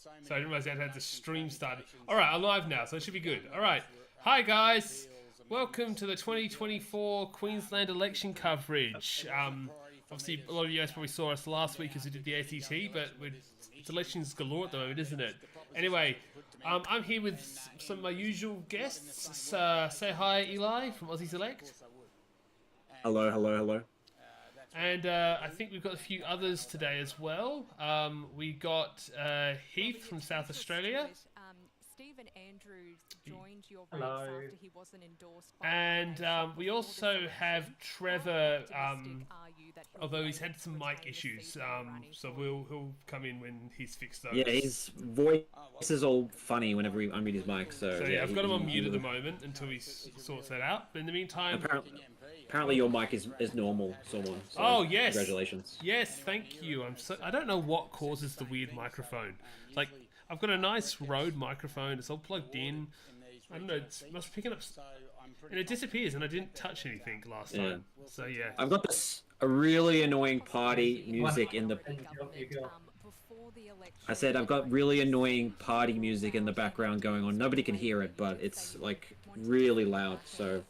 So I didn't realize I had the stream started. All right, I'm live now, so it should be good. All right. Hi, guys. Welcome to the 2024 Queensland election coverage. Obviously, a lot of you guys probably saw us last week as we did the ACT, but it's elections galore at the moment, isn't it? Anyway, I'm here with some of my usual guests. Say hi, Eli from Aussie Select. Hello, hello, hello. And I think we've got a few others today as well. We got Heath from South Australia. Stephen Andrews joined your race Hello. after he wasn't endorsed by And we also have Trevor, although he's had some mic issues, so he'll come in when he's fixed those. Yeah, his voice is all funny whenever we unmute his mic. So yeah, I've got him on mute at the moment until he sorts that out. But in the meantime, apparently your mic is normal, Sormon. So oh yes, congratulations. Yes, thank you. I don't know what causes the weird microphone. Like, I've got a nice Rode microphone. It's all plugged in. I don't know. It must be picking up, and it disappears. And I didn't touch anything last time. So yeah. I've got a really annoying party music in the. I said I've got really annoying party music in the background going on. Nobody can hear it, but it's like really loud. So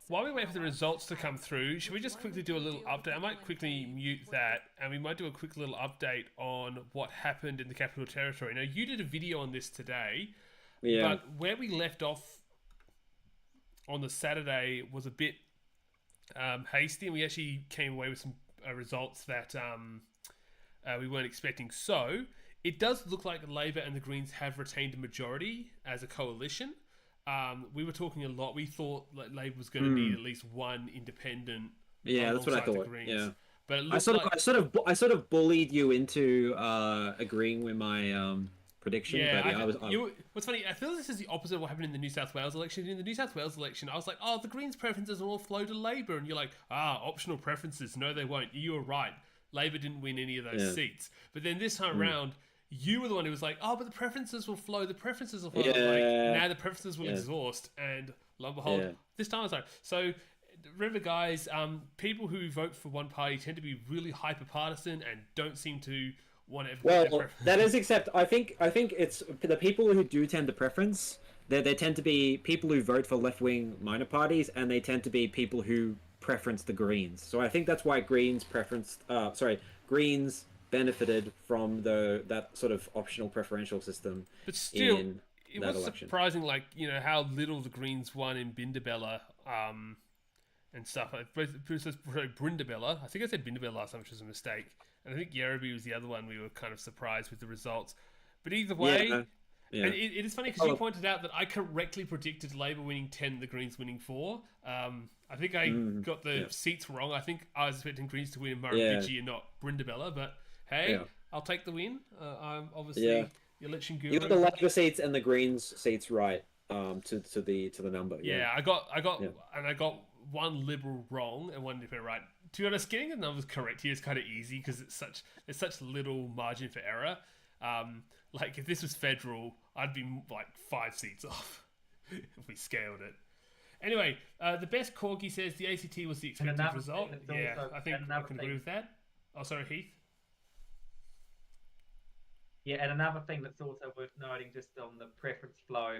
while we wait for the results to come through, should we just quickly do a little update? I might quickly mute that, and we might do a quick little update on what happened in the Capital Territory. Now, you did a video on this today, but where we left off on the Saturday was a bit hasty, and we actually came away with some results that we weren't expecting. So it does look like Labor and the Greens have retained a majority as a coalition. We were talking a lot. We thought that Labor was going to need at least one independent. Yeah, that's what I thought. Yeah, but it I sort of bullied you into agreeing with my prediction. Yeah, but what's funny? I feel this is the opposite of what happened in the New South Wales election. In the New South Wales election, I was like, "Oh, the Greens' preferences will all flow to Labor," and you're like, optional preferences. No, they won't. You were right. Labor didn't win any of those seats. But then this time around, you were the one who was like, "Oh, but the preferences will flow. The preferences will flow." Like, now the preferences will exhaust, and lo and behold, this time I was like, so. Remember, guys, people who vote for one party tend to be really hyper partisan and don't seem to want to. Well, that is except I think it's the people who do tend to preference. They tend to be people who vote for left wing minor parties, and they tend to be people who preference the Greens. So I think that's why Greens benefited from that sort of optional preferential system. But still, it was surprising, like, how little the Greens won in Bindabella. And stuff. Brindabella. I think I said Bindabella last time, which was a mistake. And I think Yerraby was the other one we were kind of surprised with the results. But either way, and it is funny because you pointed out that I correctly predicted Labor winning 10, the Greens winning 4. I think I got the seats wrong. I think I was expecting Greens to win in Murrumbidgee and not Brindabella. But hey, I'll take the win. I'm obviously the election guru. You got the Labor seats and the Greens seats right to the number. Yeah, I got one Liberal wrong and one Independent right. To be honest, getting the numbers correct here is kind of easy because there's such little margin for error. Like, if this was federal, I'd be like 5 seats off if we scaled it. Anyway, the best Corgi says the ACT was the expected result. Yeah, I think I can agree with that. Oh, sorry, Heath. Yeah, and another thing that's also worth noting just on the preference flow,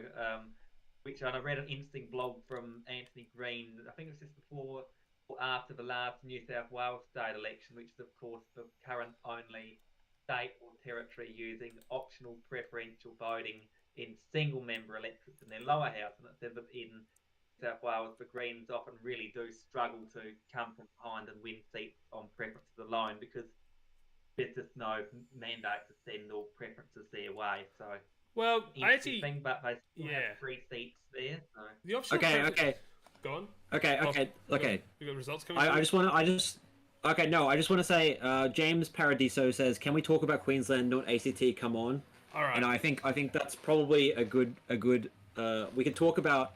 which I read an interesting blog from Anthony Green. I think it was just before or after the last New South Wales state election, which is, of course, the current only state or territory using optional preferential voting in single-member electorates in their lower house. And it said that in New South Wales, the Greens often really do struggle to come from behind and win seats on preferences alone because there's just no mandate to send all preferences their way. So... Well, I actually think, but they still have 3 seats there. So. The option. Okay. Go on. Okay. We got results coming. I just want to say, James Paradiso says, "Can we talk about Queensland, not ACT? Come on." All right. And I think that's probably a good. We can talk about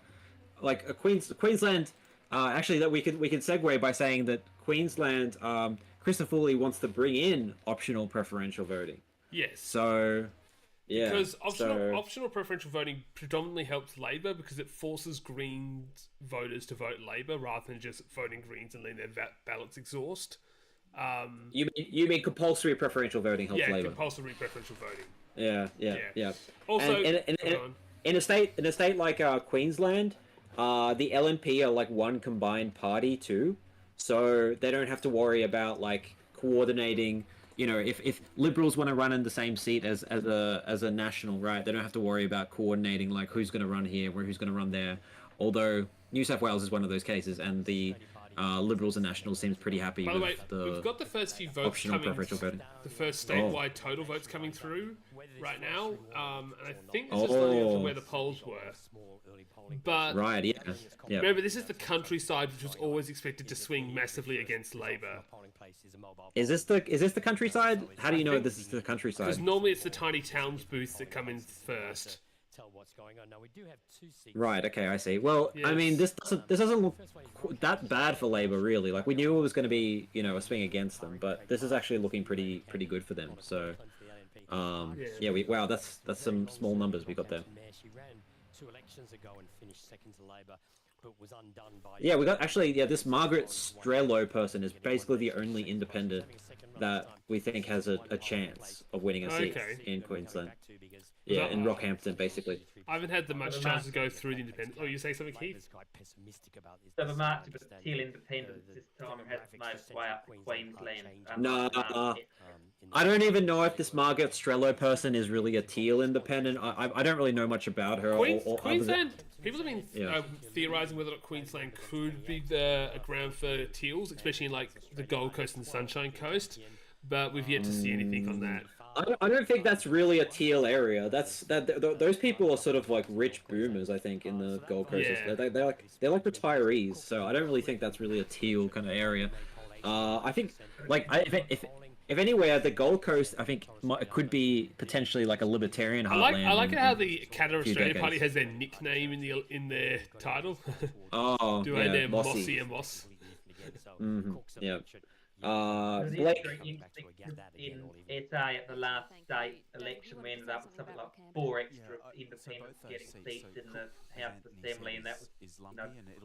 like Queensland. Actually, that we can segue by saying that Queensland. Kristen Foley wants to bring in optional preferential voting. Yes. So. Yeah, because optional preferential voting predominantly helps Labor because it forces Greens voters to vote Labor rather than just voting Greens and letting their ballots exhaust. You mean compulsory preferential voting helps Yeah, Labor? compulsory preferential voting. Yeah. Also, And in a state like Queensland, the LNP are like one combined party too, so they don't have to worry about like coordinating. You know, if Liberals want to run in the same seat as a national, right? They don't have to worry about coordinating like who's going to run here, who's going to run there. Although New South Wales is one of those cases, and the Liberals and Nationals seems pretty happy by the way, with the we've got the first few votes optional coming. preferential voting. The first statewide total votes coming through right now, and I think this is loading up from where the polls were. But Right, yeah. remember, this is the countryside, which was always expected to swing massively against Labor. Is this the countryside? How do you know think- this is the countryside? Because normally it's the tiny towns booths that come in first. Right. Okay. I see. Well, I mean, this doesn't look that bad for Labor, really. Like we knew it was going to be, a swing against them, but this is actually looking pretty good for them. So, wow, that's some small numbers we got there. Yeah, we got this Margaret Strello person is basically the only independent that we think has a chance of winning a seat in Queensland. Yeah, in Rockhampton, basically. I haven't had the much chance to go through the independent. Oh, you say something, Keith? So the march of Teal independence this time has made its way up to Queensland. Nah, I don't even know if this Margaret Strello person is really a Teal independent. I don't really know much about her. Queensland? People have been theorising whether or not Queensland could be a ground for Teals, especially in like the Gold Coast and the Sunshine Coast. But we've yet to see anything on that. I don't think that's really a Teal area. Those people are sort of like rich boomers, I think, in the Gold Coast. Yeah. They're like retirees, so I don't really think that's really a Teal kind of area. I think if anywhere, the Gold Coast, I think it could be potentially like a libertarian heartland. I like it how the Canada Australia Party has their nickname in their title. Oh, their Mossy. and Moss. Yeah. Blake, in SA at the last state election, we ended up with something like 4 extra independents getting seats in the House Assembly, and that was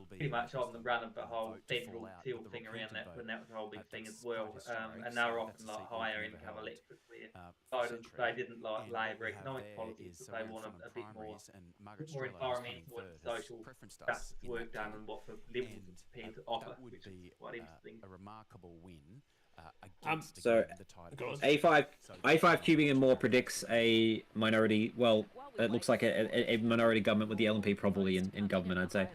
pretty much on the run of the whole federal Teal thing around that, when that was a whole big thing as well. And they were often like higher income electorates where voters, they didn't like Labor economic policies, but they wanted a bit more environmental and social justice work done and what the Liberals are prepared to offer, which is quite interesting. A remarkable win. So A5 cubing and more predicts a minority. Well, it looks like a minority government with the LNP probably in government, I'd say.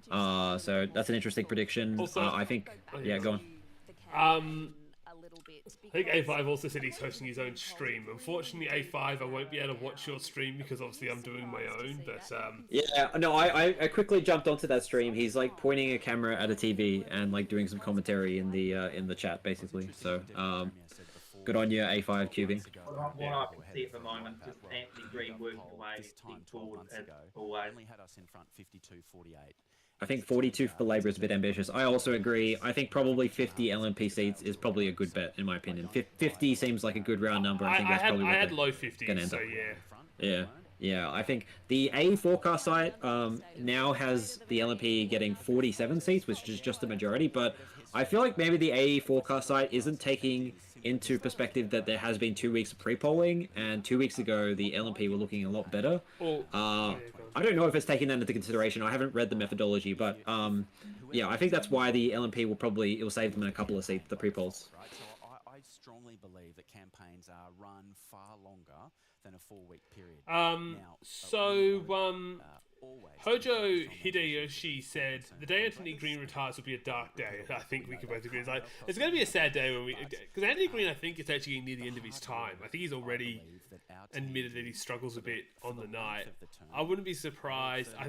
So that's an interesting prediction. Also, I think. Yeah, go on. I think A5 also said he's hosting his own stream. Unfortunately, A5, I won't be able to watch your stream because obviously I'm doing my own. But yeah, no, I quickly jumped onto that stream. He's like pointing a camera at a TV and like doing some commentary in the chat, basically. So good on you, A5 cubing. What I can see at the moment, just Anthony Green working away forward as always. I think 42 for Labor is a bit ambitious. I also agree. I think probably 50 LNP seats is probably a good bet, in my opinion. 50 seems like a good round number. I think that's probably what I had low 50s, so yeah. Yeah, I think the A forecast site now has the LNP getting 47 seats, which is just the majority, but I feel like maybe the A forecast site isn't taking into perspective that there has been 2 weeks of pre-polling, and 2 weeks ago the LNP were looking a lot better. I don't know if it's taking that into consideration. I haven't read the methodology, but yeah, I think that's why the LNP will save them in a couple of seats, the pre-polls. So I strongly believe that campaigns are run far longer than a 4-week period. Hojo Hideyoshi said, "The day Anthony Green retires will be a dark day." I think we can both agree. It's going to be a sad day because Anthony Green, I think, is actually getting near the end of his time. I think he's already admitted that he struggles a bit on the night. I wouldn't be surprised. I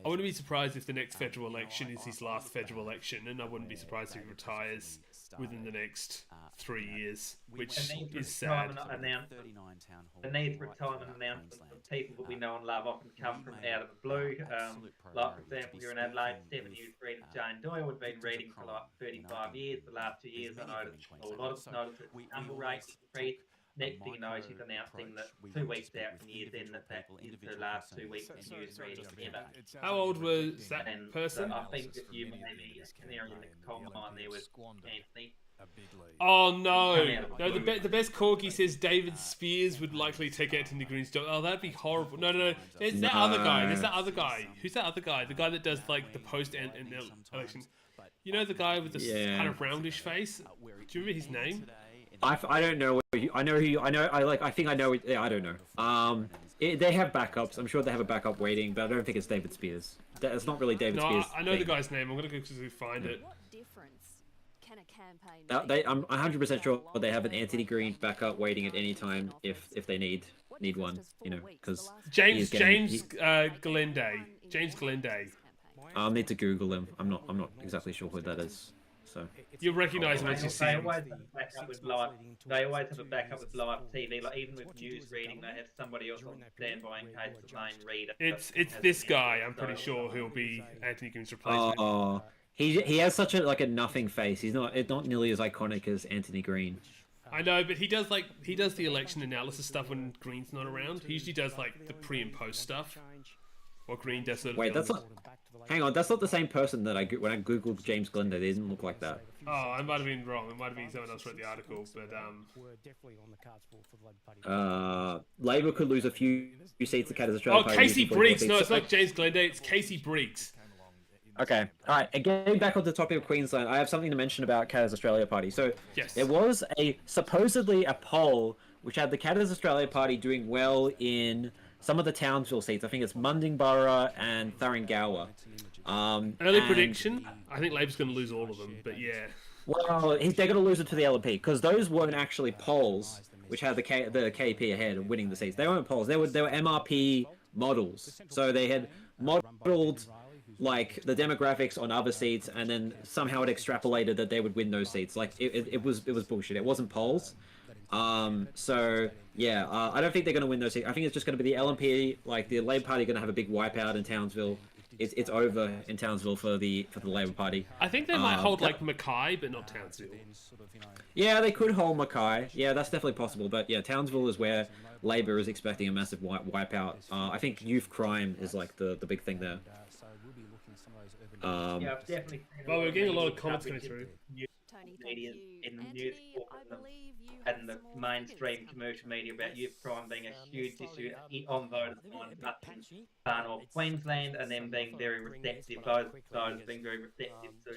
wouldn't be surprised if the next federal election is his last federal election, and I wouldn't be surprised if he retires within the next 3 years, which is sad. The need for retirement announcements from people that we know and love often come from out of the blue. Like, for example, here in Adelaide, 7 years reading Jane Doyle. We've been reading for like 35 years. The last 2 years, I noticed, or a lot of us noticed that the number rates increased. Next thing you know, she's announcing that 2 weeks out from year's end that is the last 2 weeks of news reading ever. How old was that And person? so I think that you may be a canary in the coal mine there with Anthony. Oh no! Coming out of No, blue. the best corgi says David Spears would likely take Anthony Green's job. Oh, that'd be horrible. No. There's that other guy. There's that other guy. Who's that other guy? The guy that does like the post and election. You know the guy with the kind of roundish face. Do you remember his name? I don't know. I know who. I think I know. Yeah, I don't know. They have backups. I'm sure they have a backup waiting, but I don't think it's David Spears. It's not really David No, Spears. I know the guy's name. I'm gonna go quickly find it. What difference can a campaign make? I'm 100% sure they have an Anthony Green backup waiting at any time if they need one. You know, because James Glenday. James Glenday. I'll need to Google him. I'm not exactly sure who that is. So You'll recognise him once you see They him. always have a backup with live. They always have a backup with live TV. Like even with news reading, they have somebody else on standby in case the main reader. It's has this an guy. issue. I'm pretty So- sure he'll be Anthony Green's replacement. oh, he has such a nothing face. He's not nearly as iconic as Anthony Green. I know, but he does the election analysis stuff when Green's not around. He usually does like the pre and post stuff. Or Green does sort of. Wait, that's not. Hang on, that's not the same person that when I googled James Glenday. They didn't look like that. Oh, I might have been wrong. It might have been someone else wrote the article, but Labour could lose a few seats to Canada's Australia Oh, Party. Casey using 44 Briggs. seats. No, it's not James Glenday. It's Casey Briggs. Okay, all right. And getting back on the topic of Queensland, I have something to mention about Canada's Australia Party. So Yes. there was supposedly a poll which had the Canada's Australia Party doing well in some of the Townsville seats. I think it's Mundingburra and Thuringowa. Early and- prediction. I think Labor's going to lose all of them, but yeah. Well, they're going to lose it to the LNP because those weren't actually polls which had the KP ahead of winning the seats. They weren't polls. They were MRP models. So they had modeled like the demographics on other seats, and then somehow it extrapolated that they would win those seats. Like it was bullshit. It wasn't polls. So yeah, I don't think they're going to win those seats. I think it's just going to be the LNP. Like the Labor Party, going to have a big wipeout in Townsville. It's over in Townsville for the Labor Party. I think they might hold like Mackay, but not Townsville. Yeah, they could hold Mackay. Yeah, that's definitely possible. But yeah, Townsville is where Labor is expecting a massive wipeout. I think youth crime is like the big thing there. Yeah, I've definitely. Well, we're getting a lot of comments coming through. Tony, thank Media you. in the Anthony, news I believe you and have the some more mainstream figures. commercial media about youth crime being a huge issue on voters' minds up in far north Queensland, and them being very receptive, those voters being very receptive to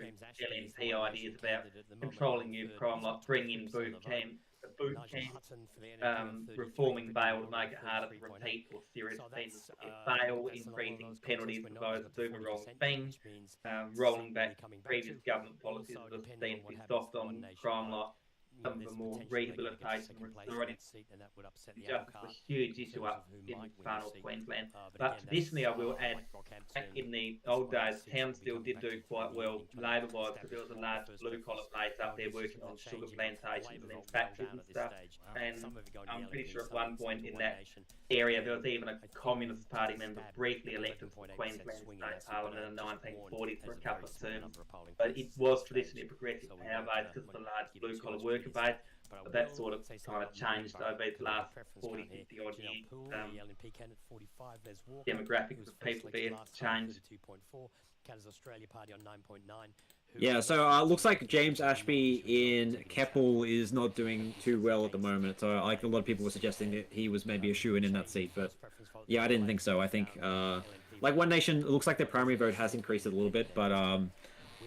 LNP ideas about controlling youth crime, like bringing in boot camp, reforming bail to make it harder to repeat or serious offenders to get bail, increasing penalties for those who do the wrong thing, rolling back previous government policies that have been soft on crime, like some of the more rehabilitation restorative just a huge issue up in far north Queensland. But traditionally, I will add, back in the old days, Townsville did do quite well labour-wise because there was a large blue-collar place up there working on sugar plantations and then factories and stuff. And I'm pretty sure at one point in that area there was even a Communist Party member briefly elected to Queensland State Parliament in the 1940s for a couple of terms. But it was traditionally a progressive power base because of the large blue-collar worker base. But that sort of kind of changed over the last 40, 50 odd years. Demographics of people there changed. Yeah, so looks like James Ashby in Keppel is not doing too well at the moment. So like a lot of people were suggesting that he was maybe a shoo-in in that seat, but yeah, I didn't think so. I think like One Nation, it looks like their primary vote has increased a little bit, but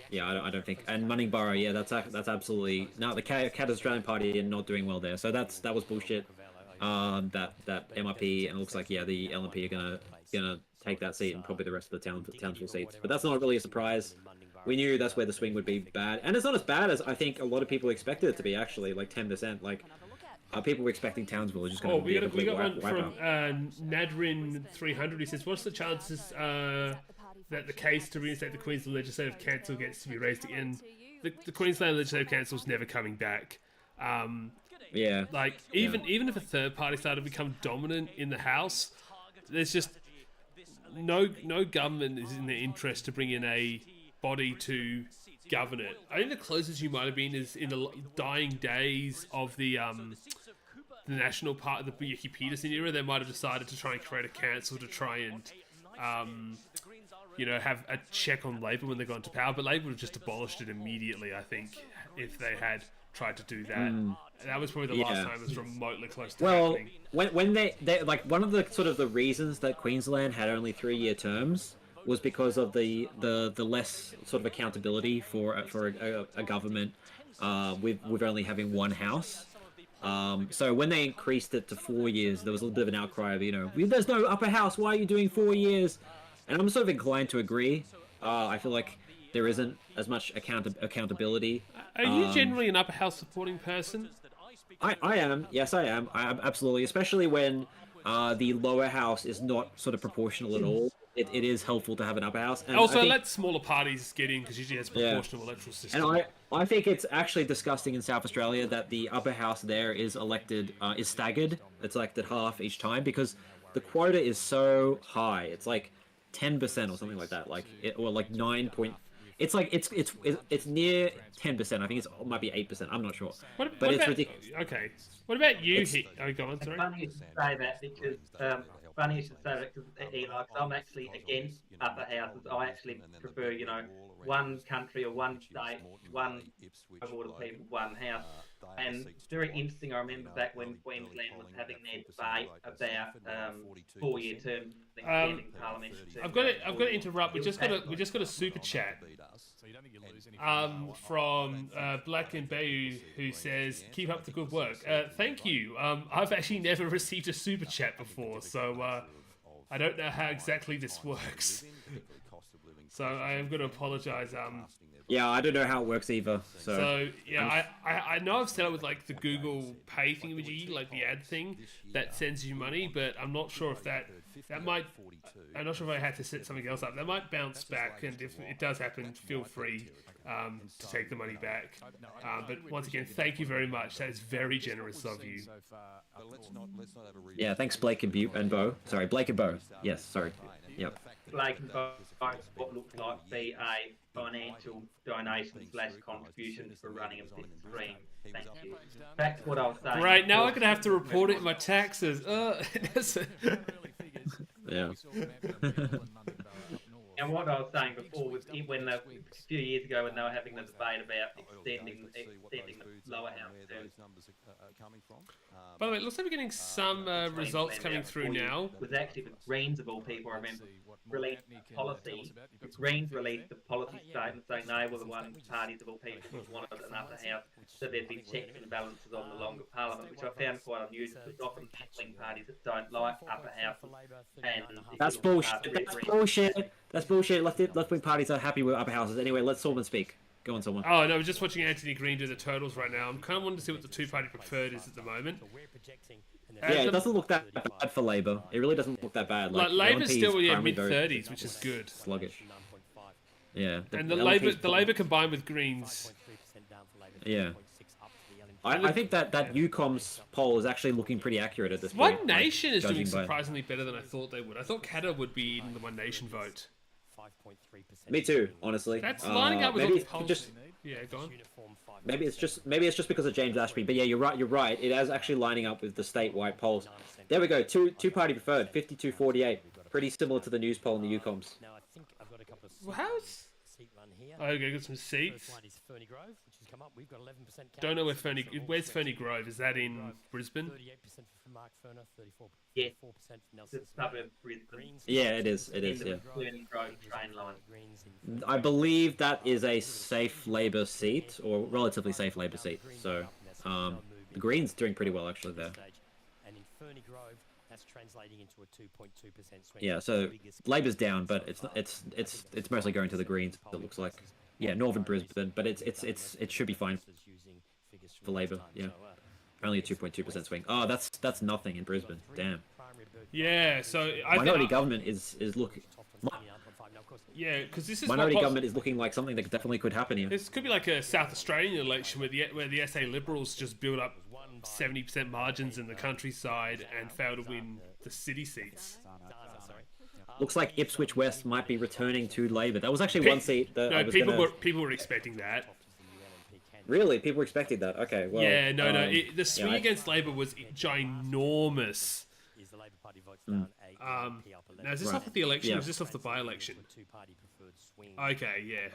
yeah, I don't think. And Mundingburra, yeah, that's absolutely no. The Cat Australian Party are not doing well there, so that was bullshit. That MRP, and it looks like yeah, the LNP are gonna take that seat and probably the rest of the Townsville seats. But that's not really a surprise. We knew that's where the swing would be bad, and it's not as bad as I think a lot of people expected it to be. Actually, like 10%. Like people were expecting Townsville was just going to be a we got one wipeout. from Nadrin 300. He says, "What's the chances that the case to reinstate the Queensland Legislative Council gets to be raised again? The Queensland Legislative Council's never coming back. Yeah. Like even if a third party started to become dominant in the House, there's just no government is in their interest to bring in a body to govern it. I think the closest you might have been is in the dying days of the national part of the Yaki Peterson era. They might have decided to try and create a council to try and have a check on Labor when they got into power, but Labor would have just abolished it immediately, I think, if they had tried to do that. And that was probably the last time it was remotely close to Well, happening. when they like one of the sort of the reasons that Queensland had only 3-year terms was because of the less sort of accountability for a government with only having one house. So when they increased it to 4 years, there was a little bit of an outcry of, there's no upper house. Why are you doing 4 years? And I'm sort of inclined to agree. I feel like there isn't as much accountability. Are you generally an upper house supporting person? I am. Yes, I am. I am absolutely. Especially when the lower house is not sort of proportional at all. It is helpful to have an upper house. And Also, I think, let smaller parties get in because usually it's proportional electoral system. and I think it's actually disgusting in South Australia that the upper house there is is staggered. It's elected half each time because the quota is so high. It's like 10% or something like that. Or like 9 point. It's like it's near 10%. I think it might be 8%. I'm not sure. But it's about, ridiculous. Okay. What about you? Go on. It's Sorry. funny you should say that because Eli, 'cause I'm actually against upper houses. I actually prefer, one country or one state, one cohort of people, one house. And it's very interesting. I remember back when Queensland was having their debate about 4-year terms extending parliament. I've got to interrupt. We just got a super chat from Black and Bayou who says, "Keep up the good work." Thank you. I've actually never received a super chat before, so I don't know how exactly this works. So I am going to apologise. Yeah, I don't know how it works either. So yeah, I know I've set up with like the Google Pay thingamajiggy, like the ad thing that sends you money, but I'm not sure if that might. I'm not sure if I had to set something else up. That might bounce back, and if it does happen, feel free to take the money back. But once again, thank you very much. That is very generous of you. Yeah, thanks Blake and Bo. Sorry, Blake and Bo. Yes, sorry. Yep. Blake and Bo, what looks like be a financial donation / contribution for running of this stream. Thank you. Back to what I was saying. Right, now I'm going to have to report it in my taxes. Yeah. And what I was saying before was a few years ago when they were having the debate about extending the lower house terms. By the way, it looks like we're getting some results coming through now. It was actually the Greens of all people, I remember, released a policy. The Greens released a policy statement saying they were the one parties of all people who wanted an upper house, so there'd be checks and balances on the longer parliament, which I found quite unusual because often swing parties that don't like upper houses. And That's bullshit. That's bullshit. That's bullshit. Left-wing parties are happy with upper houses. Anyway, let Sormon speak. Go on, Sormon. Oh, no, we're just watching Anthony Green do the totals right now. I'm kind of wanting to see what the two-party preferred is at the moment. Yeah, it doesn't look that bad for Labor. It really doesn't look that bad. Like Labor's LNP still is mid-30s, which is good. Sluggish. Yeah. And the Labor combined with Greens. Yeah. I think that UCOM's poll is actually looking pretty accurate at this point. One Nation is doing judging by- surprisingly better than I thought they would. I thought Qatar would be in the One Nation vote. Me too, honestly. That's lining up with all maybe the polls. just Yeah, go on. maybe it's just because of James Ashby. But yeah, you're right. It is actually lining up with the statewide polls. There we go. Two-party preferred, 52-48. Pretty similar to the news poll in the UCOMs. Well, how's... Okay, got some seats. Don't know where's Ferny Grove? Is that in Brisbane? Yeah, the suburb of Brisbane. Yeah, it is. It is. In the Yeah. Ferny Grove train line. I believe that is a safe Labor seat, or relatively safe Labor seat. So, the Greens doing pretty well actually there. Yeah, so Labor's down, but it's mostly going to the Greens. It looks like, yeah, Northern Brisbane, but it should be fine for Labor. Yeah, only a 2.2% swing. Oh, that's nothing in Brisbane. Damn. Yeah, so Minority government is looking. Yeah, because this is Minority government is looking like something that definitely could happen here. This could be like a South Australian election where the SA Liberals just build up 70% margins in the countryside and fail to win the city seats. Looks like Ipswich West might be returning to Labor. That was actually one seat that I was people were expecting that. Really? People were expecting that? Okay, well... Yeah, the swing against Labor was ginormous. Now, is this Right. off of the election Yeah. or is this off the by-election? Okay, yeah.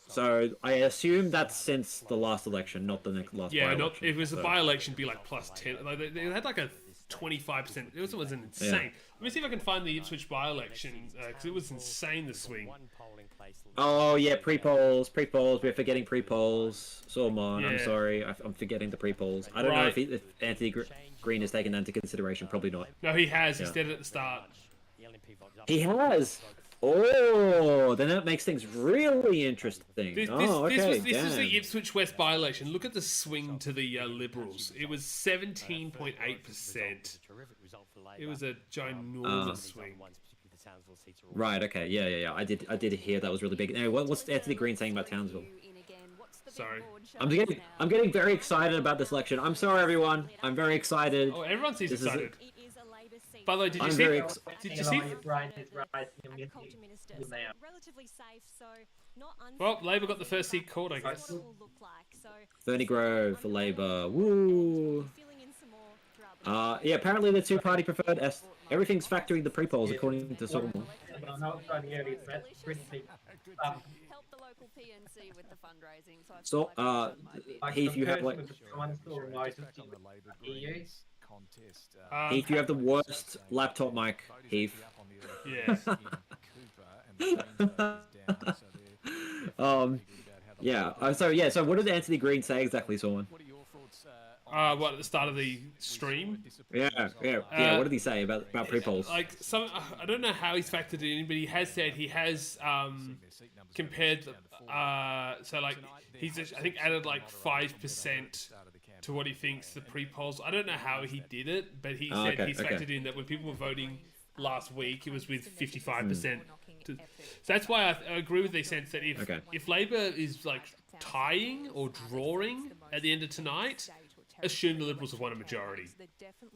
So I assume that's since the last election, not the next last. Yeah, not by-election. if it was a So- by-election, it'd be like plus 10. Like they had like a 25%. It was insane. Let me see if I can find the Ipswich by-election because it was insane, the swing. Oh yeah, pre-polls. We're forgetting pre-polls. Sormon, I'm Yeah. sorry, I'm forgetting the pre-polls. I don't know Right. if Anthony Green has taken that into consideration. Probably not. No, he has. He Yeah. said it at the start. He has. Oh, then that makes things really interesting. This Okay, this was the damn. Ipswich West by-election. Look at the swing to the Liberals. It was 17.8%. It was a ginormous swing. Right. Okay. Yeah. I did hear that was really big. Anyway, what's Anthony Green saying about Townsville? Sorry. I'm getting very excited about this election. I'm sorry, everyone. I'm very excited. Oh, everyone seems This is excited. By the way, did you I'm see? very Did you see? Your brain is rising and you're Culture minister, good so now. relatively safe, so not Well, Labor got the first seat called, I guess. Ferny Grove for Labour. Woo. Yeah. Apparently the two-party preferred. Everything's factoring the pre-polls according to Sormon. But I know it's only early, but that's pretty big. Help the local PNC with the fundraising. So I've So, Heath, you have like. EU. Heath, you have the worst laptop mic, Heath. Yeah. Yeah. So what did Anthony Green say exactly, Sormon? What at the start of the stream? Yeah. What did he say about pre-polls? Like some, I don't know how he's factored it in, but he has said he has compared. So like he's just, I think added like 5% to what he thinks the pre-polls. I don't know how he did it, but he said he's factored in that when people were voting last week, it was with 55%. So that's why I agree with the sense that if Labor is like tying or drawing at the end of tonight, assume the Liberals have won a majority.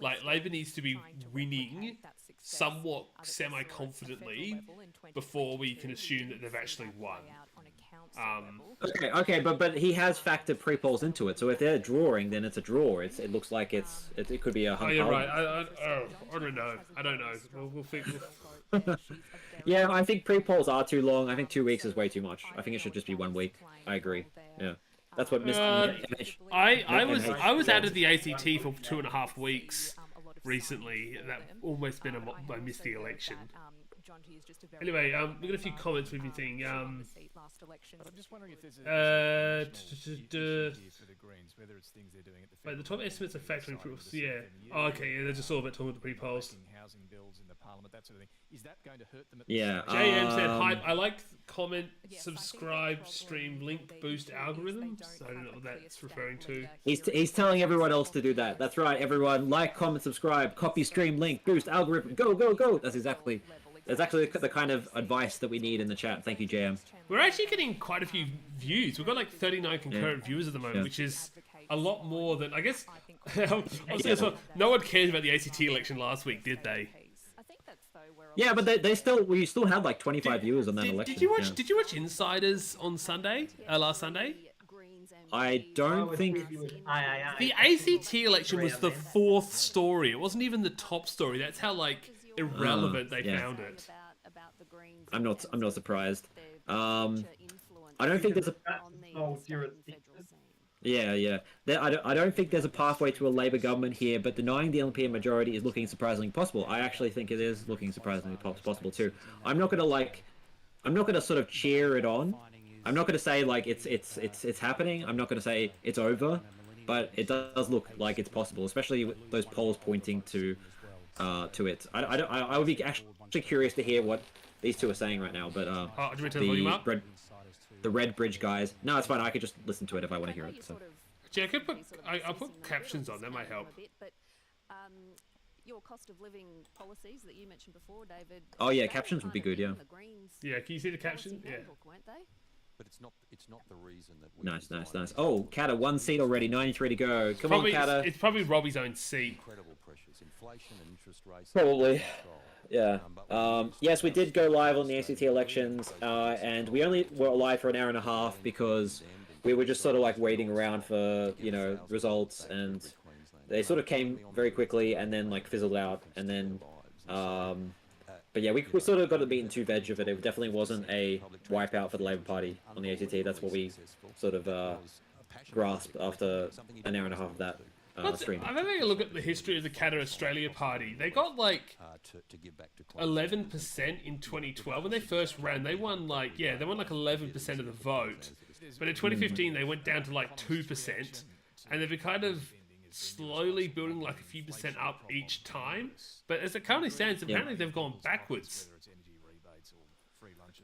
Like Labor needs to be winning somewhat semi-confidently before we can assume that they've actually won. Okay, but he has factored pre-polls into it. So if they're drawing, then it's a draw. It looks like it could be a. Oh, you're right. I don't know. I don't know. We'll figure. Yeah, I think pre-polls are too long. I think 2 weeks is way too much. I think it should just be 1 week. I agree. Yeah, that's what Mr. I was out of the ACT for 2.5 weeks recently. That almost been I missed the election. Anyway, we got a few comments we've been seeing. I'm just wondering if there's a for the Greens, whether it's things they're doing at the Wait, the federal top level, estimates are factoring. the Yeah. 7 years, Oh, okay. Yeah, they're just all about talking about the pre-polls. passing housing bills in the parliament, that sort of thing. Is that going to hurt them? At Yeah. the JM said, "Hi, I like comment, subscribe, stream, link, boost algorithms." I don't know what that's referring to. He's telling everyone else to do that. That's right, everyone. Like, comment, subscribe, copy, stream, link, boost, algorithm. Go, go, go. That's actually the kind of advice that we need in the chat. Thank you, JM. We're actually getting quite a few views. We've got like 39 concurrent viewers at the moment, which is a lot more than I guess. No one cares about the ACT election last week, did they? Yeah, but we still had like 25 viewers on that election. Did you watch? Yeah. Did you watch Insiders on Sunday? Last Sunday? I don't think. The ACT election was the fourth story. It wasn't even the top story. That's how like irrelevant they found it. I'm not surprised. I don't think there's a. Yeah. I don't think there's a pathway to a Labour government here, but denying the LNP majority is looking surprisingly possible. I actually think it is looking surprisingly possible too. I'm not gonna sort of cheer it on. I'm not gonna say like it's happening. I'm not gonna say it's over, but it does look like it's possible, especially with those polls pointing to it. I would be actually curious to hear what these two are saying right now, but do you want me to turn the volume up? The Red Bridge guys. No, it's fine. I could just listen to it if I want to hear it. So. Yeah, I'll put captions on. That might help. Your cost of living policies that you mentioned before, David. Oh yeah, captions would be good. Yeah. Yeah, can you see the caption? Yeah. But it's not the reason that we Nice. Oh, Kata, 1 seat already, 93 to go. Come on, Kata. It's probably Robbie's own seat. incredible pressures, inflation and interest rates. Probably. Yeah. Yes, we did go live on the ACT elections, and we only were live for an hour and a half because we were just sort of like waiting around for results, and they sort of came very quickly and then like fizzled out, and then but yeah, we sort of got a beaten too veg of it. It definitely wasn't a wipeout for the Labour Party on the ACT. That's what we sort of grasped after an hour and a half of that stream. I'm having a look at the history of the Canada Australia Party. They got like 11% in 2012 when they first ran. They won like 11% of the vote, but in 2015 they went down to like 2%, and they've been kind of slowly building like a few percent up each time. But as it currently stands, apparently they've gone backwards.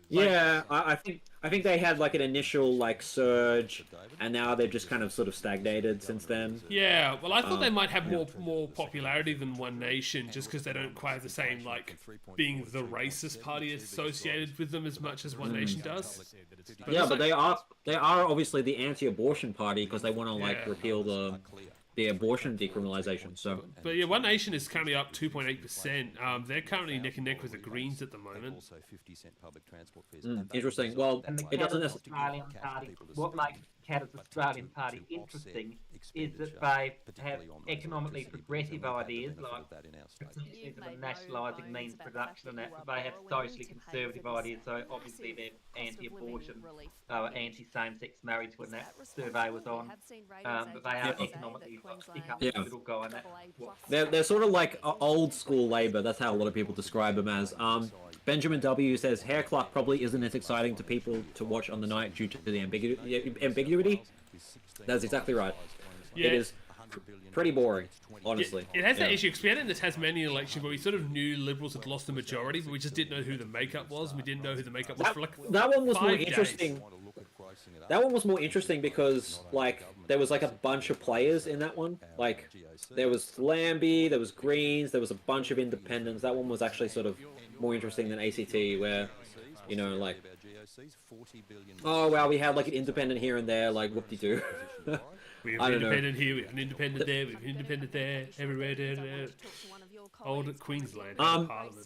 Yeah, I think they had like an initial like surge, and now they've just kind of sort of stagnated since then. Yeah, well, I thought they might have more popularity than One Nation, just because they don't quite have the same like being the racist party associated with them as much as One Nation does. But they are obviously the anti-abortion party because they want to like repeal the abortion decriminalization. So, but yeah, One Nation is currently up 2.8%. They're currently neck and neck with the Greens at the moment. Interesting. Well, And the it doesn't Canada's Australian Party, what makes Canada's Australian Party interesting is that they have economically progressive ideas like protectionism and nationalising means production and that, but they have socially conservative ideas, so obviously they're anti-abortion, anti-same-sex marriage when that survey was on, but they are economically stick up the little guy and that. They're sort of like old school Labour. That's how a lot of people describe them as. Benjamin W says Hair Clark probably isn't as exciting to people to watch on the night due to the ambiguity. That's exactly right. Yeah. It is pretty boring, honestly. It has that issue, because we had it in the Tasmanian election where we sort of knew Liberals had lost the majority, but we just didn't know who the makeup was. We didn't know who the makeup was for like that one was more 5 days. interesting. That one was more interesting because like there was like a bunch of players in that one. Like there was Lambie, there was Greens, there was a bunch of independents. That one was actually sort of more interesting than ACT, where you know like oh wow, we had like an independent here and there, like whoop-de-doo. We have an independent here, we have an independent there, we have an independent there, everywhere there. Old Queensland Parliament.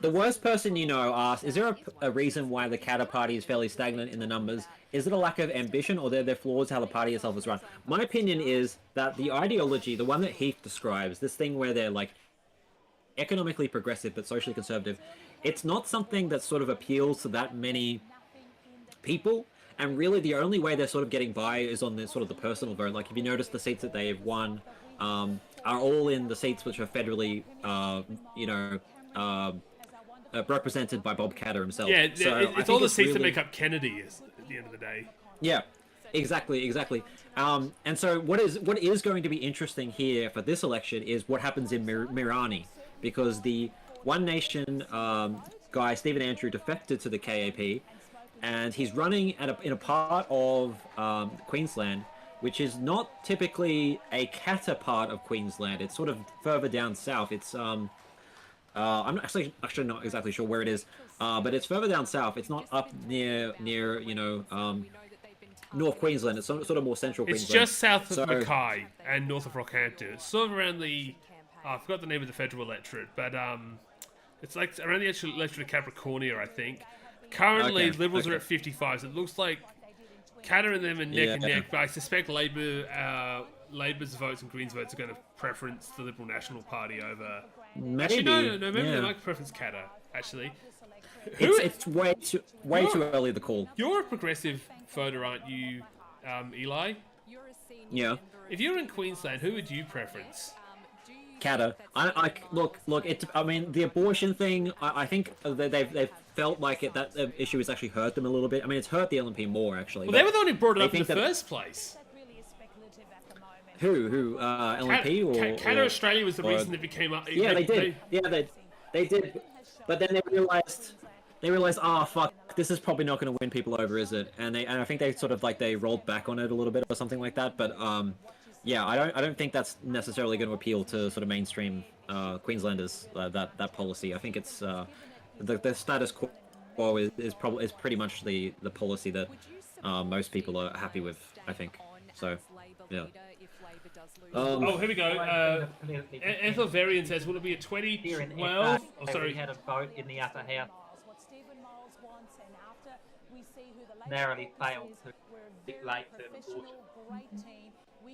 The worst person you know asked, is there a reason why the Katter party is fairly stagnant in the numbers? Is it a lack of ambition, or are there flaws how the party itself is run? My opinion is that the ideology, the one that Heath describes, this thing where they're like economically progressive but socially conservative, it's not something that sort of appeals to that many people. And really the only way they're sort of getting by is on the sort of the personal vote. Like if you notice, the seats that they've won are all in the seats which are federally, represented by Bob Katter himself. Yeah, so it's all the seats that make up Kennedy at the end of the day. Yeah, exactly. And so what is going to be interesting here for this election is what happens in Mirani, because the One Nation guy, Stephen Andrew, defected to the KAP, and he's running in a part of Queensland which is not typically a Katter part of Queensland. It's sort of further down south. It's I'm actually not exactly sure where it is, but it's further down south. It's not up near North Queensland. It's sort of more central Queensland. It's just south of Mackay and north of Rockhampton. It's sort of around the I forgot the name of the federal electorate, but it's like around the actual electorate of Capricornia, I think. Currently, Liberals are at 55, so it looks like Katter and them are neck and neck, but I suspect Labor's votes and Greens' votes are going to preference the Liberal National Party over... Maybe. Actually, no, maybe they might preference Katter, actually. It's way too early to call. You're a progressive voter, aren't you, Eli? Yeah. If you're in Queensland, who would you preference? Katter. Look. I mean, the abortion thing. I think they've felt like that issue has actually hurt them a little bit. I mean, it's hurt the LNP more actually. Well, they were the one who brought it up in the first place. Who? LNP or Katter Australia was the reason it became up. Yeah, they did. They did. But then they realized, oh fuck, this is probably not going to win people over, is it? And I think they sort of like they rolled back on it a little bit or something like that. But yeah, I don't think that's necessarily going to appeal to sort of mainstream Queenslanders. That policy. I think it's the status quo is pretty much the policy that most people are happy with. I think so. Yeah. Here we go. Ethel Varian says, will it be a 2012? Oh, sorry. We had a vote in the upper house. Narrowly failed to late to abortion.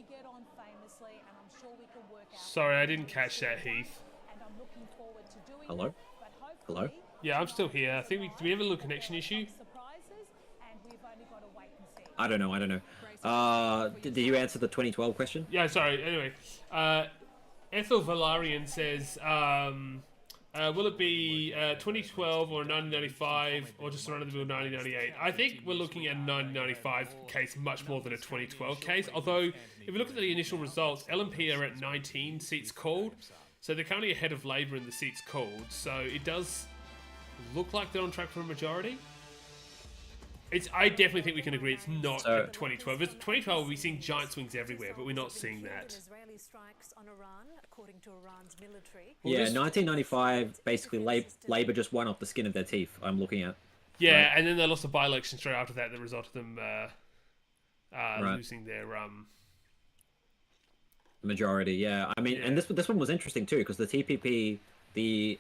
You get on famously, and I'm sure we can work out. Sorry, I didn't catch that, Heath. And I'm looking forward to doing Hello? that, but Hello? hopefully Yeah, I'm still here. I think do we have a little connection issue? surprises, and we've only got to wait and see. I don't know. Did you answer the 2012 question? Yeah, sorry. Anyway, Ethel Valarian says, will it be 2012 or 1995 or just around the middle 1998? I think we're looking at a 1995 case much more than a 2012 case. Although, if we look at the initial results, LNP are at 19 seats called. So they're currently ahead of Labor in the seats called. So it does look like they're on track for a majority. I definitely think we can agree it's not 2012. 2012, we're seeing giant swings everywhere, but we're not seeing that. Israeli strikes on Iran, according to Iran's military. Yeah, 1995, basically, Labor just won off the skin of their teeth, I'm looking at. Yeah, and then they lost a by-election straight after that resulted in them losing their... Majority, yeah. I mean, and this one was interesting too, because the TPP, the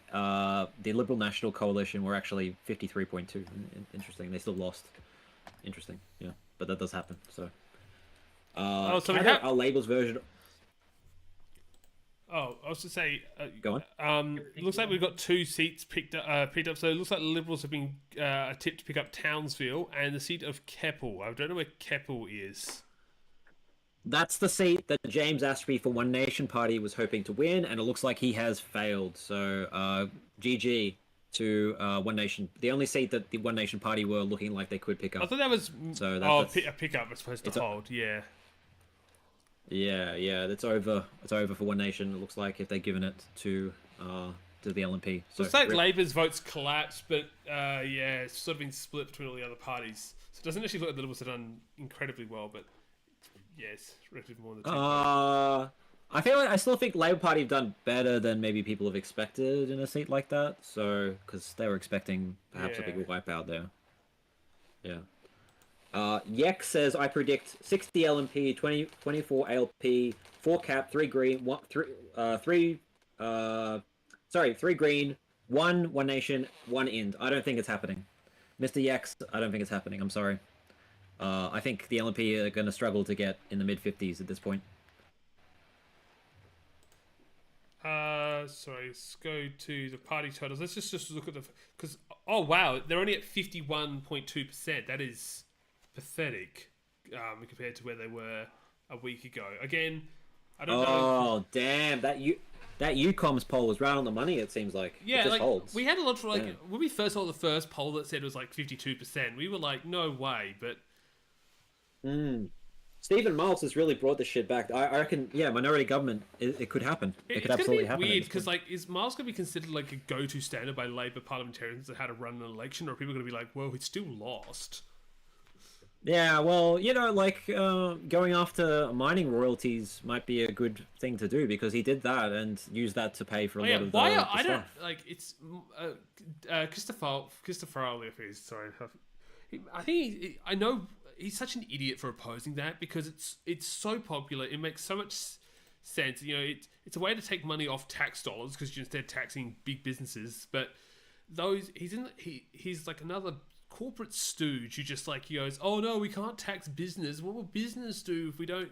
Liberal National Coalition were actually 53.2. Interesting. They still lost. Interesting, yeah. But that does happen. So, so we have our Labor's version. Oh, I was to say. Go on. Looks like we've got 2 seats picked up. So it looks like the Liberals have been tipped to pick up Townsville and the seat of Keppel. I don't know where Keppel is. That's the seat that James Ashby for One Nation Party was hoping to win, and it looks like he has failed. So, GG to One Nation. The only seat that the One Nation Party were looking like they could pick up. I thought that was a pickup as opposed to hold. Yeah. Yeah. That's over. It's over for One Nation. It looks like if they're giving it to the LNP. So looks like Labor's votes collapsed, but it's sort of been split between all the other parties. So it doesn't actually look like the Liberals have done incredibly well, but. Yes, relatively more than I still think Labour Party have done better than maybe people have expected in a seat like that. So, because they were expecting perhaps a big wipeout there. Yeah. Yek says, I predict 60 LNP, 24 ALP, 4 cap, 3 green, 3 green, 1 Nation, 1 Ind. I don't think it's happening. Mr. Yex, I don't think it's happening. I'm sorry. I think the LNP are going to struggle to get in the mid-50s at this point. Sorry, let's go to the party totals. Let's just look at because wow, they're only at 51.2%. That is pathetic compared to where they were a week ago. Again, I don't know. Oh damn, that UComs poll was right on the money. It seems like holds. We had a lot of when we first saw the first poll that said it was like 52%. We were like, no way, but. Stephen Miles has really brought this shit back. I reckon, minority government, it could happen. It could absolutely happen. It's weird, because, is Miles going to be considered, like, a go-to standard by Labour parliamentarians that how to run an election, or are people going to be like, well, it's still lost? Yeah, well, going after mining royalties might be a good thing to do, because he did that and used that to pay for a lot of the stuff. It's, Christopher Oliver, sorry. I think, I know... He's such an idiot for opposing that because it's so popular. It makes so much sense. It's a way to take money off tax dollars because you're instead taxing big businesses. But he's like another corporate stooge who just he goes, oh no, we can't tax business. What will business do if we don't,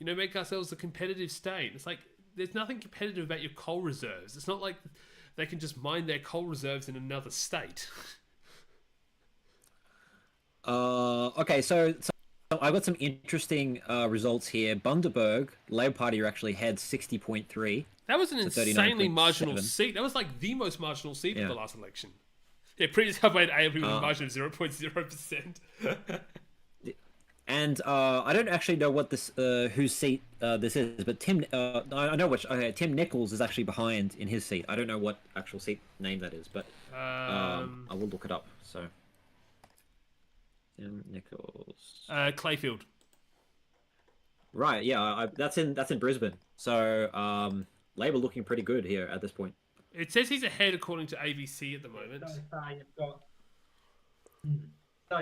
make ourselves a competitive state? It's like there's nothing competitive about your coal reserves. It's not like they can just mine their coal reserves in another state. Okay, so I've got some interesting results here. Bundaberg, Labour Party are actually ahead 60.3. That was an insanely marginal seat. That was like the most marginal seat of the last election. Yeah, previous have made ALP with a margin of 0.0%. And I don't actually know what this whose seat this is, but Tim I know which. Okay, Tim Nichols is actually behind in his seat. I don't know what actual seat name that is, but I will look it up. So. Tim Nichols. Clayfield. Right, yeah, that's in Brisbane. So Labor looking pretty good here at this point. It says he's ahead according to ABC at the moment. So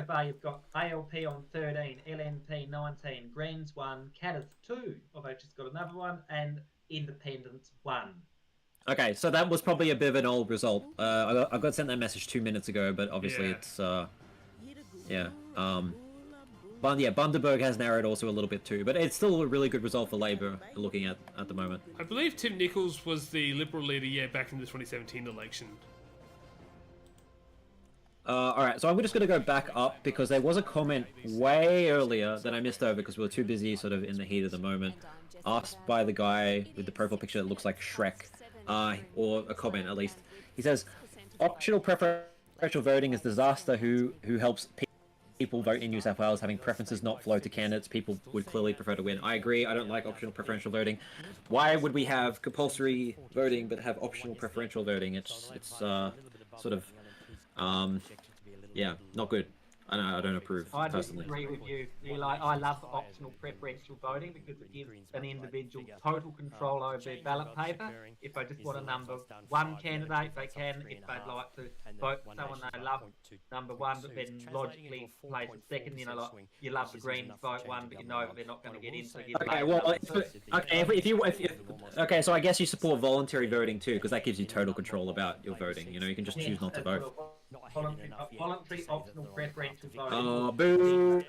far you've got ALP on 13, LNP 19, Greens 1, Catters 2, although just got another one, and Independents 1. Okay, so that was probably a bit of an old result. I got sent that message 2 minutes ago, but obviously it's. Bundaberg has narrowed also a little bit too, but it's still a really good result for Labour looking at the moment. I believe Tim Nichols was the Liberal leader, back in the 2017 election. Alright, so I'm just going to go back up because there was a comment way earlier that I missed over because we were too busy sort of in the heat of the moment, asked by the guy with the profile picture that looks like Shrek, or a comment at least. He says, optional preferential voting is disaster who helps people vote in New South Wales, having preferences not flow to candidates people would clearly prefer to win. I agree, I don't like optional preferential voting. Why would we have compulsory voting but have optional preferential voting? It's sort of... yeah, not good. I don't approve, I personally. disagree with you, Eli. I love optional preferential voting because it gives an individual total control over their ballot paper. If they just want to number one candidate, they can. If they'd like to vote for someone they love, number one, but then logically place it second. You know, like you love the Greens, vote one, but you know they're not going to get in. So you Okay, well, okay, so I guess you support voluntary voting too, because that gives you total control about your voting. You know, you can just choose not to vote. Voluntary optional preferential voting. Oh, boo!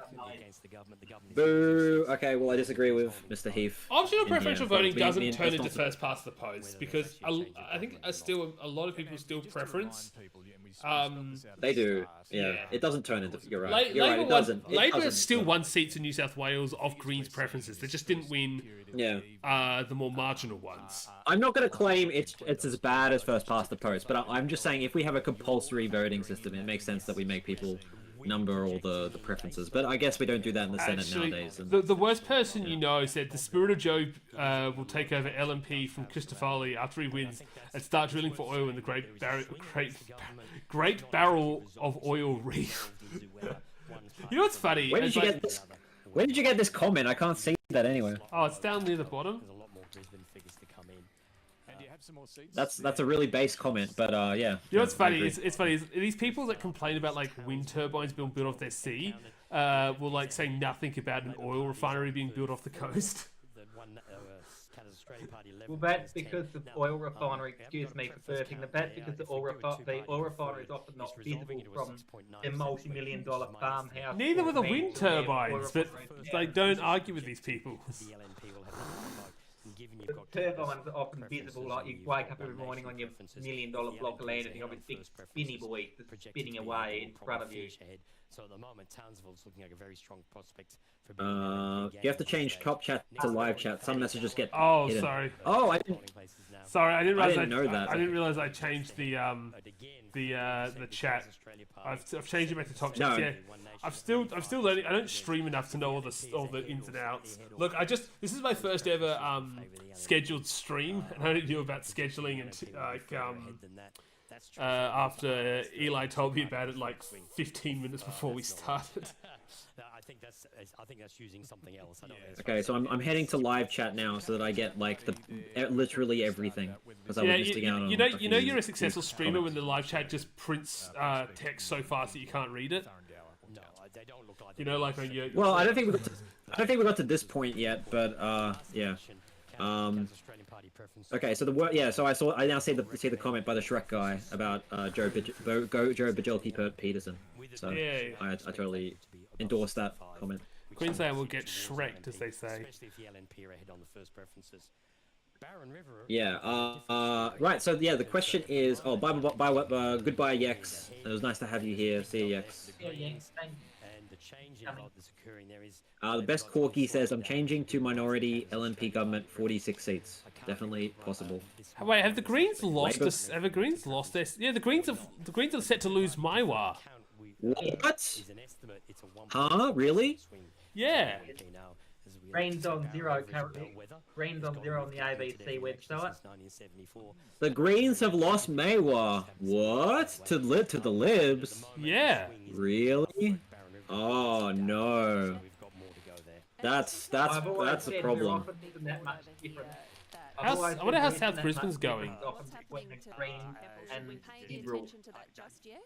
Boo! Okay, well, I disagree with Mr. Heath. Optional in preferential here. voting doesn't That's turn into not- first past the post because I think a lot of people still preference. They do. Yeah, Yeah. it doesn't turn into. You're right. You're right. Labour It doesn't. Labour still won seats in New South Wales of Greens preferences. They just didn't win the more marginal ones. I'm not going to claim it's as bad as first past the post, but I'm just saying if we have a compulsory voting system, it makes sense that we make people number all the preferences. But I guess we don't do that in the Senate nowadays. And... The worst person you know said the spirit of Joe will take over LNP from Christopherly after he wins and start drilling for oil in the great barrel of oil reef. You know what's funny? Where did you get this? Where did you get this comment? I can't see that anywhere. Oh, it's down near the bottom. That's a really base comment, but yeah. You know what's funny? It's funny. These people that complain about like wind turbines being built off their sea will like say nothing about an oil refinery being built off the coast. Well, that's because the oil refinery, excuse me for burping, but that's because the oil refinery is often not visible from their multi-million-dollar farmhouse. Neither were the wind turbines, but they don't argue with these people. The turbines are often visible, like you wake up every morning on your $1 million block of land and you have a big spinny buoy that's spinning away in front of you. So at the moment, Townsville's looking like a very strong prospect for you have to change top chat to live chat. Some messages get hidden. Sorry. Oh, I didn't. Sorry, I didn't realize know that. I didn't realize I changed the chat. I've changed it back to top chat. No. Yeah, I'm still learning. I don't stream enough to know all the ins and outs. Look, this is my first ever scheduled stream, and I only knew about scheduling and after Eli told me about it like 15 minutes before we started. I think that's using something else. Okay, so I'm heading to live chat now so that I get like literally everything because I was missing out on. You know you're a successful streamer when the live chat just prints text so fast that you can't read it. No, they don't look like. You know, like when you. Well, I don't think we got to this point yet, but yeah. Okay, so I now see the comment by the Shrek guy about Joe Bajelki Peterson. So Yeah. I totally endorse that comment. Queensland will get Shreked, as they say. Especially if the LNP are ahead on the first preferences. Barron River. Yeah. Right. So yeah, the question is. Oh, goodbye, Yex. It was nice to have you here. See you, Yex. And the change in vote that's occurring there is. The best Corky says, I'm changing to minority LNP government, 46 seats. Definitely possible. Wait, have the Greens lost us? Have the Greens lost this? Yeah, the Greens are set to lose Maiwa. What? Huh? Really? Yeah. Greens on zero currently. Greens on zero on the ABC website. The Greens have lost Maiwa. What? To the Libs? Yeah. Really? Oh no. That's a problem. I wonder how South Brisbane's going.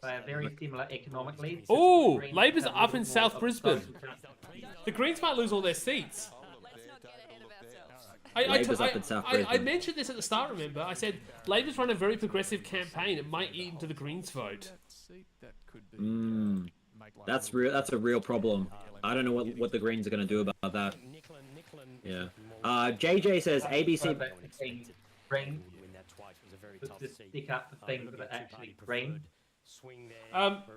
They are very similar economically. Oh, Labor's up in South Brisbane. The Greens might lose all their seats. I mentioned this at the start, remember? I said, Labor's run a very progressive campaign. It might eat into the Greens vote. That's real. That's a real problem. I don't know what the Greens are going to do about that. Yeah. JJ says ABC. Green. Just stick up the things that are actually green.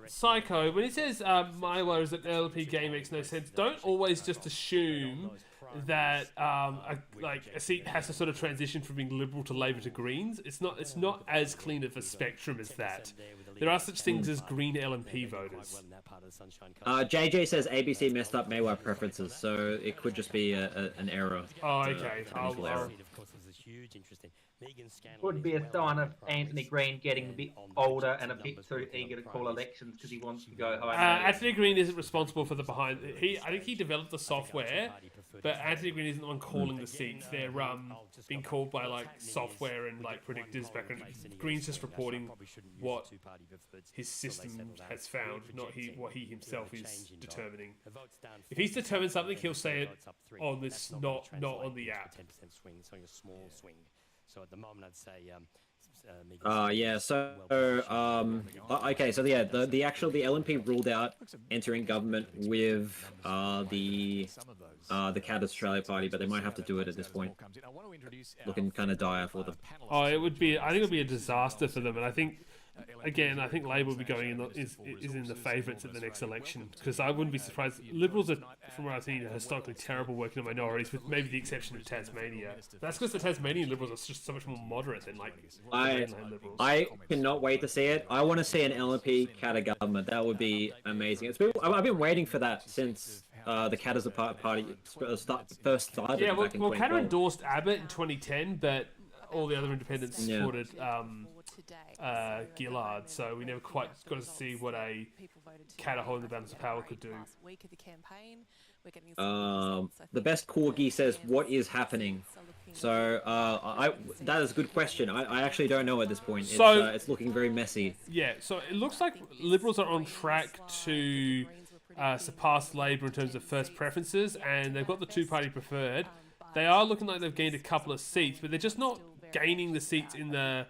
Psycho, when it says Milo is an LP game makes no sense, don't always just assume that a seat has to sort of transition from being Liberal to Labor to Greens. It's not as clean of a spectrum as that. There are such things as Green LNP voters. JJ says ABC messed up Mayweather preferences, so it could just be an error. Oh, okay. Error. Could be a sign of Anthony Green getting a bit older and a bit too eager to call elections because he wants to go home. Anthony Green isn't responsible for the behind. I think he developed the software, but Anthony Green isn't the one calling the seats. They're being called by like software and like predictors back. Green's just reporting what his system has found, not what he himself is determining. If he's determined something, he'll say it on this, not on the app. 10% swing, so a small swing. So at the moment, I'd say. Yeah. So okay. So yeah, the LNP ruled out entering government with the Cat Australia Party, but they might have to do it at this point. Looking kind of dire for them. Oh, it would be. I think it would be a disaster for them, and I think. Again, I think Labor will be going in is in the favourites at the next election because I wouldn't be surprised. Liberals are, from what I've seen, historically terrible working on minorities, with maybe the exception of Tasmania. That's because the Tasmanian Liberals are just so much more moderate than like Queensland Liberals. I cannot wait to see it. I want to see an LNP Cat government. That would be amazing. I've been waiting for that since the Cat as a party first started. Yeah, well, back in Cat endorsed Abbott in 2010, but all the other independents supported Gillard, so we never quite got to see what a Cat holding the balance of power could do. The best corgi says, "What is happening?" So that is a good question. I actually don't know at this point. It's looking very messy. Yeah, so it looks like Liberals are on track to surpass Labor in terms of first preferences, and they've got the two-party preferred. They are looking like they've gained a couple of seats, but they're just not gaining the seats in the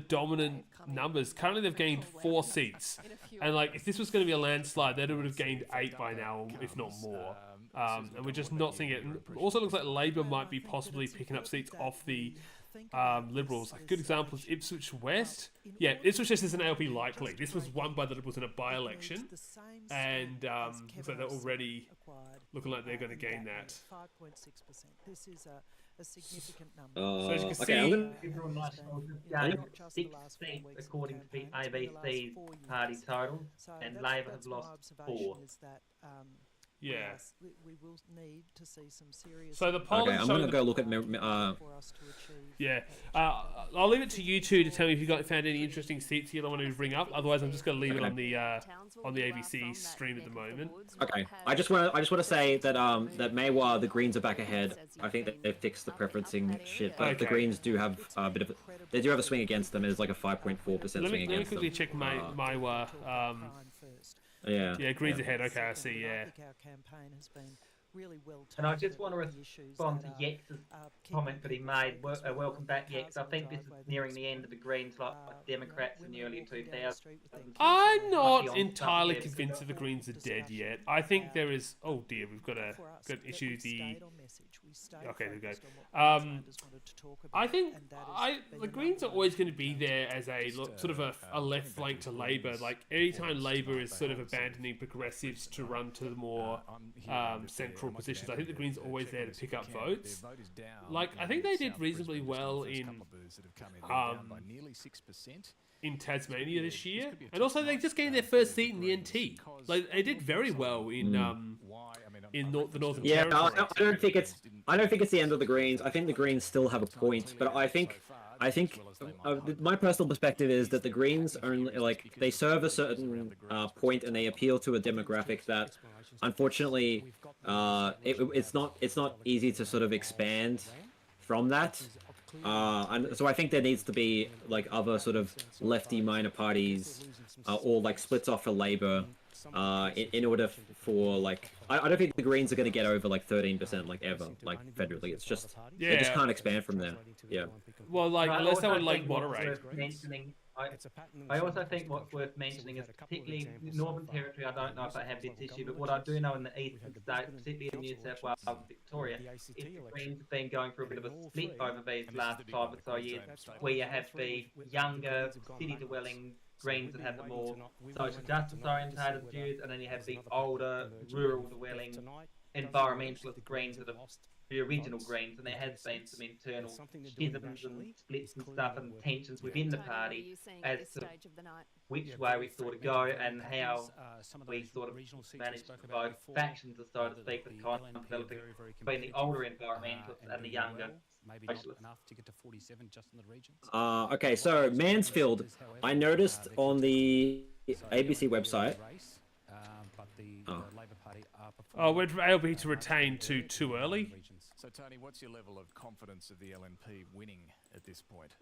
dominant numbers. Currently, they've gained 4 seats, and like if this was going to be a landslide, they would have gained 8 by now, if not more. And we're just not seeing it. And it also looks like Labor might be possibly picking up seats off the Liberals. A good example is Ipswich West. Yeah, Ipswich West is an ALP likely. This was won by the Liberals in a by-election, and so they're already looking like they're going to gain that. 5.6%. This is a significant number. So as you can see, 6 seats according to the ABC's party total, and Labor have lost 4. Yeah. We will need to see some serious. So the poll. Okay, I'm going to go look at. Yeah, I'll leave it to you two to tell me if you found any interesting seats you don't want to bring up. Otherwise, I'm just going to leave it on the ABC stream at the moment. Okay, I just want to say that that Maywa, the Greens are back ahead. I think that they've fixed the preferencing shit, but the Greens do have a bit of they do have a swing against them. It's like a 5.4% swing against them. Let me quickly check Maywa. Yeah, Greens ahead. Okay, I see. Yeah. And I just want to respond to Yex's comment that he made. Welcome back, Yex. I think this is nearing the end of the Greens, like Democrats in the early 2000s. I'm not entirely convinced that the Greens are dead yet. I think there is. Oh dear, we've got to issue the. Okay, there we go. I think the Greens are always going to be there as a sort of a left flank to Labor. Like anytime Labor is sort of abandoning progressives to run to the more central positions, I think the Greens are always there to pick up votes. Like I think they did reasonably well in Tasmania this year, and also they just gained their first seat in the NT. Like they did very well in the Northern Territory. I don't think it's the end of the Greens. I think the Greens still have a point, but I think my personal perspective is that the Greens only they serve a certain point and they appeal to a demographic that, unfortunately, it's not easy to sort of expand from that. And so I think there needs to be other sort of lefty minor parties or splits off for Labor in order for I don't think the Greens are going to get over 13% ever federally. It's just they just can't expand from there. Yeah. Well, unless they would moderate. I also think what's worth mentioning is particularly Northern Territory, I don't know if they have this issue, but what I do know in the eastern states, particularly in New South Wales and Victoria, is the Greens have been going through a bit of a split over these last 5 or so years, where you have the younger city-dwelling Greens that have the more social justice orientated views, and then you have the older rural-dwelling environmentalist Greens that have the original Greens, and there has been some internal schisms and splits and stuff and tensions within the party as to which way we sort of go and how we sort of manage to both factions, so to speak, that kind of developing between the older environmentalists and the younger socialists. Okay, so Mansfield, I noticed on the ABC website. Oh, we're able to retain too early. So, Tony, what's your level of confidence of the LNP winning at this point?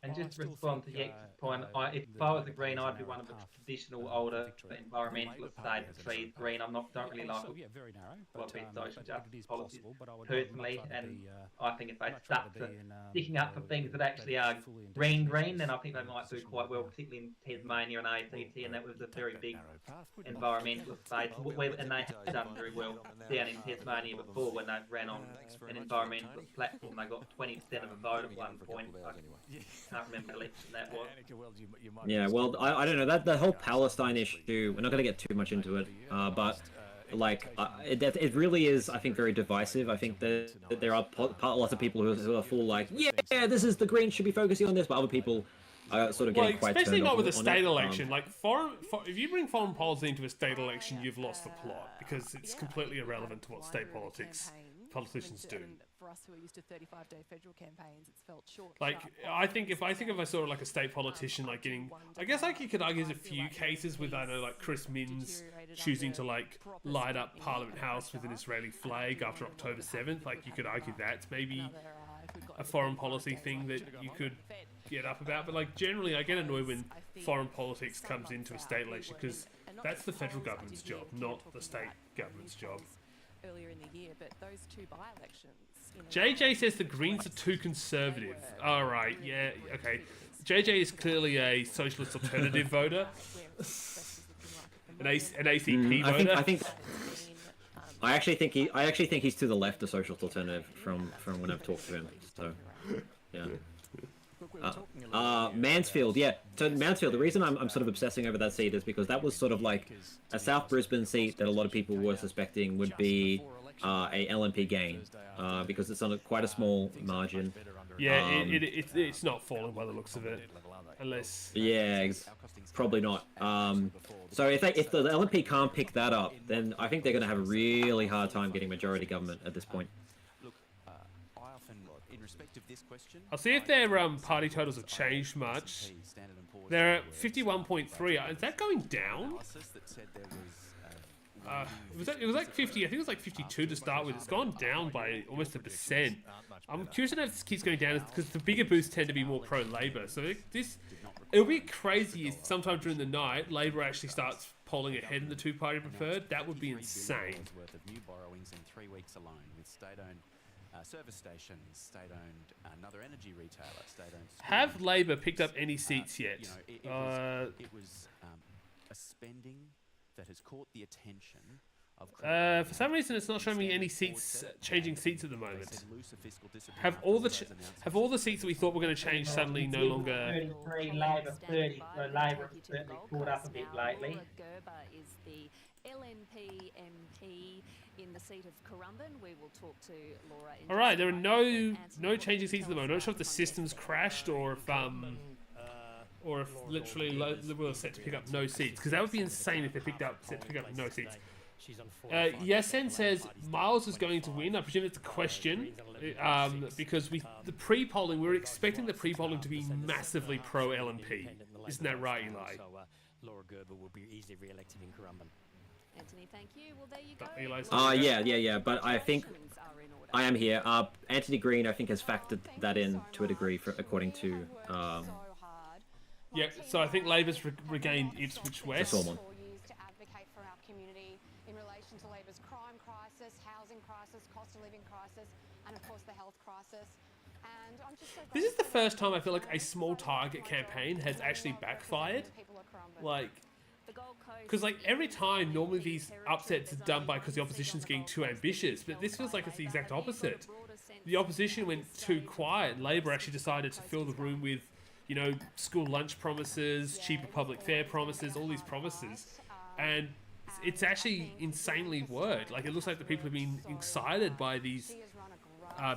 And just to respond to Yex's point, if I was a Green, I'd be one of the traditional older environmentalists, say the trees Green. Don't really like what bit social justice policies personally, and I think if they stuck to sticking up for things that actually are green, then I think they might do quite well, particularly in Tasmania and ACT, and that was a very big environmentalist state, and they have done very well down in Tasmania before when they ran on an environmentalist platform. They got 20% of the vote at one point. I can't remember the election that was. Yeah, well, I don't know, that the whole Palestine issue, we're not going to get too much into it, but like it really is, I think, very divisive. I think that there are lots of people who are full like, yeah, this is the Greens should be focusing on this, but other people are sort of getting quite especially turned not off with a on state it. election. Like if you bring foreign policy into a state election, you've lost the plot because it's completely irrelevant to what state politicians do. And for us who are used to 35-day federal campaigns, it's felt short. Like, I think if I saw like a state politician like getting, I guess like you could argue there's a few cases with, I know, like Chris Minns choosing to like light up Parliament House with an Israeli flag after October 7th. Like, you could argue that's maybe a foreign policy thing that you could get up about. But like, generally, I get annoyed when foreign politics comes into a state election because that's the federal government's job, not the state government's job. Earlier in the year, but those two by-elections. JJ says the Greens are too conservative. All right, yeah, okay. JJ is clearly a socialist alternative voter, an ACP voter. I actually think he's to the left of socialist alternative from when I've talked to him. So, yeah. Mansfield, yeah. So Mansfield, the reason I'm sort of obsessing over that seat is because that was sort of like a South Brisbane seat that a lot of people were suspecting would be a LNP gain because it's on quite a small margin. Yeah, it's not falling by the looks of it, unless. Yeah, probably not. So if the LNP can't pick that up, then I think they're going to have a really hard time getting majority government at this point. I'll see if their party totals have changed much. They're at 51.3. Is that going down? It was like 50. I think it was like 52 to start with. It's gone down by almost 1%. I'm curious to know if this keeps going down because the bigger boosts tend to be more pro-Labor. So it'll be crazy if sometime during the night Labor actually starts polling ahead in the two-party preferred. That would be insane. Worth of new borrowings in 3 weeks alone, with state-owned service stations, state-owned another energy retailer, state-owned. Have Labor picked up any seats yet? It was a spending that has caught the attention of. For some reason, it's not showing me any seats changing seats at the moment. Have all the seats that we thought were going to change suddenly no longer? 33, Labor 30. So Labor has certainly caught up a bit lately. Gerber is the LNP MP in the seat of Currumbin. We will talk to Laura. All right, there are no changing seats at the moment. I'm not sure if the system's crashed or if literally Liberal are set to pick up no seats, because that would be insane if they set to pick up no seats. Yesen says Miles is going to win. I presume it's a question, because the pre-polling, we were expecting the pre-polling to be massively pro-LNP. Isn't that right, Eli? Laura Gerber will be easily re-elected in Currumbin. Anthony, thank you. Well, there you go. Yeah. But I think I am here. Anthony Green, I think, has factored that in to a degree, according to. Yep. So I think Labor's regained Ipswich West. Sormon. To advocate for our community in relation to Labor's crime crisis, housing crisis, cost of living crisis, and of course the health crisis. And This is the first time I feel like a small target campaign has actually backfired. Like, because like every time, normally these upsets are done because the opposition's getting too ambitious, but this feels like it's the exact opposite. The opposition went too quiet. Labor actually decided to fill the room with, you know, school lunch promises, cheaper public fare promises, all these promises, and it's actually insanely worked. Like, it looks like the people have been excited by these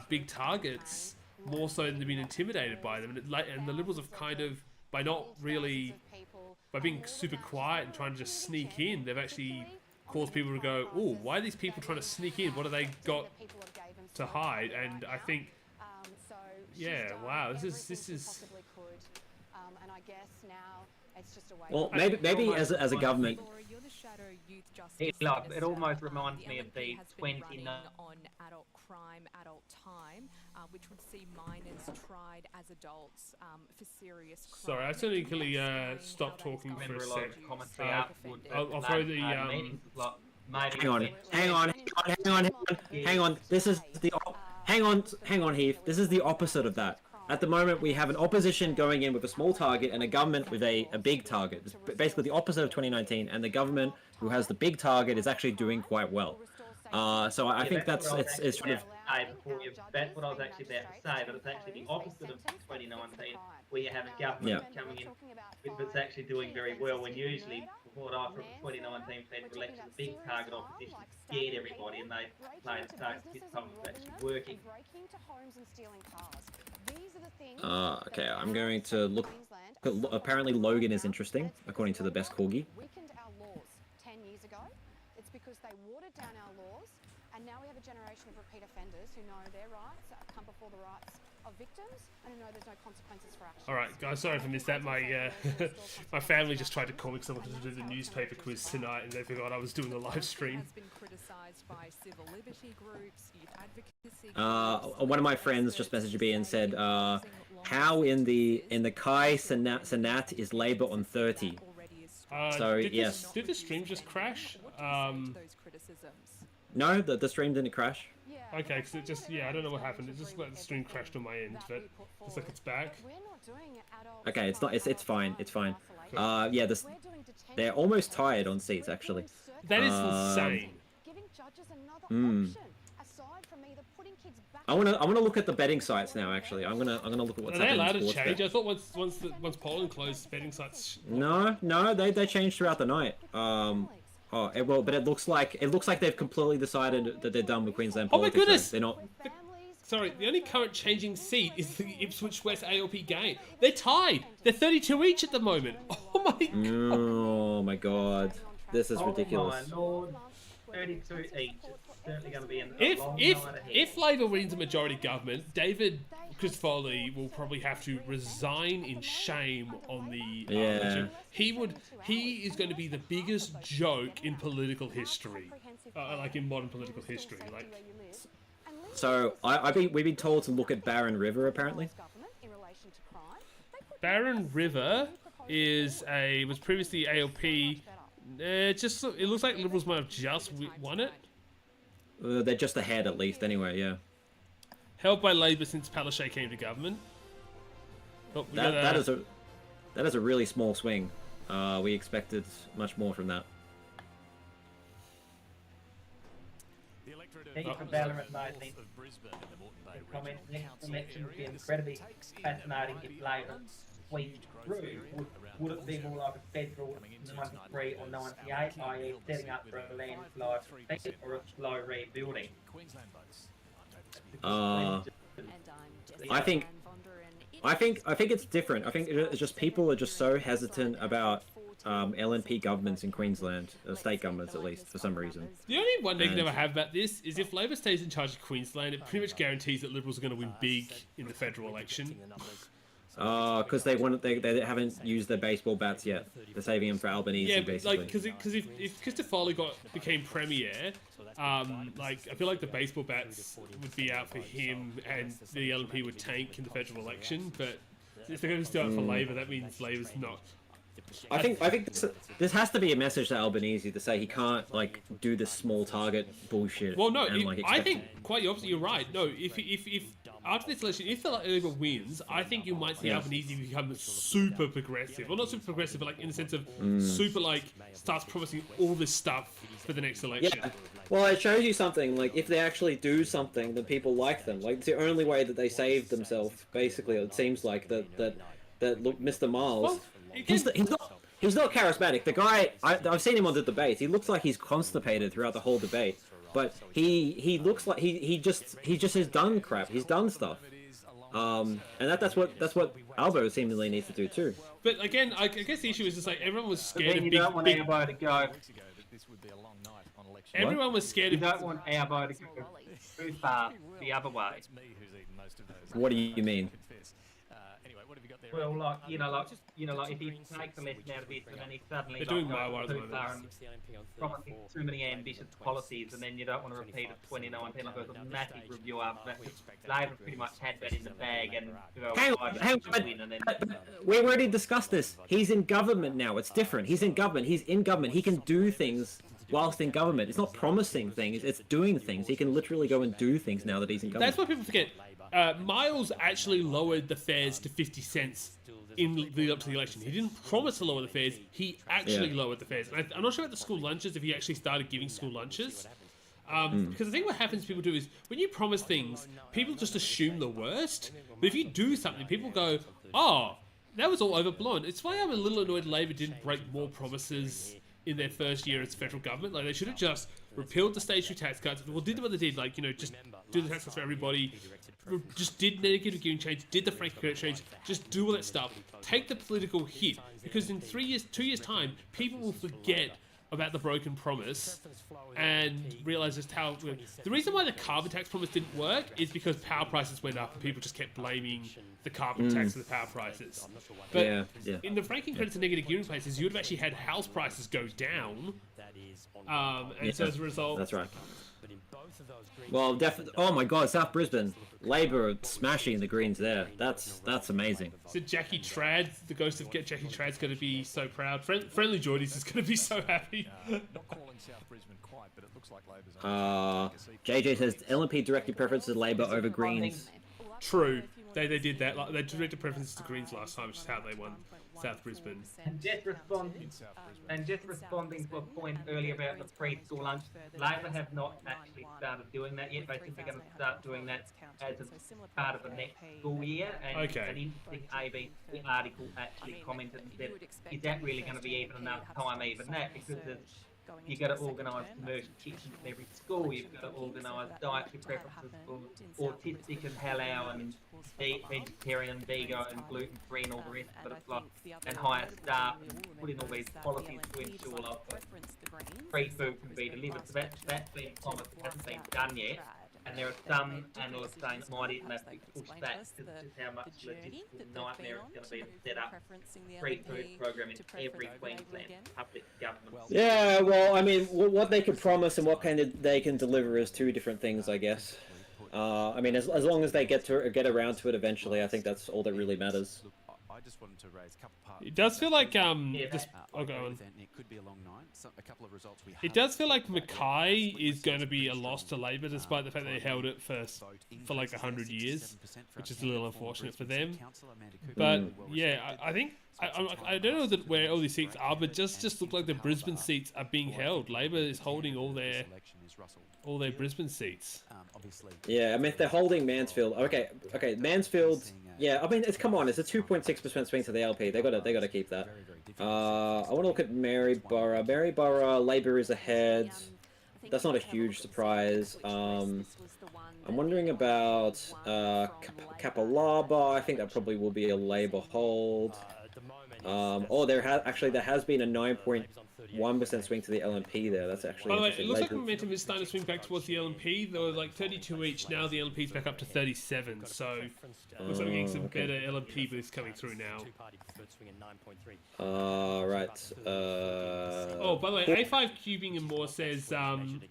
big targets more so than they've been intimidated by them, and the Liberals have kind of, by being super quiet and trying to just sneak in, they've actually caused people to go, oh, why are these people trying to sneak in? What have they got to hide? And I think, yeah, wow, this is. Well, maybe as a government. It almost reminds me of the 29 on adult crime, adult time, which would see minors tried as adults for serious crime. Sorry, I technically stopped talking for a sec. I'll throw the Hang on. This is the hang on, Heath. This is the opposite of that. At the moment, we have an opposition going in with a small target and a government with a big target. It's basically the opposite of 2019, and the government who has the big target is actually doing quite well. So I think it's sort of. That's what I was actually about to say, but it's actually the opposite of 2019, where you have a government coming in that's actually doing very well, when usually, what I from 2019 federal election, the big target opposition scared everybody, and they played the target this time was actually working. Okay, I'm going to look. Apparently, Logan is interesting, according to the best corgi. Weakened our laws 10 years ago. It's because they watered down our laws, and now we have a generation of repeat offenders who know their rights come before the rights of victims, and who know there's no consequences for action. All right, guys, sorry if I missed that. My my family just tried to call me because I wanted to do the newspaper quiz tonight, and they forgot I was doing a live stream. One of my friends just messaged me and said, "How in the Kai Senat is Labour on 30?" So yes. Did the stream just crash? No, the stream didn't crash. Okay, because it just, I don't know what happened. It just like the stream crashed on my end, but looks like it's back. Okay, it's not. It's fine. It's fine. Yeah, they're almost tied on seats actually. That is insane. I wanna look at the betting sites now. Actually, I'm gonna look at what's happening. Are they allowed to change? I thought once polling closed, betting sites. No, they changed throughout the night. But it looks like they've completely decided that they're done with Queensland politics. Oh my goodness! They're not. Sorry, the only current changing seat is the Ipswich West ALP game. They're tied. They're 32 each at the moment. Oh my god. Oh my god. This is ridiculous. My Lord. 32 each. It's certainly going to be a long night ahead. If Labor wins a majority government, David Christopherly will probably have to resign in shame on the election. He is going to be the biggest joke in political history, like in modern political history. Like, so we've been told to look at Barron River apparently. Barron River was previously ALP. It looks like Liberals might have just won it. They're just ahead at least, anyway. Yeah. Held by Labor since Palaszczuk came to government. Oh, that is a really small swing. We expected much more from that. Thank you for Ballarat Lightning. Comment next election would be incredibly fascinating if Labor squeaked through. Would it be more like a federal 93 or 98, i.e. setting up for a landslide or a slow rebuilding? I think it's different. I think it's just people are just so hesitant about LNP governments in Queensland, state governments at least, for some reason. The only one negative I have about this is if Labor stays in charge of Queensland, it pretty much guarantees that Liberals are going to win big in the federal election. Because they haven't used their baseball bats yet. They're saving them for Albanese, basically. Like because if Christopherly became premier, I feel like the baseball bats would be out for him, and the LNP would tank in the federal election. But if they're going to start for Labor, that means Labor's not. I think this has to be a message to Albanese to say he can't do this small target bullshit. Well, no, I think quite the opposite. You're right. No, if after this election, if the Labour wins, I think you might see Albanese become super progressive. Well, not super progressive, but like in the sense of super like starts promising all this stuff for the next election. Yeah. Well, it shows you something. Like, if they actually do something, then people like them. Like, it's the only way that they save themselves. Basically, it seems like that look, Mr. Miles. Well, he's not charismatic. The guy, I've seen him on the debates. He looks like he's constipated throughout the whole debate. But he looks like he just has done crap. He's done stuff. And that's what Albo seemingly needs to do too. But again, I guess the issue is just like everyone was scared of you big. don't want Albo to go. Everyone was scared You of. don't want Albo to go too far the other way. What do you mean? Well, like if he takes the lesson out of this and then he suddenly They're doing goes well, too aren't far and promising too many ambitious policies, and then you don't want to repeat it 2019 because a massive review after that. Labour pretty much had that in the bag, and Hang on, we already discussed this. He's in government now. It's different. He's in government. He can do things whilst in government. It's not promising things. It's doing things. He can literally go and do things now that he's in government. That's what people forget. Miles actually lowered the fares to 50 cents in the lead up to the election. He didn't promise to lower the fares. He actually lowered the fares. And I'm not sure about the school lunches, if he actually started giving school lunches. Because I think what happens people do is, when you promise things, people just assume the worst. But if you do something, people go, oh, that was all overblown. It's why I'm a little annoyed Labor didn't break more promises in their first year as federal government. Like, they should have just repealed the stage 2 tax cuts. Well, did what they did, like, just do the tax cuts for everybody. Just did negative giving change, did the franking credit change, just do all that stuff. Take the political hit, because in 2 years' time, people will forget about the broken promise and realise just how... The reason why the carbon tax promise didn't work is because power prices went up and people just kept blaming the carbon tax for the power prices. But in the franking credits and negative giving places, you would have actually had house prices go down. And so as a result... That's right. Well, definitely. Oh my God, South Brisbane, Labor smashing the Greens there. That's amazing. So Jackie Trad, the ghost of Jackie Trad's going to be so proud. Friendly Geordies is going to be so happy. Not calling South Brisbane quite, but it looks like Labor's JJ says LNP directed preferences Labor over Greens. True. They did that. Like, they directed preferences to Greens last time, which is how they won South Brisbane. And just responding to a point earlier about the preschool lunch, Labor have not actually started doing that yet. They're simply going to start doing that as a part of the next school year. And an interesting ABC article actually commented and said, is that really going to be even enough time, even that? Because you've got to organise commercial kitchens in every school. You've got to organise dietary preferences for autistic and halal and vegetarian and vegan and gluten-free and all the rest. But it's like, and hire staff and put in all these policies to ensure like free food can be delivered. So that's been promised, it hasn't been done yet. And there are some analysts saying it might even have to push back because just how much logistical nightmare it's going to be to set up free food program in every Queensland public government. Yeah, well, I mean, what they can promise and what they can deliver is two different things, I guess. I mean, as long as they get around to it eventually, I think that's all that really matters. I just wanted to raise a couple parts. It does feel like It could be a long night. A couple of results we It does feel like Mackay is going to be a loss to Labor, despite the fact they held it for like 100 years, which is a little unfortunate for them. But yeah, I think I don't know where all these seats are, but just look like the Brisbane seats are being held. Labor is holding all their Brisbane seats. Yeah, I mean, if they're holding Mansfield, okay, Mansfield. Yeah, I mean, come on, it's a 2.6% swing to the LP. They gotta keep that. I want to look at Maryborough. Maryborough, Labor is ahead. That's not a huge surprise. I'm wondering about Kapalaba. I think that probably will be a Labor hold. There has been a 9.1% swing to the LNP there. That's actually. By the way, it looks like momentum is starting to swing back towards the LNP. They were like 32 each. Now the LNP's back up to 37. So looks like we're getting some better LNP boosts coming through now. Right. By the way, A5 Cubing and More says,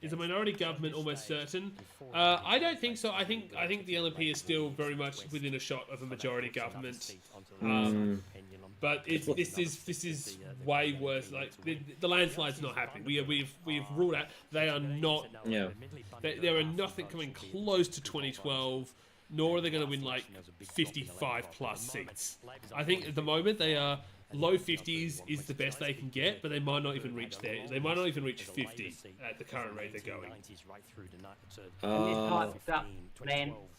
is a minority government almost certain? I don't think so. I think the LNP is still very much within a shot of a majority government. But this is way worse. Like the landslide's not happening. We've ruled out they are not. Yeah. There are nothing coming close to 2012. nor are they going to win like 55 plus seats. I think at the moment they are low 50s is the best they can get, but they might not even reach there. They might not even reach 50 at the current rate they're going.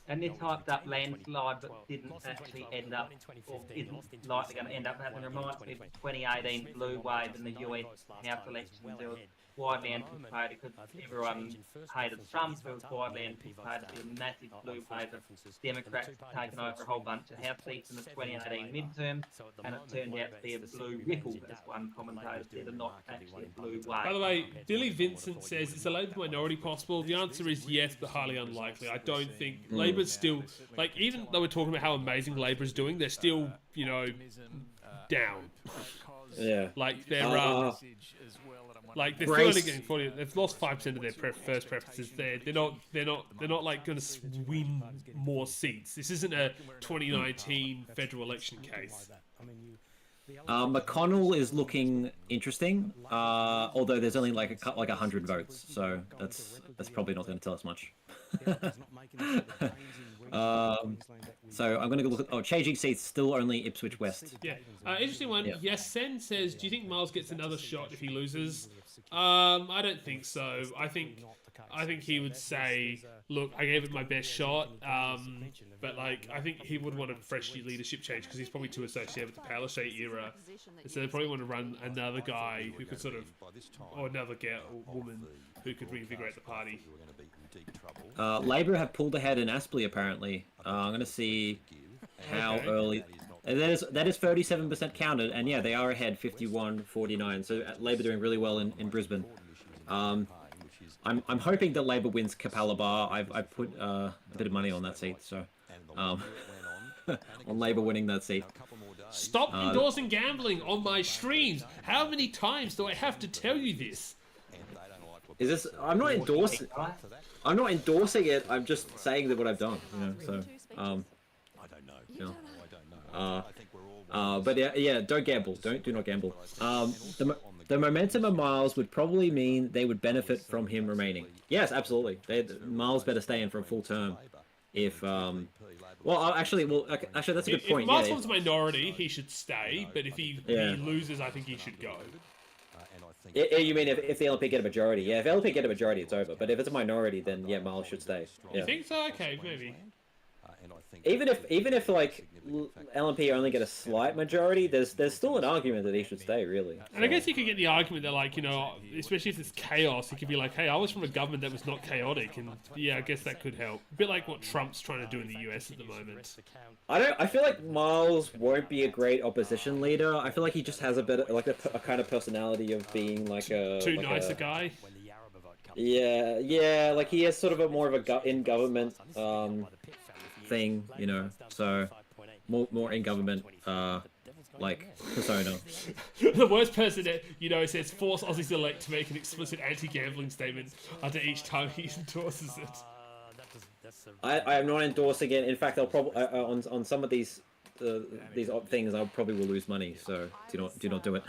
And this hyped up landslide, but didn't actually end up, or isn't likely going to end up happening. Reminds me of the 2018 blue wave in the US House elections. It was widely anticipated because everyone hated Trump. It was widely anticipated to be a massive blue wave of Democrats taking over a whole bunch of House seats in the 2018 midterm, and it turned out to be a blue ripple, as one commentator said, and not actually a blue wave. By the way, Billy Vincent says, is the Labour minority possible? The answer is yes, but highly unlikely. I don't think Labour's still, like, even though we're talking about how amazing Labour's doing, they're still, you know, down. Yeah. Like, they're like they're still only getting 40. They've lost 5% of their first preferences. They're not like going to win more seats. This isn't a 2019 federal election case. McConnell is looking interesting, although there's only like 100 votes, so that's probably not going to tell us much. So I'm going to go look at changing seats. Still only Ipswich West. Yeah, interesting one. Yeah. Yes, Sen says, do you think Miles gets another shot if he loses? I don't think so. I think he would say, look, I gave it my best shot, but like I think he would want a fresh leadership change because he's probably too associated with the Palaszczuk era. And so they probably want to run another guy who could sort of, or another woman who could reinvigorate the party. Labour have pulled ahead in Aspley apparently. I'm going to see how early. And that is 37% counted, and yeah, they are ahead 51-49. So Labour doing really well in Brisbane. I'm hoping that Labour wins Capalaba. I've put a bit of money on that seat, so on Labour winning that seat. Stop endorsing gambling on my streams. How many times do I have to tell you this? Is this? I'm not endorsing. I'm not endorsing it. I'm just saying that what I've done. You know. So I don't know. You know. But yeah. Don't gamble. Do not gamble. The momentum of Miles would probably mean they would benefit from him remaining. Yes, absolutely. Miles better stay in for a full term. If actually, that's a good point. If Miles wants a minority, he should stay. But if he loses, I think he should go. You mean if the LNP get a majority? Yeah, if LNP get a majority, it's over. But if it's a minority, then yeah, Miles should stay. Yeah. You think so? Okay, maybe. Even if like LNP only get a slight majority, there's still an argument that he should stay, really. And I guess you could get the argument that, like, you know, especially if it's chaos, it could be like, hey, I was from a government that was not chaotic, and yeah, I guess that could help. A bit like what Trump's trying to do in the US at the moment. I feel like Miles won't be a great opposition leader. I feel like he just has a bit like a kind of personality of being like a too nice a guy. Yeah, like he has sort of a more of a in government thing, you know, so more in government like persona. The worst person that, you know, says force Aussies elect to make an explicit anti-gambling statement after each time he endorses it. I am not endorsing it. In fact, I'll probably on some of these things I probably will lose money, so do not do it.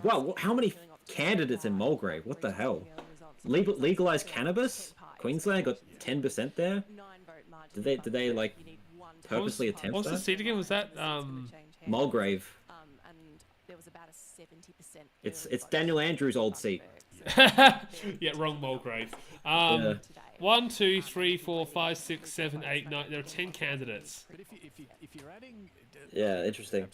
Wow, how many candidates in Mulgrave? What the hell? Legalized cannabis? Queensland got 10% there. Did they like purposely attempt what's that? What's the seat again? Was that Mulgrave? It's Daniel Andrews' old seat. Yeah, wrong Mulgrave. 1, 2, 3, 4, 5, 6, 7, 8, 9. There are 10 candidates. Yeah, interesting.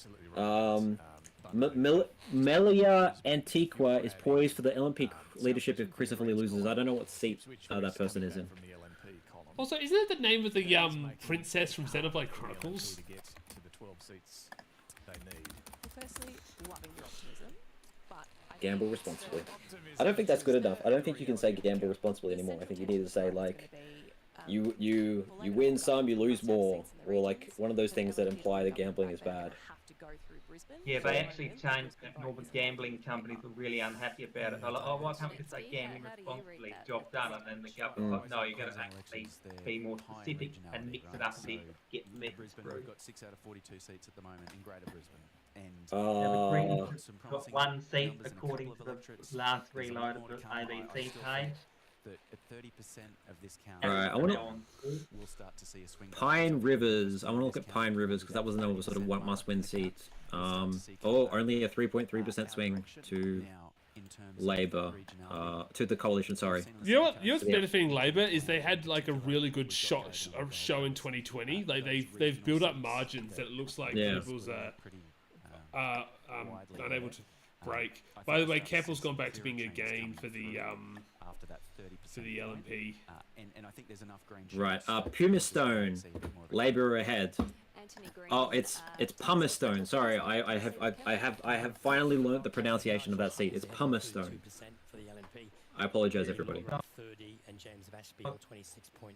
Melia Antiqua is poised for the LNP leadership if Christopher Lee loses. I don't know what seat that person is in. Also, isn't it the name of the princess from Xenoblade Chronicles? Gamble responsibly. I don't think that's good enough. I don't think you can say gamble responsibly anymore. I think you need to say like, you win some, you lose more, or like one of those things that imply that gambling is bad. Yeah, they actually changed it, and all the gambling companies were really unhappy about it. They're like, oh, why can't we just say gambling responsibly, job done? And then the government was like, no, you've got to actually be more specific and mix it up a bit, get the message through. We've got 6 out of 42 seats at the moment in Greater Brisbane. And the Greens got 1 seat according to the last reload of the ABC page. that at 30% of this count, Alright, I want to we'll start to see a swing. Pine Rivers. I want to look at Pine Rivers because that was another sort of one must-win seat. Only a 3.3% swing to Labour, to the coalition. Sorry. You know what's benefiting Labour is they had like a really good show in 2020. Like they've built up margins that it looks like Liberals are unable to break. By the way, Keppel's gone back to being a gain for the LNP. And I think there's enough green. Right. Pumastone, Labour ahead. Oh, it's Pumastone. Sorry, I have finally learnt the pronunciation of that seat. It's Pumastone. I apologise, everybody. 30 and James Ashby on 26.9.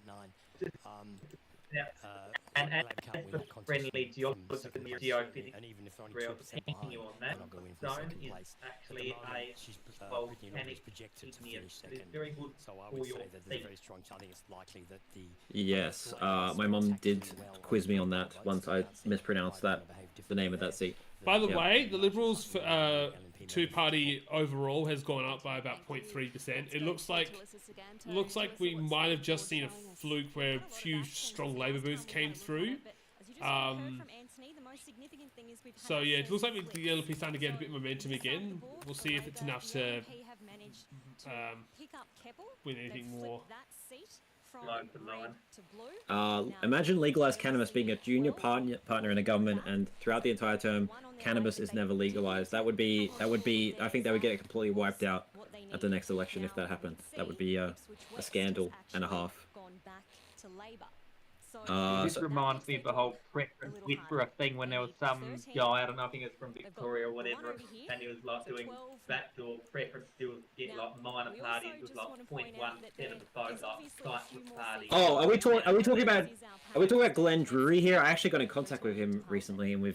And as for friendly geologists and geophysics, real opinion on that, zone is actually a volcanic igneous. It is very good for your seat. Yes, my mum did quiz me on that once I mispronounced the name of that seat. By the way, the Liberals two-party overall has gone up by about 0.3%. It looks like we might have just seen a fluke where a few strong Labour boosts came through. So yeah, it looks like the LNP starting to get a bit of momentum again. We'll see if it's enough to win anything more. Imagine legalized cannabis being a junior partner in a government, and throughout the entire term, cannabis is never legalized. That would be. I think they would get completely wiped out at the next election if that happened. That would be a scandal and a half. This reminds me of the whole preference whisperer thing when there was some guy, I don't know, I think it's from Victoria or whatever, and he was like doing backdoor preference deals to get like minor parties with like 0.1% of the vote, like cyclist parties. Oh, are we talking about Glenn Drury here? I actually got in contact with him recently, and we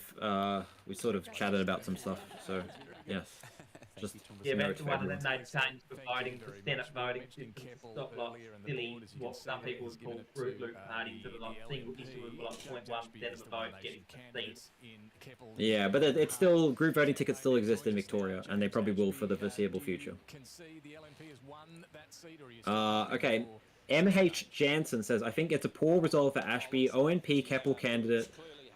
sort of chatted about some stuff. So yes. That's the one that they changed the voting for Senate voting system to stop like silly, what some people would call Fruit Loop parties, sort of like single issue with like 0.1% of the vote getting a seat. Yeah, but it's still, group voting tickets still exist in Victoria, and they probably will for the foreseeable future. Okay, MH Jansen says, I think it's a poor result for Ashby, ONP Keppel candidate,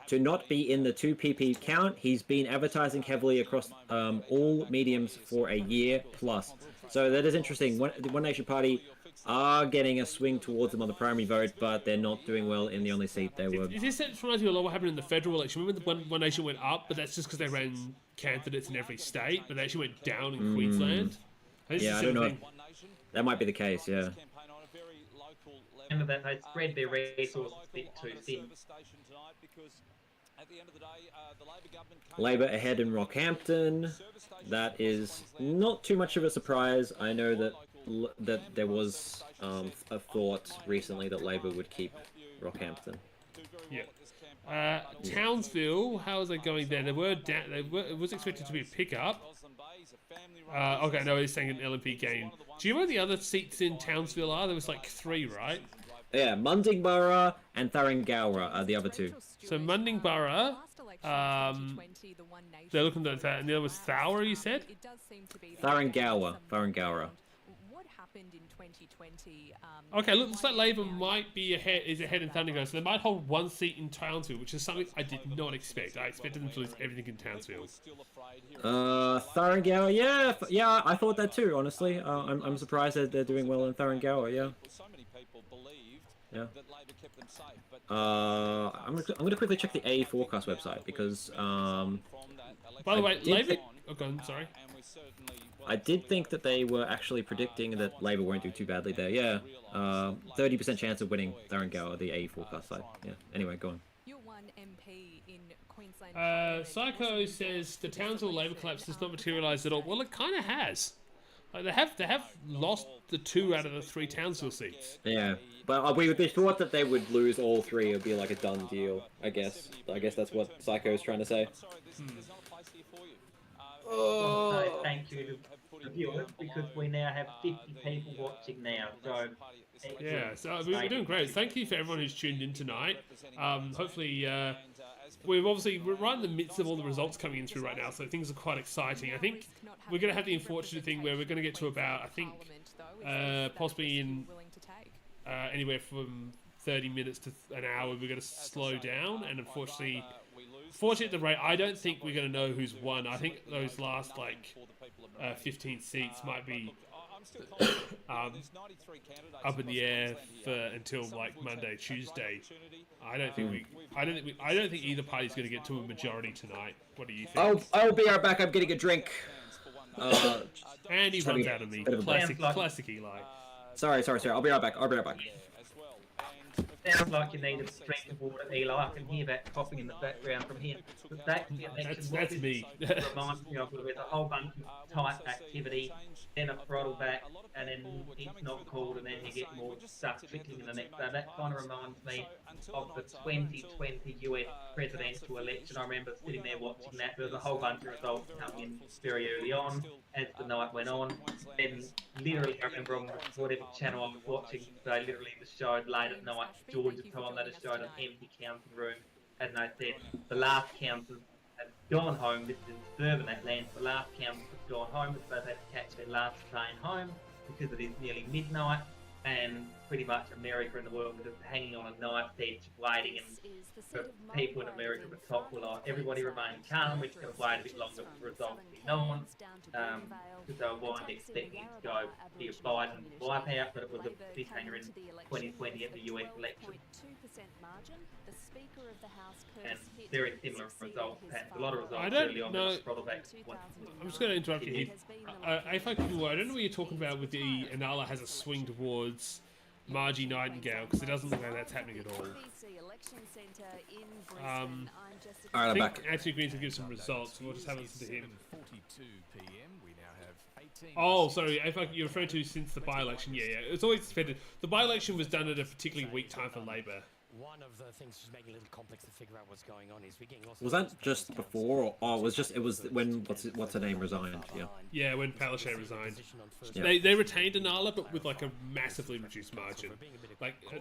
to not be in the 2PP count. He's been advertising heavily across all mediums for a year plus. So that is interesting. The One Nation Party are getting a swing towards them on the primary vote, but they're not doing well in the only seat they were. Is this reminds me a lot of what happened in the federal election? Remember when One Nation went up, but that's just because they ran candidates in every state, but they actually went down in Queensland? Yeah, I don't know. That might be the case, yeah. Remember that they spread their resources a bit too thin. Labour ahead in Rockhampton. That is not too much of a surprise. I know that there was a thought recently that Labour would keep Rockhampton. Yeah. Townsville, how is it going there? It was expected to be a pickup. Okay, no, he's saying an LNP gain. Do you know where the other seats in Townsville are? There was like 3, right? Yeah, Mundingborough and Tharangowra are the other 2. So Mundingborough, they're looking at that, and the other was Thowra, you said? Tharangowra. What happened in 2020? Okay, looks like Labour might be ahead in Thundergo, so they might hold 1 seat in Townsville, which is something I did not expect. I expected them to lose everything in Townsville. Tharangowra, yeah, I thought that too. Honestly, I'm surprised that they're doing well in Tharangowra. Yeah. Yeah. I'm gonna quickly check the A forecast website because by the way, Labour. Okay, sorry. I did think that they were actually predicting that Labour won't do too badly there. Yeah, 30% chance of winning Tharangowra, the A forecast site. Yeah. Anyway, go on. You're one MP in Queensland. Psycho says the Townsville Labour collapse does not materialise at all. Well, it kind of has. Like they have lost the 2 out of the 3 Townsville seats. Yeah, but we thought that they would lose all 3. It would be like a done deal. I guess that's what Psycho is trying to say. So thank you to the viewers because we now have 50 people watching now. So yeah, so we're doing great. Thank you for everyone who's tuned in tonight. Hopefully we're right in the midst of all the results coming in through right now, so things are quite exciting. I think we're going to have the unfortunate thing where we're going to get to about, I think, possibly in anywhere from 30 minutes to an hour, we're going to slow down, and unfortunately, at the rate, I don't think we're going to know who's won. I think those last 15 seats might be up in the air until Monday, Tuesday. I don't think either party's going to get to a majority tonight. What do you think? I'll be right back. I'm getting a drink. And he runs out of me. Classic Eli. Sorry. I'll be right back. Sounds like you need a drink of water, Eli. I can hear that coughing in the background from here. That's me. Reminds me of there's a whole bunch of tight activity, then a throttle back, and then it's not called, and then you get more stuff trickling in the next day. That kind of reminds me of the 2020 US presidential election. I remember sitting there watching that. There was a whole bunch of results coming in very early on as the night went on. Then literally, I remember on whatever channel I was watching, they literally just showed late at night, Georgia time, they just showed an empty counting room. And they said the last counters have gone home. This is suburban Atlanta. The last counters have gone home because they've had to catch their last train home because it is nearly midnight. And pretty much America and the world are just hanging on a knife's edge, waiting. And for people in America at the top, everybody remain calm. We're just going to wait a bit longer for the results to be known. Because they were expecting it to go be a Biden wipeout, but it was a big hanger in 2020 at the US election. And very similar results. A lot of results early on. I'm just going to interrupt you. If I don't know what you're talking about with the Inala has a swing towards Margie Nightingale, because it doesn't look like that's happening at all. Alright, I'm back. Anthony Green's will give some results, so we'll just have a listen to him. 42 p.m. We now have 18. Oh, sorry, you're referring to since the by-election. Yeah. It's always expected. The by-election was done at a particularly weak time for Labor. One of the things that's making it a little complex to figure out what's going on is we're getting lots Was that just before, or it was when what's her name resigned? Yeah, when Palaszczuk resigned. Yeah. They retained Inala, but with a massively reduced margin.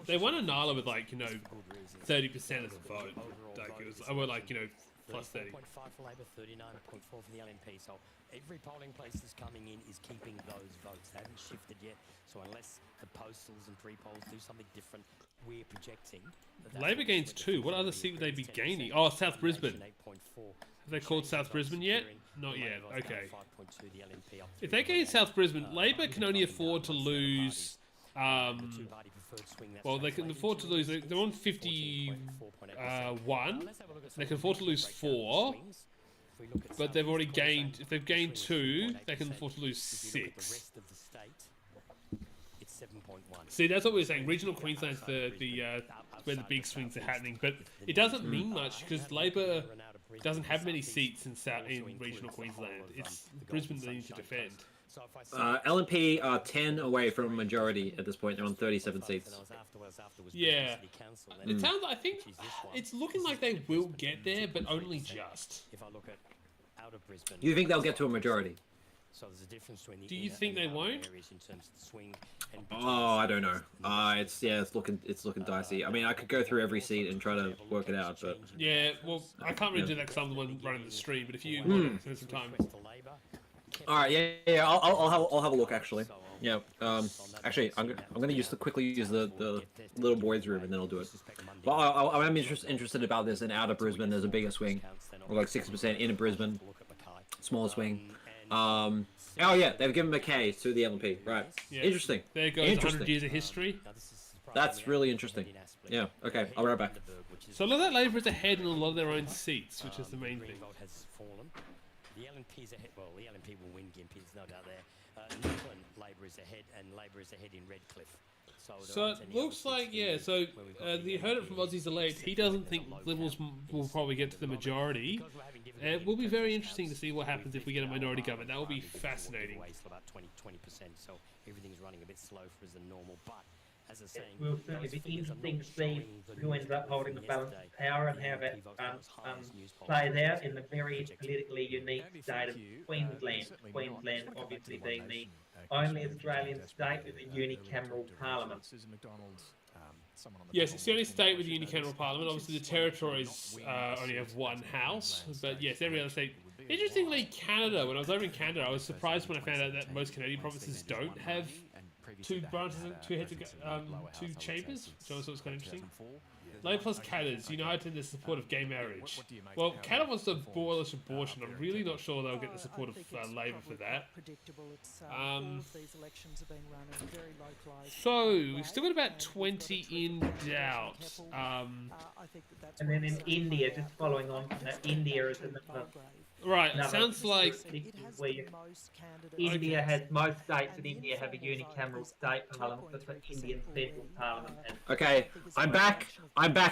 They won Inala with 30% of the vote. It was plus 30. 4.5 for Labor, 39.4 for the LNP. So every polling place that's coming in is keeping those votes. They haven't shifted yet. So unless the postals and pre-polls do something different, we're projecting. Labor gains 2. What other seat would they be gaining? Oh, South Brisbane. Have they called South Brisbane yet? Not yet. Okay. If they gain South Brisbane, Labor can only afford to lose. Well, they can afford to lose. They're on 51. They can afford to lose 4. But they've already gained. If they've gained 2, they can afford to lose 6. See, that's what we're saying. Regional Queensland's where the big swings are happening, but it doesn't mean much because Labor doesn't have many seats in regional Queensland. It's Brisbane they need to defend. LNP are 10 away from a majority at this point. They're on 37 seats. Yeah. It sounds. I think it's looking like they will get there, but only just. You think they'll get to a majority? Do you think they won't? Oh, I don't know. It's looking dicey. I mean, I could go through every seat and try to work it out, but yeah. Well, I can't really do that because I'm the one running the stream. But if you want to spend some time. All right, yeah. I'll have a look actually. Yeah. Actually, I'm gonna quickly use the little boys' room and then I'll do it. But I'm interested about this. In outer Brisbane, there's a bigger swing, or like 60%. In Brisbane, smaller swing. Oh yeah, they've given McKay to the LNP. Right. Yeah. Interesting. There goes 100 years of history. That's really interesting. Yeah. Okay. I'll be right back. So a lot of that Labor is ahead in a lot of their own seats, which is the main thing. The LNP's ahead. Well, the LNP will win Gympie, there's no doubt there. Nicholson, Labor is ahead, and Labor is ahead in Redcliffe. So it looks like, yeah, so you heard it from Aussie's Elite. He doesn't think Liberals will probably get to the majority. It will be very interesting to see what happens if we get a minority government. That will be fascinating. About 20%, so everything's running a bit slow for as normal, but as I was saying, it will certainly be interesting to see who ends up holding the balance of power and how that plays out in the very politically unique state of Queensland. Queensland obviously being the only Australian state with a unicameral parliament. someone on the Yes, it's the only state with a unicameral parliament. Obviously, the territories only have one house, but yes, every other state. Interestingly, Canada. When I was over in Canada, I was surprised when I found out that most Canadian provinces don't have two branches, two heads, two chambers, which I also was kind of interesting. Labor plus Cadders united in the support of gay marriage. Well, Canada wants to abolish abortion. I'm really not sure they'll get the support of Labor for that. So, we've still got about 20 in doubt. And then in India, just following on from that, India is another. Right, it sounds like India has most states in India have a unicameral state parliament, but the Indian central parliament has. Okay, I'm back.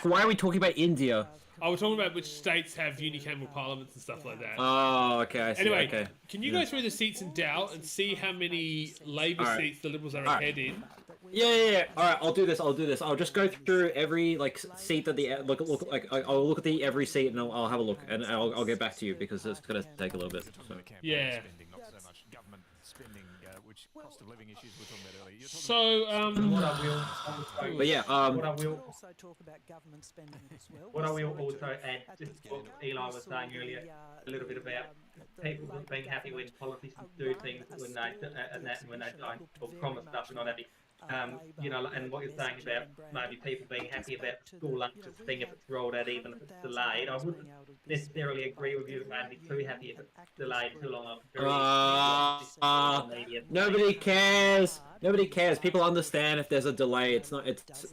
Why are we talking about India? Oh, we're talking about which states have unicameral parliaments and stuff like that. Oh, okay, I see. Anyway, okay. Can you go through the seats in doubt and see how many Labor seats the Liberals are ahead in? Yeah. All right, I'll do this. I'll just go through every seat that I'll look at every seat and I'll have a look and I'll get back to you because it's gonna take a little bit. So. Yeah. Not so much government spending, which cost of living issues we were talking about earlier. So but yeah, what I will also talk about government spending as well. What I will also add, just what Eli was saying earlier, a little bit about people being happy when politicians do things when they when they don't or promise stuff and not happy. You know, and what you're saying about maybe people being happy about school lunches thing if it's rolled out, even if it's delayed. I wouldn't necessarily agree with you about being too happy if it's delayed too long. Nobody cares. Nobody cares. People understand if there's a delay. It's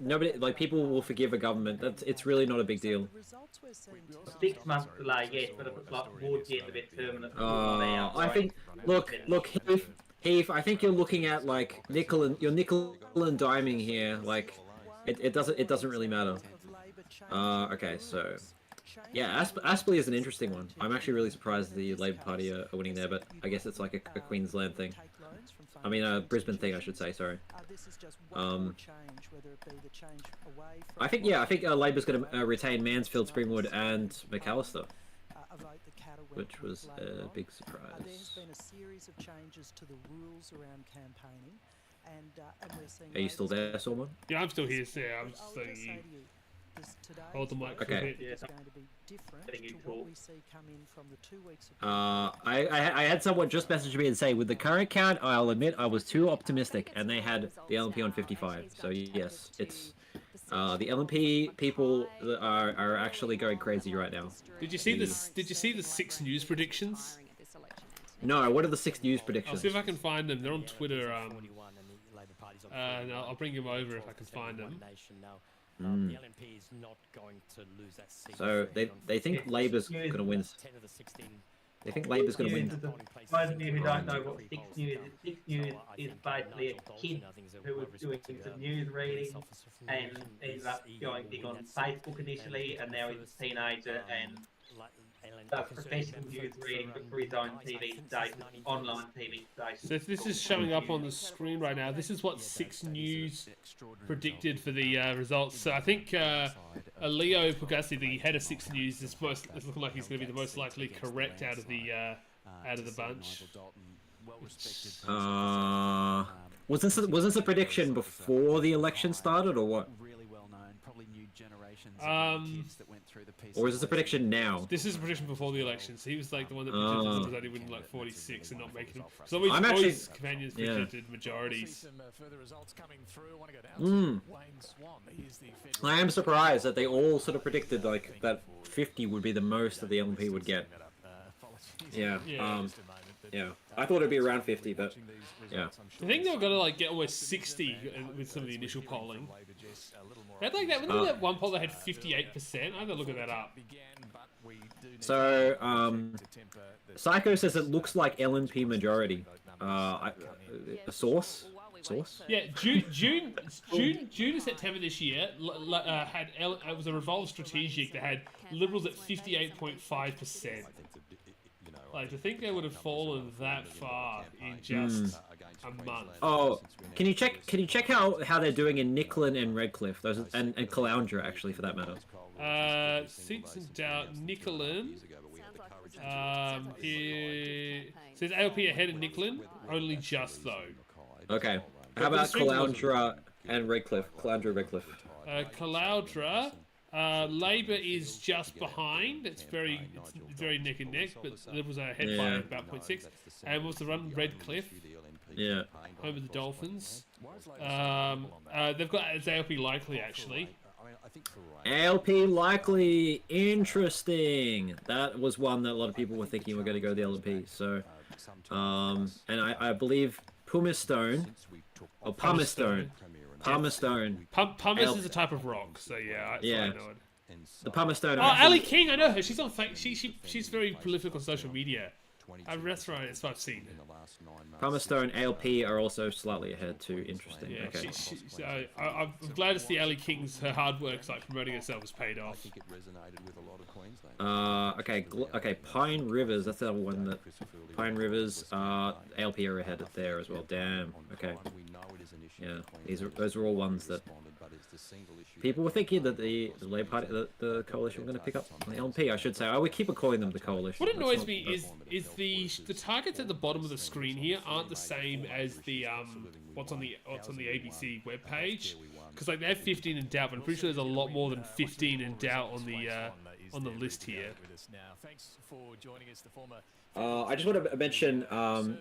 nobody, like, people will forgive a government. It's really not a big deal. 6 months delay, yes, but if it's like towards the end of it, term, I think. Look, Heath, I think you're looking at like nickel and diming here. Like, it doesn't really matter. Okay, so yeah, Aspley is an interesting one. I'm actually really surprised the Labour Party are winning there, but I guess it's like a Queensland thing. I mean, a Brisbane thing, I should say. Sorry. I think Labor's going to retain Mansfield, Springwood, and McAllister, which was a big surprise. There's been a series of changes to the rules around campaigning, and we're seeing. Are you still there, Sormon? Yeah, I'm still here. Yeah, I'm just saying you. Hold the mic. Okay. Is going to be different to what we see come in from the 2 weeks of I had someone just message me and say, with the current count, I'll admit I was too optimistic, and they had the LNP on 55. So yes, it's the LNP people are actually going crazy right now. Did you see this? Did you see the 6 news predictions? No. What are the 6 news predictions? I'll see if I can find them. They're on Twitter. I'll bring them over if I can find them. The LNP is not going to lose that seat. So they think Labor's going to win. They think Labor's going to win. For those of you who don't know what 6 News is, 6 News is basically a kid who was doing some news reading and ended up going big on Facebook initially, and now he's a teenager and does professional news reading but for his own TV station, online TV station. So if this is showing up on the screen right now, this is what 6 News predicted for the results. So I think Leo Pugassi, the head of 6 News, is looking like he's going to be the most likely correct out of the bunch. Was this a prediction before the election started, or what? Or is this a prediction now? This is a prediction before the election. So he was like the one that predicted was only winning like 46 and not making them. So always companions predicted majorities. I am surprised that they all sort of predicted like that 50 would be the most that the LNP would get. Yeah. Yeah. I thought it'd be around 50, but yeah. I think they're gonna like get almost 60 with some of the initial polling. They had like that. Wasn't that one poll that had 58%? I had to look at that up. So, Psycho says it looks like LNP majority. A source? Yeah, June to September this year it was a revolved strategic that had Liberals at 58.5%. Like, to think they would have fallen that far in just a month. Oh, can you check how they're doing in Nicklin and Redcliffe? Those and Caloundra, actually, for that matter. Seats in doubt, Nicklin. Here says ALP ahead of Nicklin, only just though. Okay. How about Caloundra? And Redcliffe, Caloundra Redcliffe. Caloundra, Labor is just behind. It's very neck and neck, but Liberals are ahead by about 0.6. And what's the run? Redcliffe. Yeah. Home of the Dolphins. They've got it's ALP likely actually. ALP likely, interesting. That was one that a lot of people were thinking were going to go the LNP. So, and I believe Pumice Stone. Pumice Stone Pumice is a type of rock, so yeah. I know it. The Pumice Stone. Oh, Ali King, I know her. She's on. She's very prolific on social media. That's right. That's what I've seen. Pumice Stone, ALP are also slightly ahead too. Interesting. Yeah, okay. I'm glad to see Ali King's her hard work, like promoting herself, has paid off. Okay. Pine Rivers. That's the other one that. Pine Rivers. ALP are ahead of there as well. Damn. Okay. Yeah. Those are all ones that. People were thinking that the Labour Party, the coalition, were going to pick up the LNP, I should say. We keep calling them the coalition. What annoys me is the targets at the bottom of the screen here aren't the same as the what's on the ABC webpage, because like they have 15 in doubt, but I'm pretty sure there's a lot more than 15 in doubt on the list here. Thanks for joining us, the former. I just want to mention,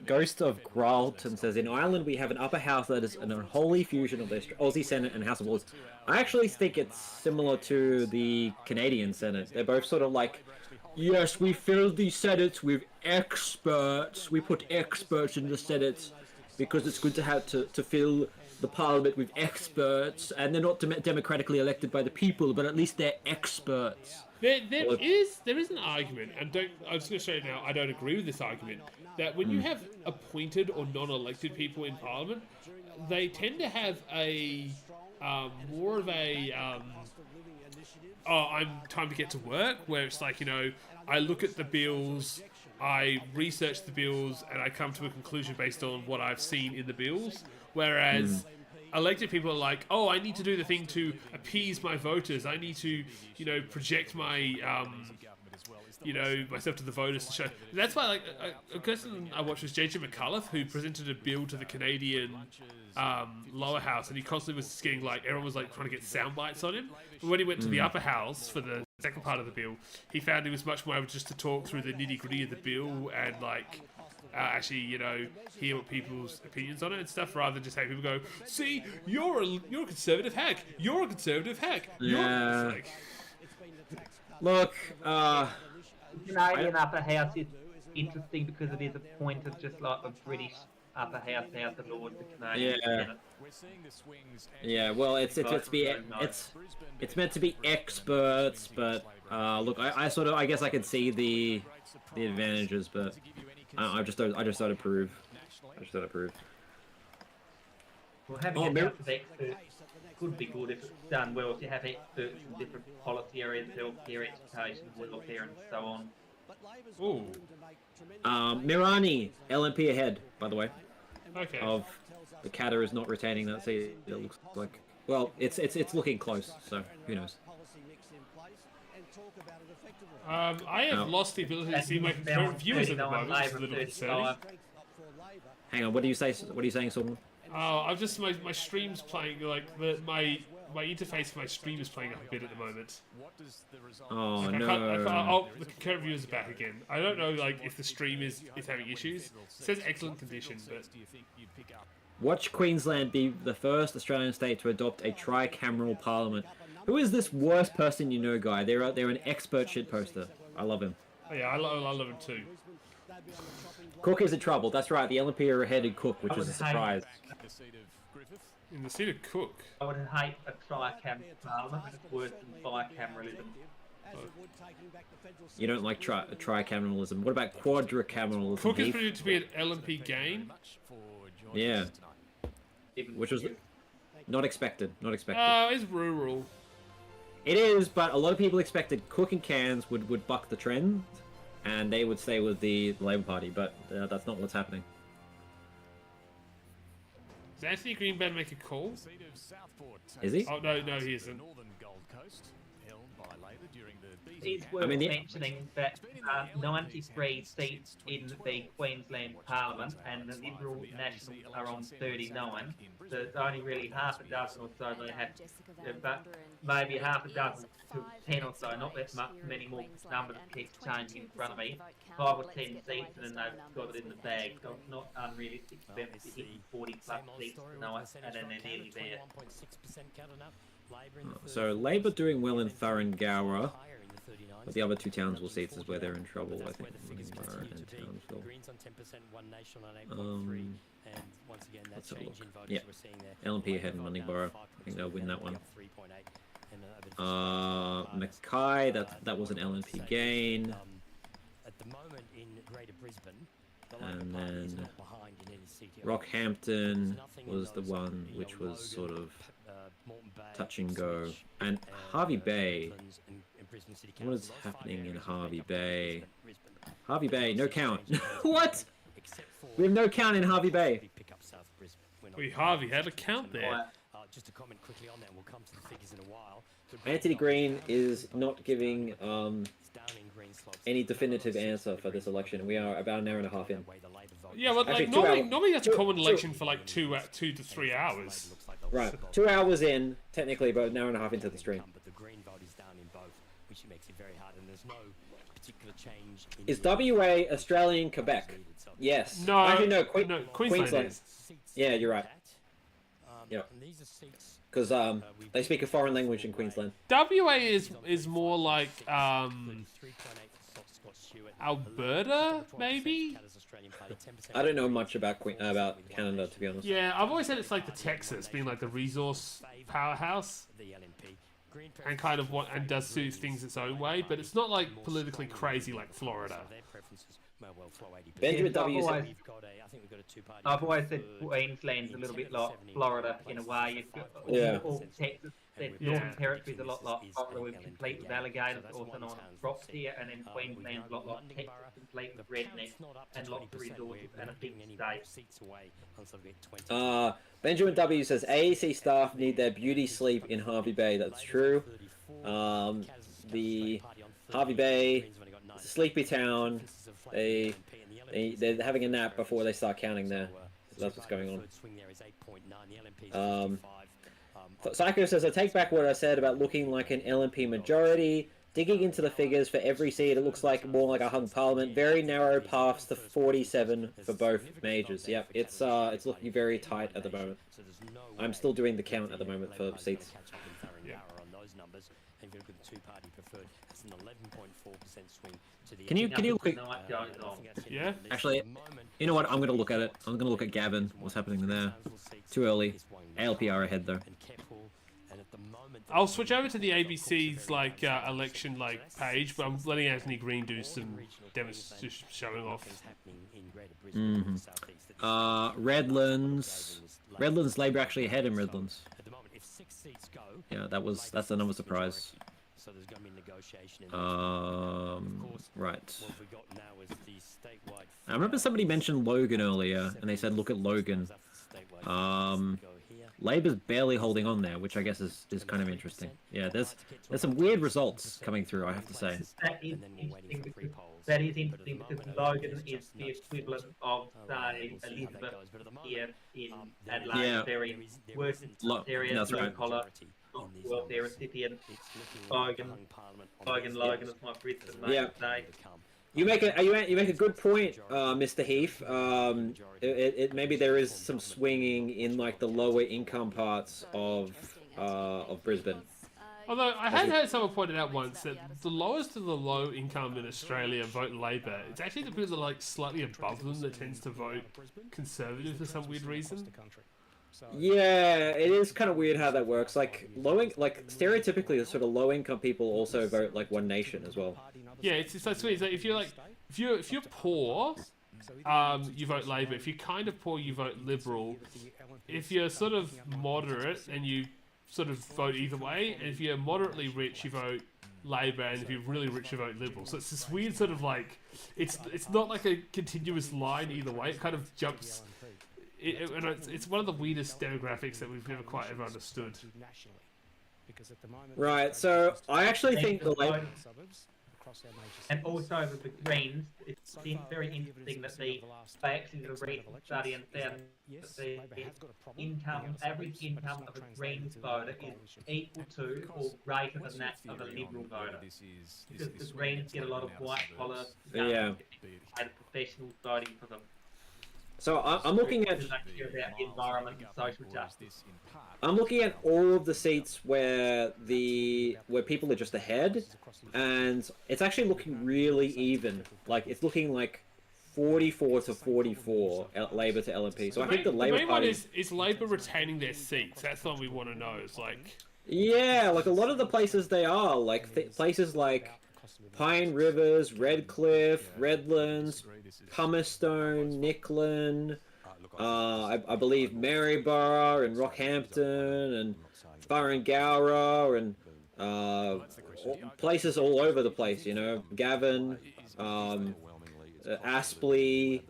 Ghost of Gralton says, in Ireland we have an upper house that is an unholy fusion of the Aussie Senate and House of Lords. I actually think it's similar to the Canadian Senate. They're both sort of like, yes, we filled the Senate with experts. We put experts in the Senate because it's good to have to fill the Parliament with experts, and they're not democratically elected by the people, but at least they're experts. There is an argument, and I'm just going to show you now, I don't agree with this argument, that when you have appointed or non-elected people in Parliament, they tend to have a more of a I'm time to get to work, where it's like, I look at the bills, I research the bills, and I come to a conclusion based on what I've seen in the bills, whereas elected people are like, oh, I need to do the thing to appease my voters. I need to, project my, myself to the voters to show. That's why, like, a person I watched was J.J. McCullough, who presented a bill to the Canadian lower house, and he constantly was getting, like, everyone was, like, trying to get sound bites on him. But when he went to the upper house for the second part of the bill, he found he was much more able just to talk through the nitty-gritty of the bill and, like, actually, hear what people's opinions on it and stuff, rather than just have people go, see, you're a conservative hack. You're a conservative hack. Yeah. Like... Look, Canadian upper house is interesting because it is appointed just like the British upper house, House of Lords, the Canadian Senate. Yeah, well, it's meant to be experts, but look, I guess I could see the advantages, but I just don't approve. Well, having a house of experts could be good if it's done well. If you have experts in different policy areas, healthcare, education, welfare, and so on. Ooh. Mirani, LNP ahead, by the way. Okay. Of the Katter is not retaining that seat. It looks like, well, it's looking close. So who knows? I have lost the ability to see my current viewers at the moment, which is a little concerning. Hang on, what are you saying, Sormon? I've just my stream's playing, like my interface for my stream is playing up a bit at the moment. Oh no! The concurrent viewers are back again. I don't know, like, if the stream is having issues. It says excellent condition, but. Watch Queensland be the first Australian state to adopt a tricameral parliament. Who is this worst person you know, guy? They're an expert shit poster. I love him. Oh, yeah, I love him too. Cook is in trouble. That's right. The LNP are ahead in Cook, which is a surprise. In the seat of Cook. I would hate a tricameral parliament. It's worse than bicameralism. You don't like tricameralism. What about quadricameralism? Cook is predicted to be an LNP gain. Yeah. Which was not expected. It's rural. It is, but a lot of people expected Cook and Cairns would buck the trend, and they would stay with the Labour Party, but that's not what's happening. Is Anthony Green better make a call? Is he? Oh, no, he isn't. It's worth mentioning that 93 seats in the Queensland Parliament and the Liberal Nationals are on 39. So it's only really half a dozen or so they have, but maybe half a dozen to 10 or so, not that many more. Numbers keeps changing in front of me. 5 or 10 seats, and then they've got it in the bag. So it's not unrealistic for them to hit 40 plus seats tonight, and then they're nearly there. So Labor doing well in Thurringara, but the other two Townsville seats is where they're in trouble, I think. Munningborough and Townsville. Let's have a look. Yeah, LNP ahead in Munningborough. I think they'll win that one. Mackay, that was an LNP gain. And then Rockhampton was the one which was sort of touch and go. And Harvey Bay, what is happening in Harvey Bay? Harvey Bay, no count. What? We have no count in Harvey Bay. We Harvey had a count there. Just to comment quickly on that, we'll come to the figures in a while. Anthony Green is not giving any definitive answer for this election. We are about an hour and a half in. Yeah, well, like, normally that's a common election for like 2 to 3 hours. Right, 2 hours in, technically, but an hour and a half into the stream. But the Green vote is down in both, which makes it very hard, and there's no particular change. Is WA Australian Quebec? Yes. No, actually, no, Queensland is. Yeah, you're right. Yeah. Because they speak a foreign language in Queensland. WA is more like Alberta, maybe? I don't know much about Canada, to be honest. Yeah, I've always said it's like the Texas, being like the resource powerhouse, and kind of does things its own way, but it's not like politically crazy like Florida. Benjamin W. I've always said Queensland's a little bit like Florida in a way. You've got all Texas, the Northern Territory's a lot like Florida, with complete with alligators, also known as crops here, and then Queensland's a lot like Texas, complete with rednecks and lots of resources and a big state. Benjamin W. says AEC staff need their beauty sleep in Harvey Bay. That's true. The Harvey Bay, it's a sleepy town. They're having a nap before they start counting there. So that's what's going on. Psycho says, I take back what I said about looking like an LNP majority. Digging into the figures for every seat, it looks like more like a hung parliament. Very narrow paths to 47 for both majors. Yep, it's looking very tight at the moment. I'm still doing the count at the moment for seats. Can you quick? Yeah. Actually, you know what? I'm gonna look at it. I'm gonna look at Gavin. What's happening there? Too early. ALPR ahead though. I'll switch over to the ABC's election page, but I'm letting Anthony Green do some demonstration showing off. Redlands Labour actually ahead in Redlands. Yeah, that's another surprise. So there's going to be negotiation. Right. I remember somebody mentioned Logan earlier, and they said look at Logan. Labour's barely holding on there, which I guess is kind of interesting. Yeah, there's some weird results coming through, I have to say. That is interesting because Logan is the equivalent of, say, Elizabeth here in Adelaide. Yeah. Very working area, that's right. collar, welfare recipient. Logan is my Brisbane mate today. You make a good point, Mr. Heath. Maybe there is some swinging in like the lower income parts of Brisbane. Although I had heard someone pointed out once that the lowest of the low income in Australia vote Labor. It's actually the people that are like slightly above them that tends to vote Conservative for some weird reason. Yeah, it is kind of weird how that works. Like stereotypically, the sort of low income people also vote like One Nation as well. Yeah, it's so sweet. So if you're poor, you vote Labor. If you're kind of poor, you vote Liberal. If you're sort of moderate, and you sort of vote either way. And if you're moderately rich, you vote Labor, and if you're really rich, you vote Liberal. So it's this weird sort of like it's not like a continuous line either way. It kind of jumps. It's one of the weirdest demographics that we've never quite ever understood. Because at the moment, Right. So I actually think the Labor. suburbs across our major And cities. also with the Greens, it's So been far, very the interesting evidence that we've seen they over the last actually did a X amount of recent study and elections is found that, yes, that the Labor has got a problem in the income, outer average suburbs, but it's income not of a translating Greens to voter the is coalition. equal to or greater than that of a Liberal voter. Because the Greens get a lot of white collar, Yeah. and professionals voting for them. So I'm looking at Because they care about the environment and social justice. I'm looking at all of the seats where people are just ahead, and it's actually looking really even. Like it's looking like 44 to 44 Labor to LNP. So I think the Labor main Party one is Labor retaining their seats. That's what we want to know. It's like yeah, like a lot of the places they are like places like Pine Rivers, Redcliffe, Redlands, Pumice-Stone, Nicklin, I believe Maryborough and Rockhampton and Barangara and places all over the place, you know, Gavin, Aspley,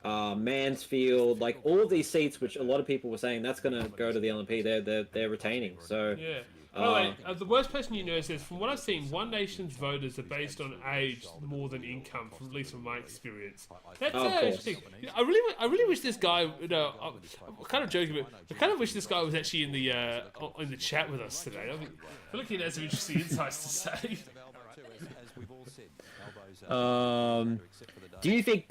Mansfield, like all of these seats, which a lot of people were saying that's going to go to the LNP, they're retaining. So yeah. By the way, the worst person you know says, from what I've seen, One Nation's voters are based on age more than income, from at least from my experience. That's interesting. I really wish this guy. You know, I'm kind of joking, but I kind of wish this guy was actually in the chat with us today. I feel like he has some interesting insights to say. Do you think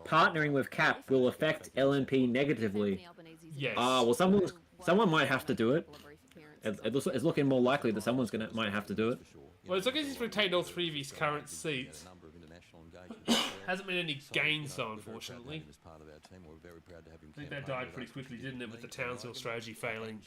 partnering with CAP will affect LNP negatively? Yes. Well, someone might have to do it. It's looking more likely that someone's might have to do it. Well, as long as he's retained all three of his current seats, hasn't been any gains though, unfortunately. I think that died pretty quickly, didn't it, with the Townsville strategy failing?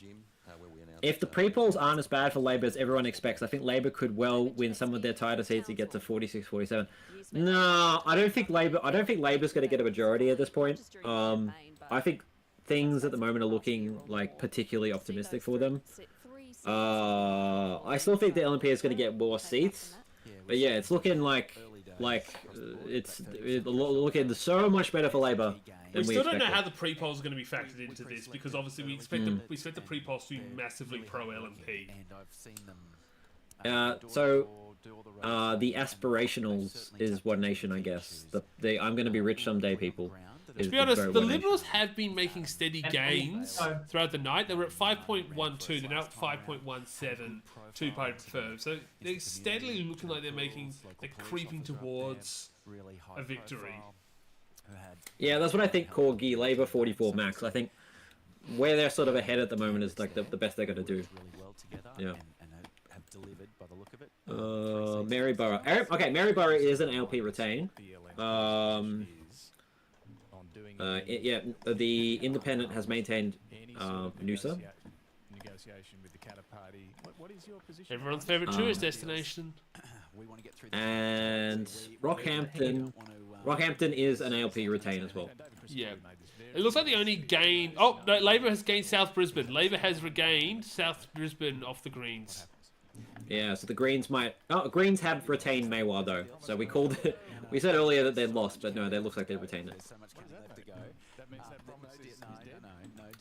If the pre-polls aren't as bad for Labor as everyone expects, I think Labor could well win some of their tighter seats to get to 46, 47. No, I don't think Labor's going to get a majority at this point. I think things at the moment are looking like particularly optimistic for them. I still think the LNP is going to get more seats, but yeah, it's looking like it's looking so much better for Labor. We still don't know how the pre-polls are going to be factored into this, because obviously we expect the pre-polls to be massively pro-LNP. The aspirationals is One Nation, I guess. I'm going to be rich someday, people. To be honest, the Liberals have been making steady gains throughout the night. They were at 5.12, they're now at 5.17, two-party preferred. So they're steadily looking like they're creeping towards a victory. Yeah, that's what I think. Corgi, Labor 44 max. I think where they're sort of ahead at the moment is like the best they're going to do. Yeah. Maryborough. Okay, Maryborough is an LP retain. Yeah, the Independent has maintained Noosa. Everyone's favourite tourist destination. And Rockhampton is an ALP retain as well. Yeah. It looks like the only gain... Oh, no, Labor has gained South Brisbane. Labor has regained South Brisbane off the Greens. Yeah, so the Greens might... Oh, Greens have retained Maywa, though. So we called it... We said earlier that they'd lost, but no, it looks like they've retained it.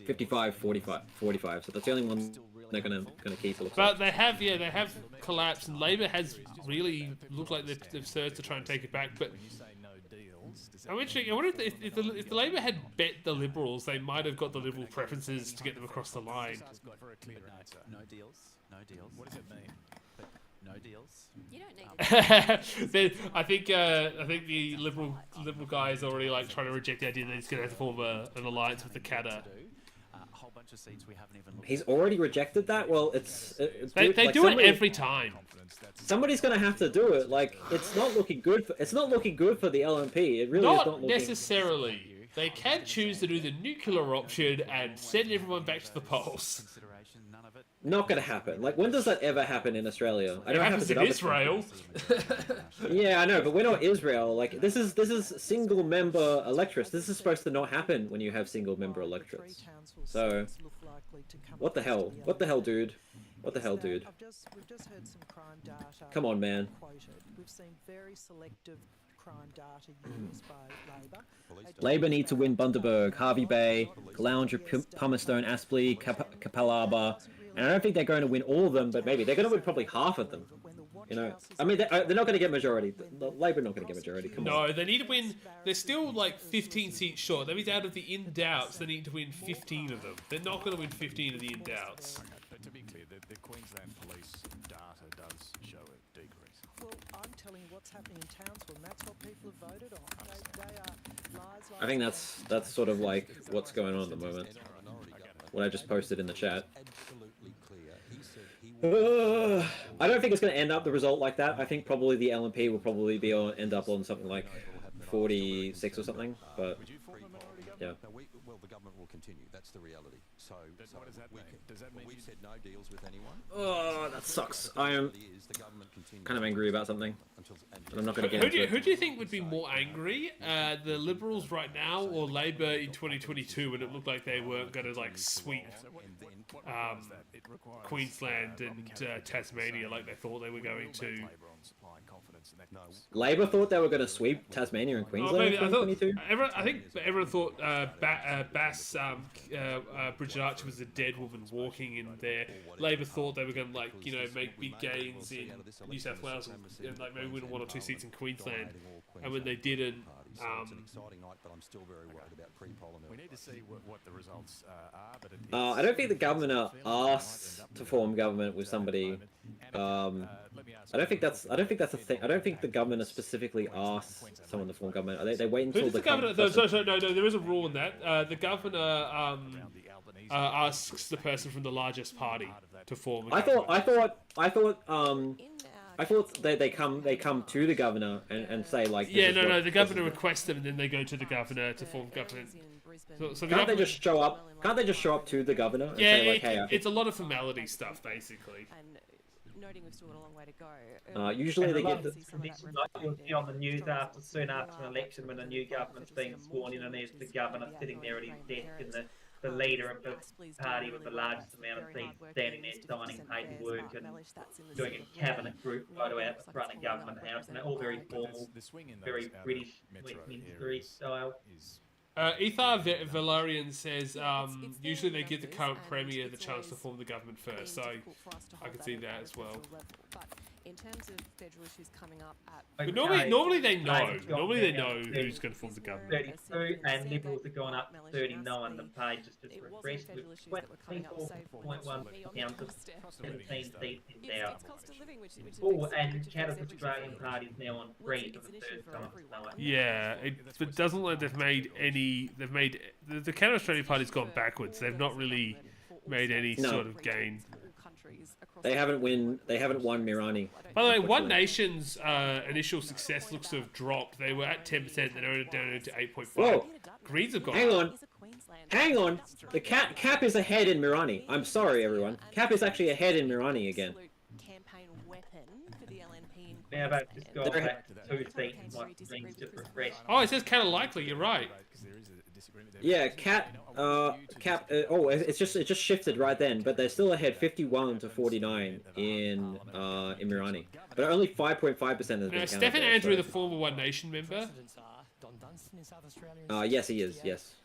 55, 45. So that's the only one they're gonna keep. But they have collapsed, and Labor has really looked like they've surged to try and take it back. But I'm interested. I wonder if the Labor had bet the Liberals, they might have got the Liberal preferences to get them across the line. No deals. What does it mean? No deals. You don't need I think the liberal guy is already like trying to reject the idea that he's going to have to form an alliance with the Katter. He's already rejected that. Well, they do it every time. Somebody's going to have to do it. Like it's not looking good. It's not looking good for the LNP. It really is not looking... necessarily. They can choose to do the nuclear option and send everyone back to the polls. Not going to happen. Like, when does that ever happen in Australia? It happens in Israel. Yeah, I know, but we're not Israel. Like, this is single-member electorates. This is supposed to not happen when you have single-member electorates. So, what the hell? What the hell, dude? What the hell, dude? We've just heard some crime data. Come on, man. We've seen very selective crime data used by Labor. Labor need to win Bundaberg, Harvey Bay, Glounger, Pumice-Stone, Aspley, Capalaba, And I don't think they're going to win all of them, but maybe they're going to win probably half of them. You know, I mean, they're not going to get majority. The Labor not going to get majority. Come on. No, they need to win. They're still like 15 seats short. That means out of the in-doubts, they need to win 15 of them. They're not going to win 15 of the in-doubts. Okay, but to be clear, the Queensland Police data does show a decrease. Well, I'm telling you what's happening in Townsville, and that's what people have voted on. They are lies. I think that's sort of like what's going on at the moment. What I just posted in the chat. I don't think it's going to end up the result like that. I think probably the LNP will probably end up on something like 46 or something. But yeah. Well, the government will continue. That's the reality. So what does that mean? Does that mean we've said no deals with anyone? Oh, that sucks. I am kind of angry about something. But I'm not going to get into it. Who do you think would be more angry? The Liberals right now or Labor in 2022 when it looked like they weren't going to like sweep Queensland and Tasmania like they thought they were going to? Labor thought they were going to sweep Tasmania and Queensland in 2022? I think everyone thought Bridget Archer was a dead woman walking in there. Labor thought they were going to make big gains in New South Wales and like maybe win 1 or 2 seats in Queensland. And when they didn't, it's an exciting night, but I'm still very worried about pre-poll. We need to see what the results are. But I don't think the governor asked to form government with somebody. I don't think that's a thing. I don't think the governor specifically asks someone to form government. They wait until the governor. No, there is a rule in that. The governor asks the person from the largest party to form. I thought they come to the governor and say like. Yeah, no. The governor requests them, and then they go to the governor to form government. So can't they just show up? Can't they just show up to the governor? And say, like, hey, it's a lot of formality stuff, basically. Noting we've still got a long way to go. Usually they get you'll see on the news soon after an election when a new government's being sworn in, and there's the governor sitting there at his desk, and the leader of the party with the largest amount of seats standing there signing paperwork and doing a cabinet group photo out the front of Government House, and they're all very formal, very British Westminster style. Ethar Valerian says usually they give the current premier the chance to form the government first, so I can see that as well. In terms of federal issues coming up but normally they know. Normally they know who's going to form the government. 32 and Liberals have gone up 39. The page just refreshed with 24.1 councils, 17 seats in doubt. Oh, and Chatham Australian Party is now on 3 for the third time tonight. Yeah, it doesn't look like they've made any. The Canberra Australian Party's gone backwards. They've not really made any sort of gain. They haven't won Mirani. By the way, One Nation's initial success looks to have dropped. They were at 10%, then they're down to 8.5. Whoa. Greens have gone. Hang on. The Cap is ahead in Mirani. I'm sorry, everyone. Cap is actually ahead in Mirani again. Now they've just got back to 2 seats, like things just refreshed. Oh, it says kind of likely. You're right. Yeah, Cap. It's just shifted right then, but they're still ahead, 51 to 49 in Mirani, but only 5.5% of the. Stephen Andrew, the former One Nation member. Yes, he is. Yes.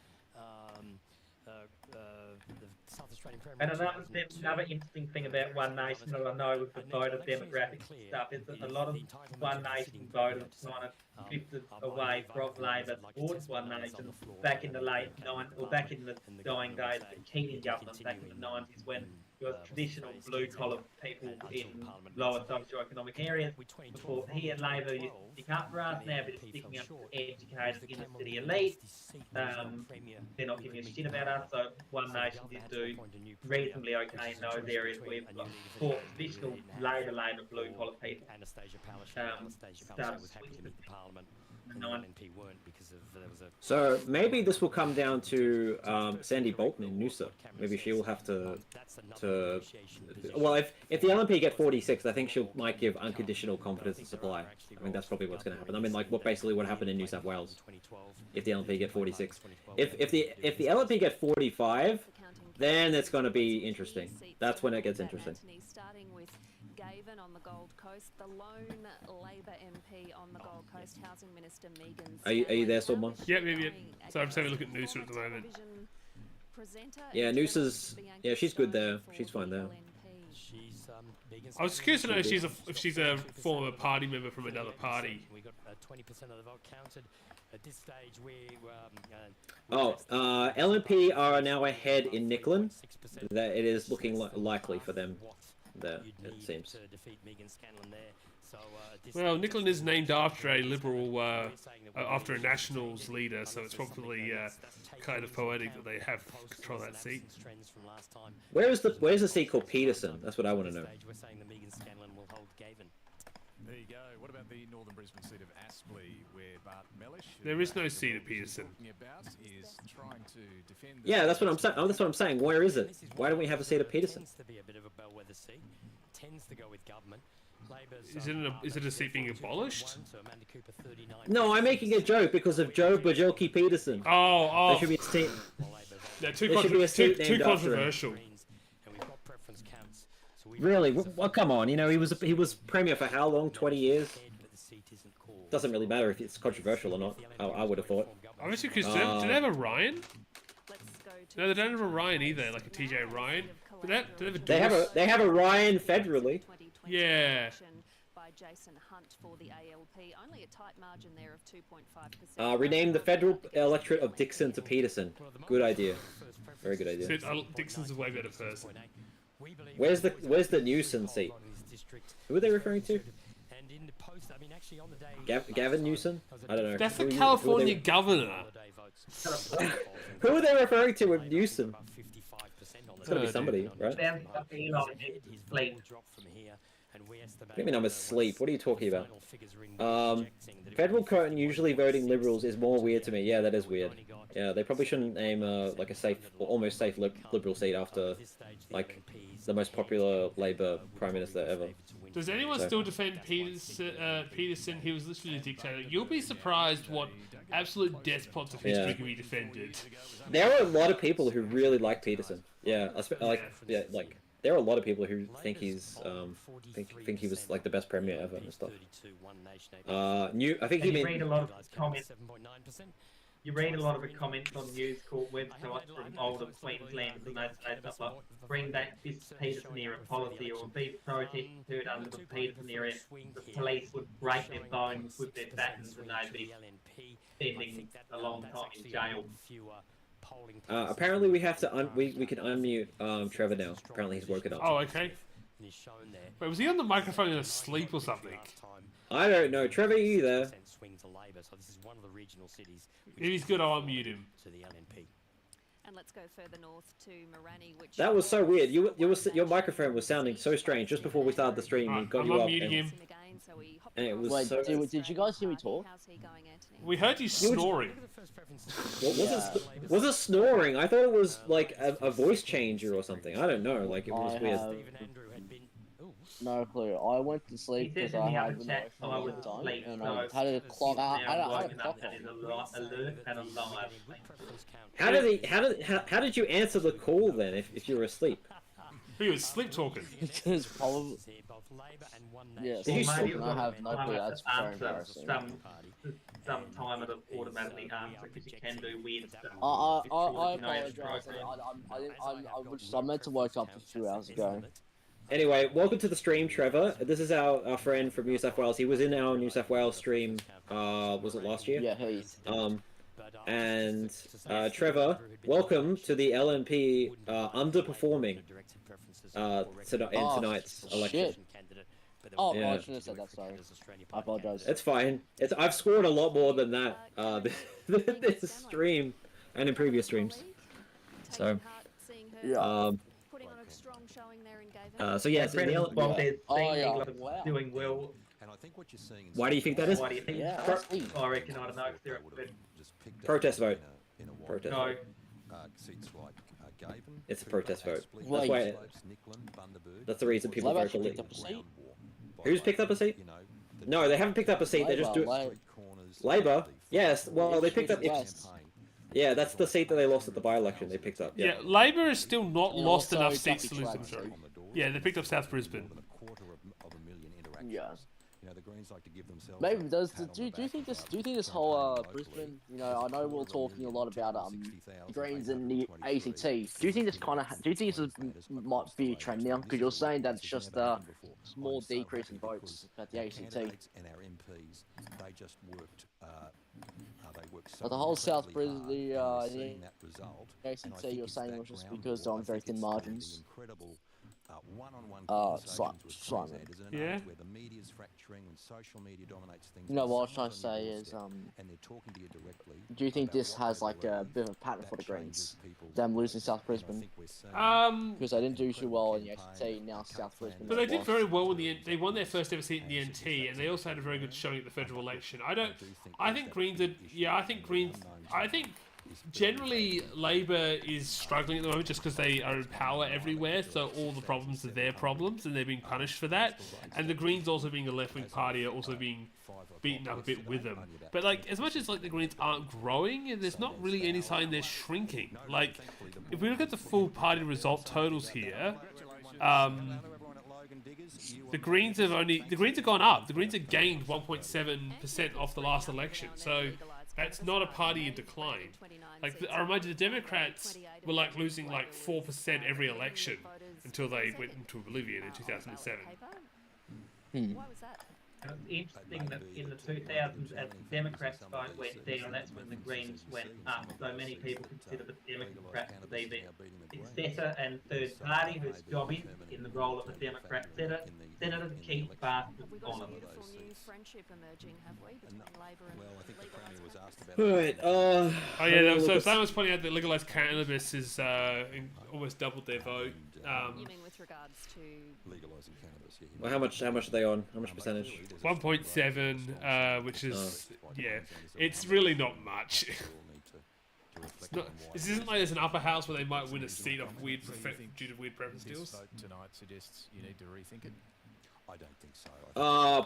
And another interesting thing about One Nation that I know with the voter demographics and stuff is that a lot of One Nation voters kind of drifted away from Labor towards One Nation back in the back in the dying days of the Keating government back in the 90s when there was traditional blue-collar people in lower socio-economic areas. Before here, Labor used to stick up for us, now they're sticking up for educated inner-city elite. They're not giving a shit about us, so One Nation did do reasonably okay in those areas where you've got for traditional Labor blue-collar people. Started switching to Parliament. So maybe this will come down to Sandy Bolton in Noosa. Maybe she will have to. Well, if the LNP get 46, I think she might give unconditional confidence and supply. I mean, that's probably what's going to happen. I mean, like basically what happened in New South Wales. If the LNP get 46, if the LNP get 45, then it's going to be interesting. That's when it gets interesting. Gavan on the Gold Coast, the lone Labor MP on the Gold Coast, Housing Minister Megan. Are you there, Sormon? Yeah. So I'm just having a look at Noosa at the moment. presenter. Yeah, and Noosa's. Bianca Yeah, she's good Stone there. for She's fine the there. LNP. She's Megan I was Scanlon. curious to know if she's a former party member from another party. We got 20% of the vote counted at this stage. LNP are now ahead in Nicklin. That it is looking likely for them. There, it seems. To defeat Megan Scanlon there. So, Well, Nicklin is named after a Liberal, after a Nationals leader, so it's probably kind of poetic that they have control of that seat. Where's the seat called Peterson? That's what I want to know. We're saying that Megan Scanlon will hold Gavin. There you go. What about the Northern Brisbane seat of Aspley, where Bart Mellish? There is no seat at Peterson. About is trying to defend. Yeah, that's what I'm saying. That's what I'm saying. Where is it? Why don't we have a seat at Peterson? Tends to be a bit of a bellwether seat. Tends to go with government. Is it a seat being abolished? No, I'm making a joke because of Joe Bajelki Peterson. Oh. There should be a seat. Yeah, too controversial. Really? Well, come on. You know, he was premier for how long? 20 years. Doesn't really matter if it's controversial or not. I would have thought. Obviously, because do they have a Ryan? No, they don't have a Ryan either, like a TJ Ryan. They have a Ryan federally. Yeah. By Jason Hunt for the ALP, only a tight margin there of 2.5%. Rename the federal electorate of Dixon to Peterson. Good idea. Very good idea. Dixon's a way better person. Where's the Newsom seat? Who are they referring to? Gavin Newsom? I don't know. That's the California governor. Who are they referring to with Newsom? It's gotta be somebody, right? What do you mean I'm asleep? What are you talking about? Federal court and usually voting Liberals is more weird to me. Yeah, that is weird. Yeah, they probably shouldn't name like a safe, or almost safe Liberal seat after like the most popular Labour Prime Minister ever. Does anyone still defend Peterson? He was literally a dictator. You'll be surprised what absolute despots of history can be defended. There are a lot of people who really like Peterson. Yeah, there are a lot of people who think he's think he was like the best premier ever and stuff. I think you read a lot of comments. You read a lot of the comments on News Corp websites from older Queenslanders and those states like, bring back this Peterson era policy, or these protests occurred under the Peterson era, the police would break their bones with their batons and they'd be spending a long time in jail. Apparently we have to we can unmute Trevor now. Apparently he's woken up. Oh, okay. Wait, was he on the microphone asleep or something? I don't know. Trevor, are you there? If he's good, I'll unmute him. And let's go further north to Mirani, which that was so weird. Your microphone was sounding so strange just before we started the stream. We got you up, and it was so... Did you guys hear me talk? We heard you snoring. Was it snoring? I thought it was like a voice changer or something. I don't know. Like it was weird. No clue. I went to sleep because I had the noise on, and I had a clock out. I had a clock on. How did you answer the call then if you were asleep? He was sleep talking. Because probably. Yeah, I have no clue. That's very embarrassing. Sometime it'll automatically answer because you can do weird stuff. I apologize. I meant to wake up a few hours ago. Anyway, welcome to the stream, Trevor. This is our friend from New South Wales. He was in our New South Wales stream, was it last year? Yeah, and Trevor, welcome to the LNP underperforming in tonight's election. Oh, yeah. I should have said that, sorry. I apologize. It's fine. I've scored a lot more than that this stream and in previous streams. So, yeah. So yes, doing well. And I think what you're seeing. Why do you think that is? Why do you think? I reckon I don't know. Protest vote. Protest vote. Seats like Gavin. It's a protest vote. That's why. That's the reason people vote for Lee. Who's picked up a seat? No, they haven't picked up a seat. They're just doing. Labour. Yes. Well, they picked up. Yeah, that's the seat that they lost at the by-election. They picked up. Yeah, Labour has still not lost enough seats to lose the majority. Yeah, they picked up South Brisbane. Yeah. You know, the Greens like to give themselves. Maybe does. Do you think this whole Brisbane? You know, I know we're talking a lot about the Greens and the ACT. Do you think this do you think might be a trend now? Because you're saying that it's just a small decrease in votes at the ACT. And our MPs, they just worked. They worked so But the whole South Brisbane, that result, ACT, you're saying was just because they're on very thin margins. Incredible one-on-one Simon. Yeah. where the media's fracturing, when social media dominates things. You know what I was trying to say is, and they're talking to you directly. do you think this has like a bit of a pattern for the Greens? Them losing South Brisbane. Because they didn't do too well in the ACT, now South Brisbane. But they did very well in they won their first ever seat in the NT, and they also had a very good showing at the federal election. I think Greens are. Yeah, I think generally Labor is struggling at the moment just because they are in power everywhere, so all the problems are their problems, and they're being punished for that. And the Greens, also being a left-wing party, are also being beaten up a bit with them. But like, as much as like the Greens aren't growing, there's not really any sign they're shrinking. Like, if we look at the full party result totals here, the Greens have gone up. The Greens have gained 1.7% off the last election. So that's not a party in decline. Like, I remind you, the Democrats were like losing like 4% every election until they went into oblivion in 2007. Why was that? It's interesting that in the 2000s, as the Democrats' vote went down, that's when the Greens went up. So many people consider the Democrats to be the successor and third party, whose job is, in the role of the Democrat senator, to keep bastards honest. Friendship emerging, have we, between Labor and Right. Oh yeah. So Simon was pointing out that legalised cannabis is almost doubled their vote. You mean with regards to legalising cannabis? Yeah. Well, how much are they on? How much percentage? 1.7, which is it's really not much. This isn't like there's an upper house where they might win a seat off due to weird preference deals. Vote tonight suggests you need to rethink it. I don't think so.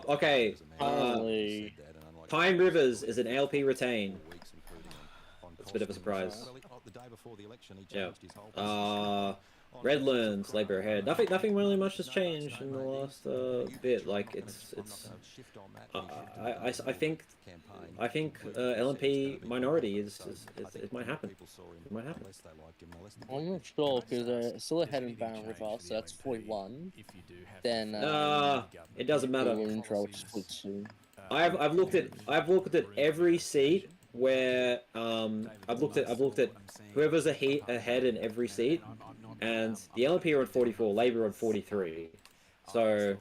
Okay. Pine Rivers is an ALP retain. That's a bit of a surprise. The day before the election, he Yeah. changed his whole Redlands, Labor ahead. Nothing really much has changed in the last bit. Like I think LNP minority it might happen. It might happen. I'm not sure because it's still ahead in Barron River, so that's 41. Then it doesn't matter. I've looked at every seat where I've looked at whoever's ahead in every seat, and the LNP are on 44, Labor on 43. So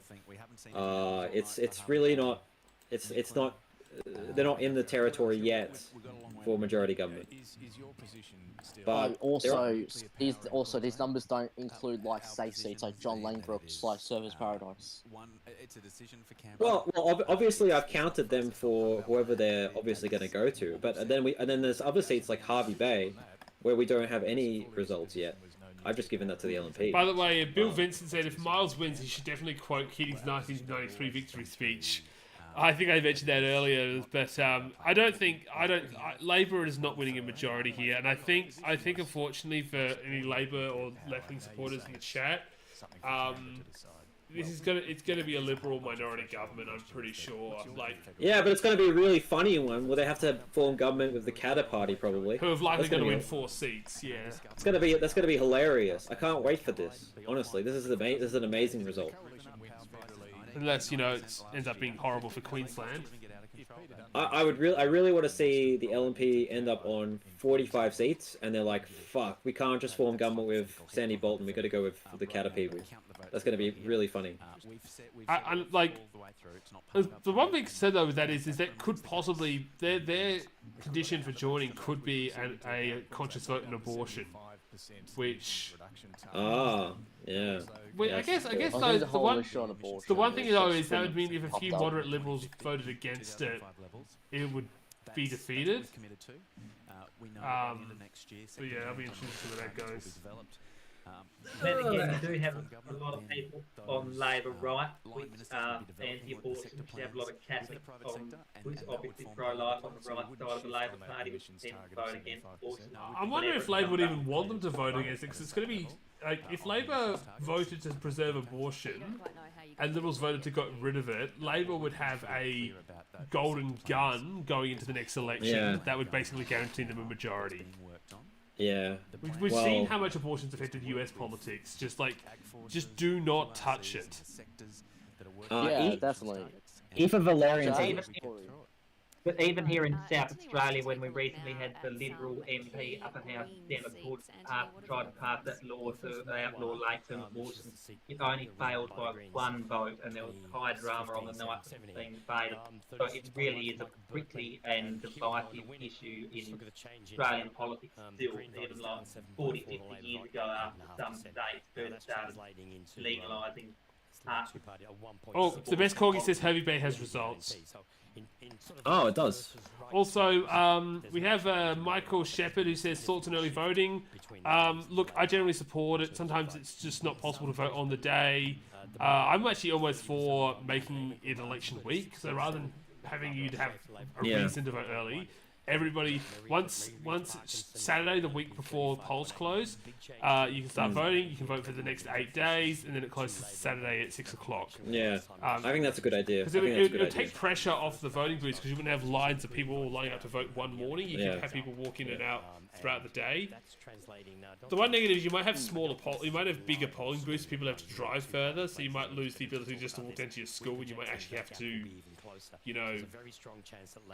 it's really not. It's not. They're not in the territory yet for majority government. But these numbers don't include like safe seats like John Langbrook's like Service Paradise. It's a decision for Canberra. Well, obviously I've counted them for whoever they're obviously going to go to. But then there's other seats like Harvey Bay, where we don't have any results yet. I've just given that to the LNP. By the way, Bill Vincent said if Miles wins, he should definitely quote Keating's 1993 victory speech. I think I mentioned that earlier, but Labor is not winning a majority here, and I think unfortunately for any Labor or left-wing supporters in the chat, it's gonna be a Liberal minority government. I'm pretty sure. Yeah, but it's gonna be a really funny one where they have to form government with the Katter Party probably. Who have likely going to win 4 seats. Yeah. That's gonna be hilarious. I can't wait for this. Honestly, this is an amazing result. Unless, it ends up being horrible for Queensland. I really want to see the LNP end up on 45 seats, and they're like, fuck, we can't just form government with Sandy Bolton, we got to go with the Katter people. That's going to be really funny. The one thing said though with that is that could possibly their condition for joining could be a conscious vote in abortion, which yeah. Well, I guess though the one thing though is that would mean if a few moderate Liberals voted against it, it would be defeated. So yeah, I'll be interested to see where that goes. Then again, you do have a lot of people on Labor right, which are anti-abortion, which have a lot of Catholics who's obviously pro-life on the right side of the Labor Party, which tend to vote against abortion. I'm wondering if Labor would even want them to vote against it, because it's going to be like if Labor voted to preserve abortion, and Liberals voted to get rid of it, Labor would have a golden gun going into the next election that would basically guarantee them a majority. Yeah. We've seen how much abortion's affected US politics. Just do not touch it. Definitely. Eva Valerian's But even here in South Australia, when we recently had the Liberal MP upper house Democrat tried to pass that law to outlaw late-term abortion, it only failed by one vote, and there was high drama on the night it was being debated. So it really is a prickly and divisive issue in Australian politics still, even like 40, 50 years ago after some states first started legalising. Oh, the best corgi says Heavy Bay has results. Oh, it does. Also, we have Michael Shepherd who says thoughts on early voting. Look, I generally support it. Sometimes it's just not possible to vote on the day. I'm actually almost for making it election week, so rather than having you to have a reason to vote early, everybody once Saturday, the week before polls close, you can start voting. You can vote for the next 8 days, and then it closes Saturday at 6 o'clock. Yeah, I think that's a good idea. Because it would take pressure off the voting booths, because you wouldn't have lines of people lining up to vote one morning. You could have people walk in and out throughout the day. The one negative is you might have you might have bigger polling booths. People have to drive further, so you might lose the ability just to walk down to your school, and you might actually have to,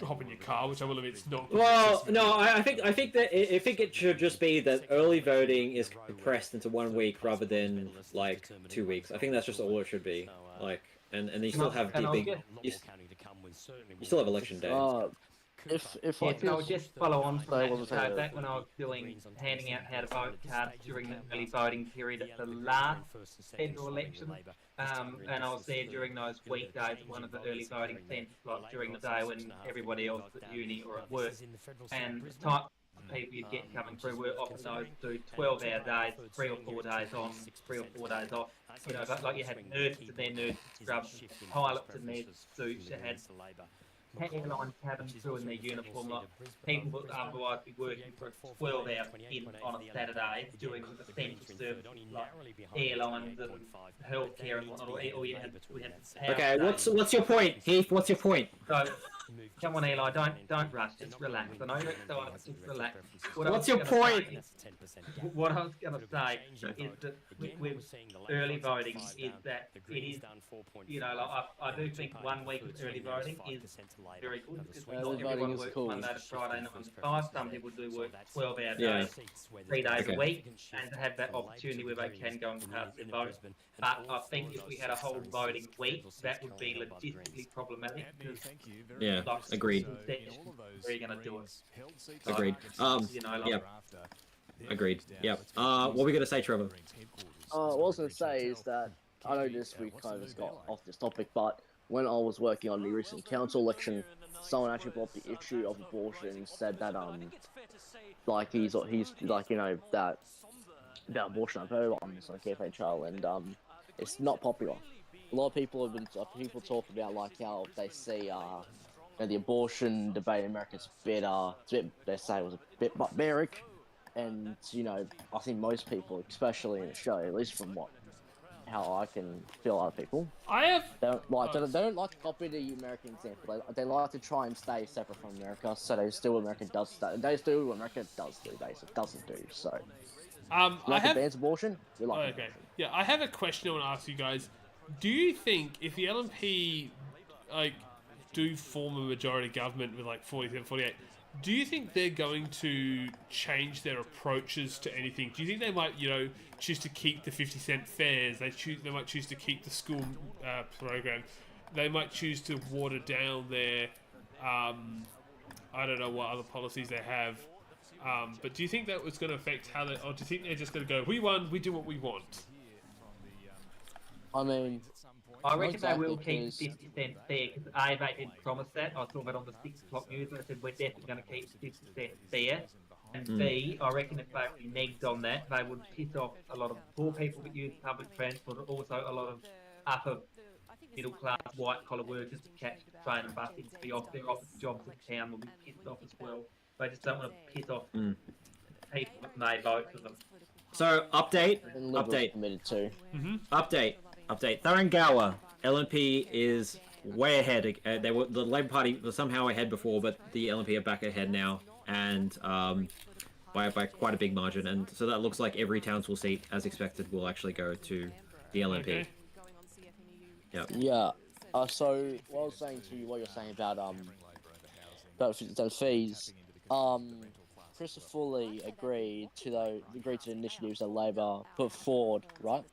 hop in your car, which I will admit it's not. Well, no, I think it should just be that early voting is compressed into 1 week rather than like 2 weeks. I think that's just all it should be. And you still have you still have election day. I'll just follow on from that. So back when I was handing out how to vote cards during the early voting period at the last federal election, and I was there during those weekdays at one of the early voting centres, like during the day when everybody else was at uni or at work, and the type of people you get coming through were often those do 12-hour days, 3 or 4 days on, 3 or 4 days off. But like you had nurses in their nurse scrubs, pilots in their suits, you had airline cabin crew in their uniform, like people would otherwise be working for 12 hours on a Saturday doing essential services like airlines and healthcare and whatnot. We had okay, what's your point, Heath? What's your point? So, come on, Eli, don't rush, just relax. I know you're excited, just relax. What's your point? What I was going to say is that with early voting is that it is, I do think 1 week of early voting is very good, because not everyone works Monday to Friday 9 to 5. Some people do work 12-hour days, 3 days a week, and to have that opportunity where they can go and cast their vote. But I think if we had a whole voting week, that would be logistically problematic. Yeah, agreed. Where are you going to do it? Agreed. Agreed. Yep. What were we going to say, Trevor? What I was going to say is that, I know we kind of just got off this topic, but when I was working on the recent council election, someone actually brought up the issue of abortion and said that, he's that abortion I've heard on this on KFHL, and it's not popular. A lot of people talk about how they see the abortion debate in America is they say it was a bit barbaric, and I think most people, especially in Australia, at least from how I can feel other people, they don't like to copy the American example. They like to try and stay separate from America, so they do what America does. They do what America does do, basically doesn't do. So, bans abortion. We like abortion. Yeah, I have a question I want to ask you guys. Do you think if the LNP do form a majority government with 47, 48, do you think they're going to change their approaches to anything? Do you think they might, choose to keep the 50-cent fares? They might choose to keep the school program. They might choose to water down their, I don't know what other policies they have. But do you think that was going to affect how they, or do you think they're just going to go, we won, we do what we want? I mean, I reckon they will keep 50 cents fair, because A, they did promise that. I saw that on the 6 o'clock news, and they said we're definitely going to keep 50 cents fair. And B, I reckon if they negged on that, they would piss off a lot of poor people that use public transport, but also a lot of upper middle class white collar workers to catch the train and bus into the office jobs in town will be pissed off as well. They just don't want to piss off people that may vote for them. So update. Committed to. Update. Thuringowa. LNP is way ahead. They were the Labour Party was somehow ahead before, but the LNP are back ahead now, and by quite a big margin. And so that looks like every council seat, as expected, will actually go to the LNP. Okay. Yeah. Yeah. So what I was saying to you, what you're saying about the fees, Christopher Foley agreed to the initiatives that Labor put forward, right?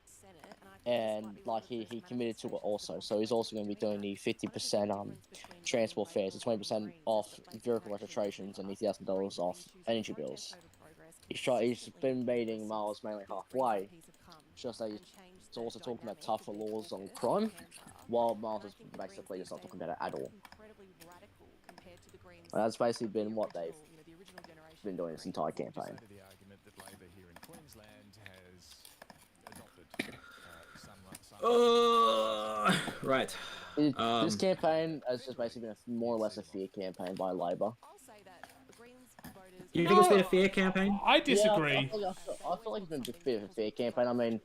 And like he committed to it also. So he's also going to be doing the 50% transport fares, the 20% off vehicle registrations, and $80,000 off energy bills. He's been meeting Miles mainly halfway. Just that he's also talking about tougher laws on crime, while Miles is basically just not talking about it at all. And that's basically been what they've been doing this entire campaign. Right. This campaign has just basically been more or less a fear campaign by Labor. Do you think it's been a fair campaign? I disagree. Yeah, I feel like it's been a bit of a fair campaign. I mean,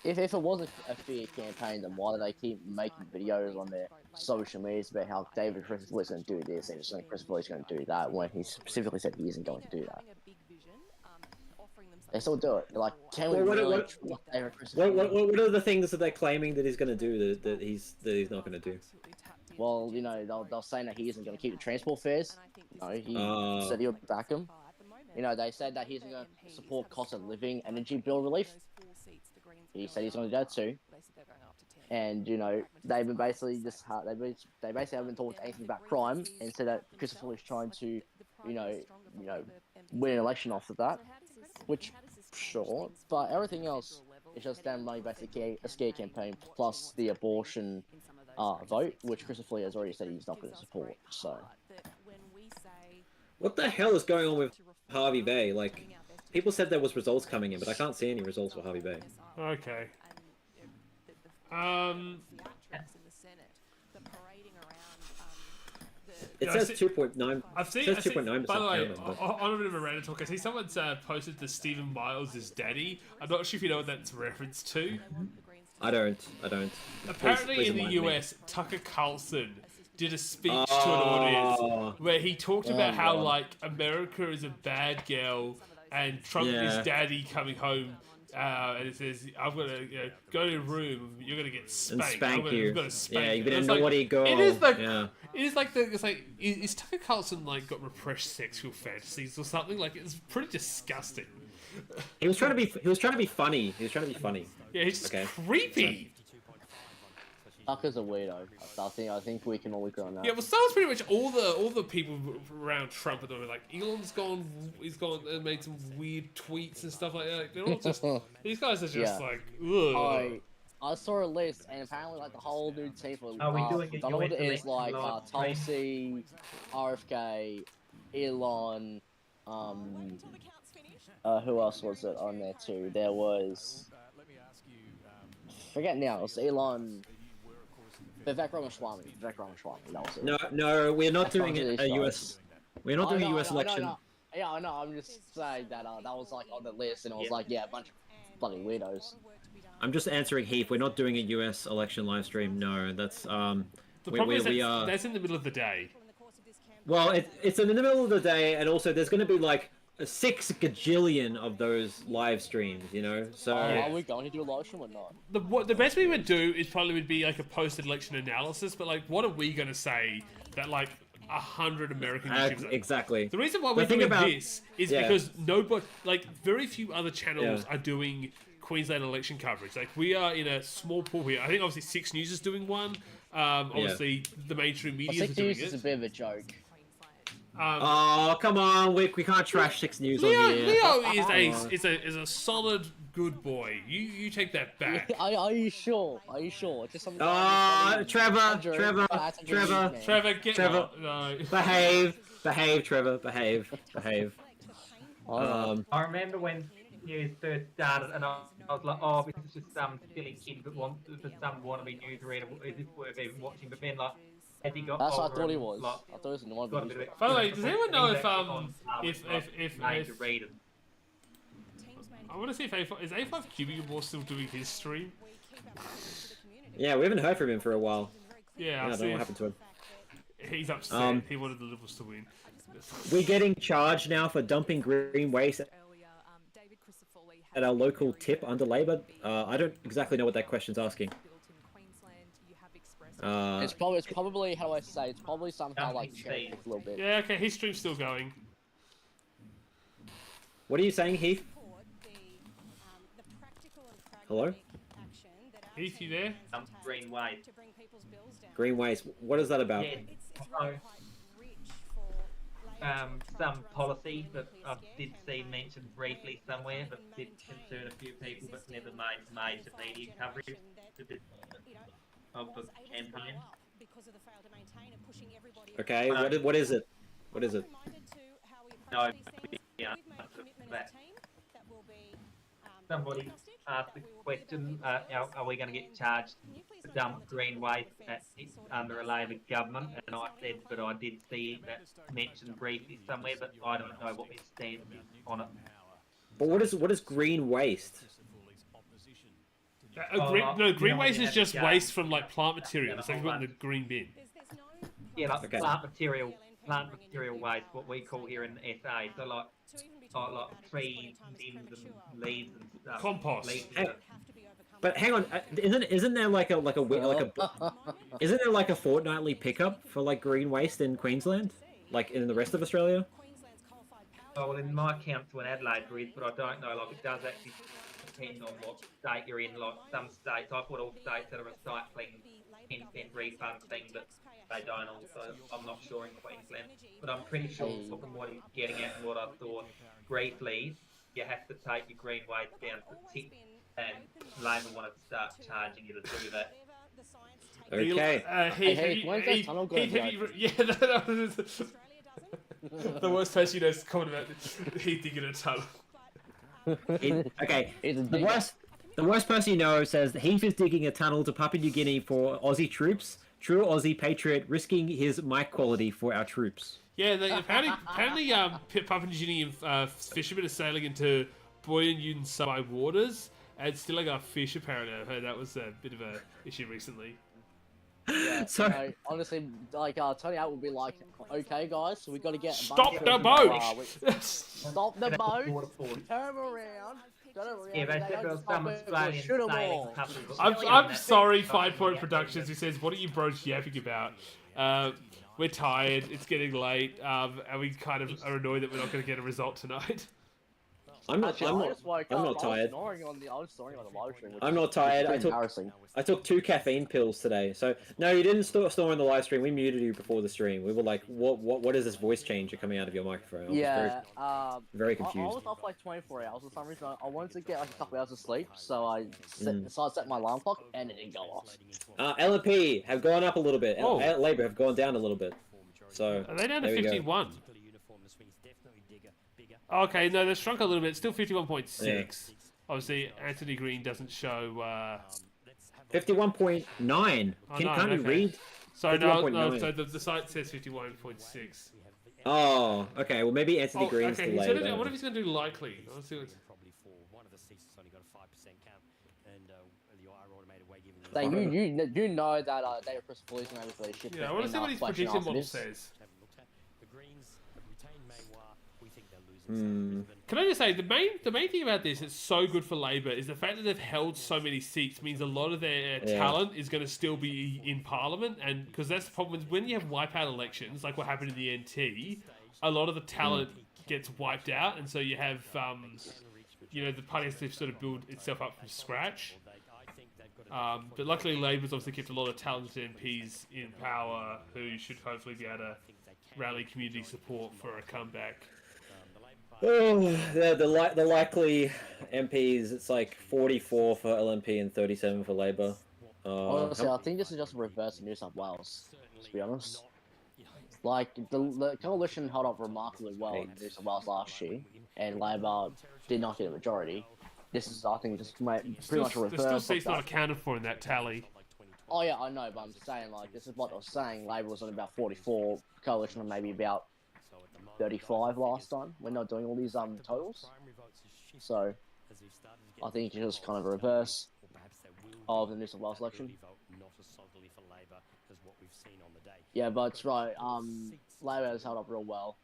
if it was a fair campaign, then why do they keep making videos on their social medias about how David Christopher is going to do this and Christopher is going to do that when he specifically said he isn't going to do that? They still do it. They're like, can we What are the things that they're claiming that he's going to do that he's not going to do? Well, you know, they're saying that he isn't going to keep the transport fares. No, he said he'll back them. You know, they said that he's going to support cost of living, energy bill relief. He said he's going to do that too. And you know, they've been basically they basically haven't talked anything about crime, and said that Christopher is trying to, you know, win an election off of that. Which, sure, but everything else is just them running basically a scare campaign plus the abortion vote, which Christopher has already said he's not going to support. So, what the hell is going on with Harvey Bay? Like, people said there was results coming in, but I can't see any results for Harvey Bay. Okay. It says 2.9. I've seen 2.9%. By the way, on a bit of a random talk, I see someone's posted to Stephen Miles' daddy. I'm not sure if you know what that's reference to. I don't. Apparently, please in the US, Tucker Carlson did a speech to an audience where he talked about how like America is a bad girl and Trump is daddy coming home. And it says, "I'm gonna go to your room. You're gonna get spanked. And spank you. I'm gonna spank yeah, you." You've been a naughty girl. It is like, yeah. Is Tucker Carlson like got repressed sexual fantasies or something? Like it's pretty disgusting. He was trying to be funny. Yeah, he's just creepy. Tucker's a weirdo. I think we can all agree on that. Yeah, well, so is pretty much all the people around Trump at the moment. Like Elon's he's gone and made some weird tweets and stuff like that. Like, they're all just these guys are just like, ugh. I saw a list, and apparently, like the whole new team for Are we doing I don't know what it is, like Tulsi, RFK, Elon, who else was it on there too? There was, forget now. It was Elon. Vivek Ramaswamy. That was it. No, we're not doing a US. We're not doing a US election. Yeah, I know. I'm just saying that that was like on the list, and I was like, yeah, a bunch of bloody weirdos. I'm just answering Heath. We're not doing a US election live stream. No, that's The problem is that's in the middle of the day. Well, it's in the middle of the day, and also there's going to be like 6 gajillion of those live streams, you know. So are we going to do a live stream or not? The best we would do is probably would be like a post-election analysis. But like, what are we going to say that like 100 American YouTubers exactly. The reason why we're doing this is because very few other channels are doing Queensland election coverage. Like we are in a small pool here. I think obviously 6 News is doing one. Obviously the mainstream media is doing it. 6 News is a bit of a joke. Oh come on, we can't trash 6 News on here. Leo is a solid good boy. You take that back. Are you sure? Just something. Trevor, no. behave, Trevor, behave. I remember when news first started, and I was like, oh, this is just some silly kid that wants some wannabe newsreader. Is this worth even watching? But then as he got that's older, what I thought he was. I thought it was a normal. By the way, does anyone know if I want to see if A5 is A5 Cubicle still doing his stream? Yeah, we haven't heard from him for a while. Yeah, I don't know what happened to him. He's upset. He wanted the Liberals to win. We're getting charged now for dumping green waste at our local tip under Labor. I don't exactly know what that question's asking. It's probably how do I say? It's probably somehow like changed a little bit. Yeah, okay, his stream's still going. What are you saying, Heath? Hello? Heath, you there? Green waste. Green waste. What is that about? Yeah. Some policy that I did see mentioned briefly somewhere, but did concern a few people, but never made major media coverage of the campaign. Okay, what is it? What is it? No, yeah, that. Somebody asked the question, are we going to get charged to dump green waste under a Labor government? And I said, but I did see that mentioned briefly somewhere, but I don't know what their stance is on it. But what is green waste? Green waste is just waste from like plant material. It's like put in the green bin. Yeah, like plant material waste, what we call here in SA. So like trees, limbs, and leaves and stuff. Compost. But hang on, isn't there like a isn't there like a fortnightly pickup for like green waste in Queensland, like in the rest of Australia? Oh, well, in my council in Adelaide there is, but I don't know. Like it does actually depend on what state you're in. Like some states, I put all states that are recycling 10% refund thing, but they don't also. I'm not sure in Queensland, but I'm pretty sure from what he's getting at and what I thought briefly, you have to take your green waste down to tip, and Labor want to start charging you to do that. The worst person you know is comment about Heath digging a tunnel. The worst person you know says that Heath is digging a tunnel to Papua New Guinea for Aussie troops. True Aussie patriot, risking his mic quality for our troops. Yeah, apparently Papua New Guinea fishermen are sailing into Boyan sub waters and stealing our fish. Apparently, I heard that was a bit of a issue recently. Yeah, so honestly, like Tony Out will be like, okay, guys, so we got to get stop the boat. Stop the boat. Turn around. Yeah, they said there was some Australian sailing couples. I'm sorry, 5 Point Productions. He says, "What are you bros yapping about? We're tired. It's getting late, and we kind of are annoyed that we're not going to get a result tonight." I'm not tired. I'm not tired. I took 2 caffeine pills today. So no, you didn't store in the live stream. We muted you before the stream. We were like, what is this voice changer coming out of your microphone? I was very confused. I was off like 24 hours for some reason. I wanted to get like a couple hours of sleep, so I set my alarm clock and it didn't go off. LNP have gone up a little bit. Labor have gone down a little bit. So are they down to 51? Okay, no, they've shrunk a little bit. Still 51.6. Yeah. Obviously, Anthony Green doesn't show. 51.9. Can't you read? So no. So the site says 51.6. Oh, okay. Well, maybe Anthony Green's okay. delayed. What if he's going to do likely? Let's see what's. You know that they are Chris Foley's going to be shit. Yeah, I want to see what his prediction model says. Can I just say the main thing about this that's so good for Labor is the fact that they've held so many seats means a lot of their talent is going to still be in Parliament, and because that's the problem when you have wipeout elections like what happened in the NT, a lot of the talent gets wiped out, and so you have the party has to sort of build itself up from scratch. But luckily Labor's obviously kept a lot of talented MPs in power who should hopefully be able to rally community support for a comeback. Oh, the likely MPs, it's like 44 for LNP and 37 for Labor. Honestly, I think this is just a reverse of New South Wales, to be honest. Like, the coalition held up remarkably well in New South Wales last year, and Labor did not get a majority. This is, I think, just pretty much a reverse. There's still seats not accounted for in that tally. Oh yeah, I know, but I'm saying, like, this is what I was saying. Labor was on about 44, coalition on maybe about 35 last time. We're not doing all these totals. So I think it's just kind of a reverse of the New South Wales election. Yeah, but it's right. Labor has held up real well.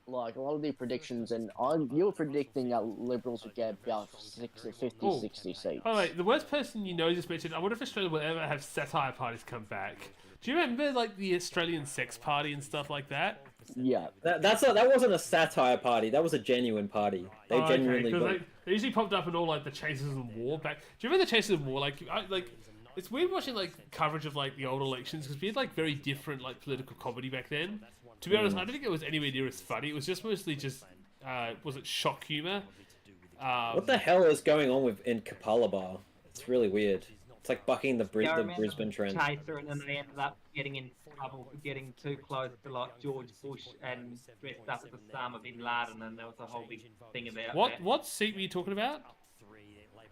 Like a lot of the predictions, and you were predicting that Liberals would get about 50, 60 seats. Oh wait, the worst person you know just mentioned. I wonder if Australia will ever have satire parties come back. Do you remember like the Australian Sex Party and stuff like that? Yeah, that wasn't a satire party. That was a genuine party. They genuinely. Because they usually popped up in all like the Chases of War back. Do you remember the Chases of War? It's weird watching like coverage of like the old elections because we had like very different like political comedy back then. To be honest, I don't think it was anywhere near as funny. It was just mostly just was it shock humor? What the hell is going on in Kapalaba? It's really weird. It's like bucking the Brisbane trend. Chaser, and then they ended up getting in trouble for getting too close to like George Bush and dressed up as Osama bin Laden, and there was a whole big thing about that. What seat were you talking about?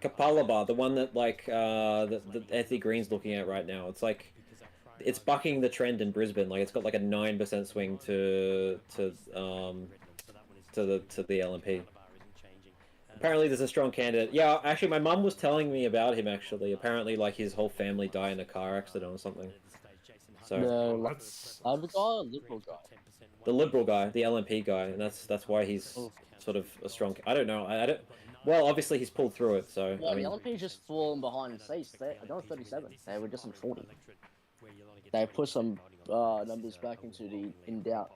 Kapalaba, the one that like the Anthony Green's looking at right now. It's like it's bucking the trend in Brisbane. Like it's got like a 9% swing to the LNP. Apparently, there's a strong candidate. Yeah, actually, my mum was telling me about him. Actually, apparently, like his whole family died in a car accident or something. So the guy or Liberal guy? The Liberal guy, the LNP guy, and that's why he's sort of a strong. I don't know. I don't. Well, obviously he's pulled through it. So yeah, I mean, the LNP just fallen behind in seats. They're 37. They were just on 40. They put some numbers back into the in doubt.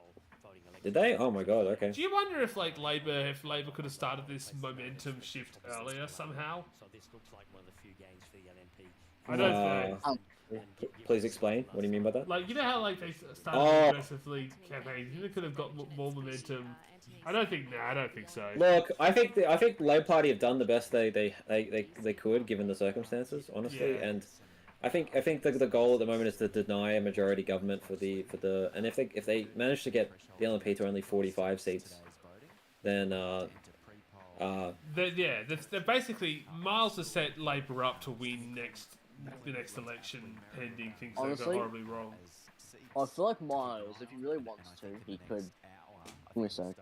Did they? Oh my god, okay. Do you wonder if like Labor could have started this momentum shift earlier somehow? I don't know. Please explain. What do you mean by that? Like, you know how like they started aggressively campaigning? You think they could have got more momentum? I don't think so. Look, I think Labor Party have done the best they could given the circumstances, honestly, Yeah. and I think the goal at the moment is to deny a majority government for the and if they manage to get the LNP to only 45 seats, then they're basically Miles has set Labor up to win the next election, pending things that go horribly wrong. I feel like Miles, if he really wants to, he could. Give me a sec.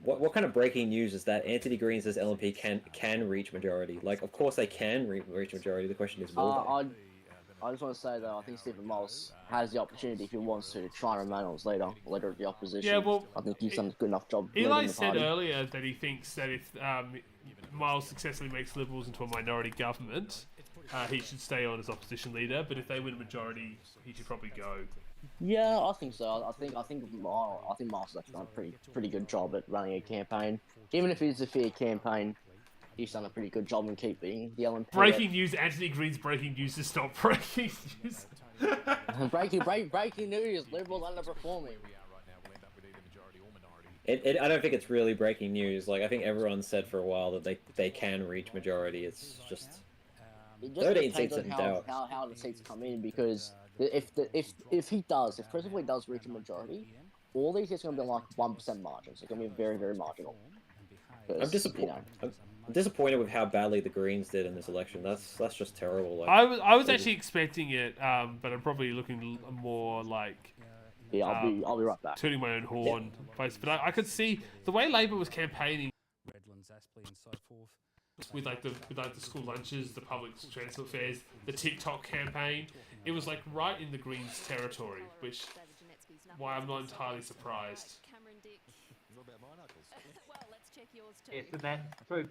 What kind of breaking news is that Anthony Green says LNP can reach majority? Like, of course they can reach majority. The question is, will they? I just want to say though, I think Stephen Miles has the opportunity if he wants to try and remain as leader of the opposition. Yeah, well, I think he's done a good enough job. Eli said earlier that he thinks that if Miles successfully makes Liberals into a minority government, he should stay on as opposition leader. But if they win a majority, he should probably go. Yeah, I think so. I think Miles has done a pretty good job at running a campaign. Even if it's a fair campaign, he's done a pretty good job in keeping the LNP. Breaking news: Anthony Green's breaking news is not breaking news. breaking news: Liberals underperforming. I don't think it's really breaking news. Like, I think everyone said for a while that they can reach majority. It's just 13 seats in doubt. How the seats come in, because if President Lee does reach a majority, all these seats are going to be like 1% margins. It's going to be very, very marginal. I'm disappointed. I'm disappointed with how badly the Greens did in this election. That's just terrible. Like, I was actually expecting it, but I'm probably looking more like. Yeah, I'll be right back. Tooting my own horn, but I could see the way Labor was campaigning. Redlands, Aspley, and so forth. With like the school lunches, the public transport fares, the TikTok campaign, it was like right in the Greens territory, which why I'm not entirely surprised. Yeah, so that's true.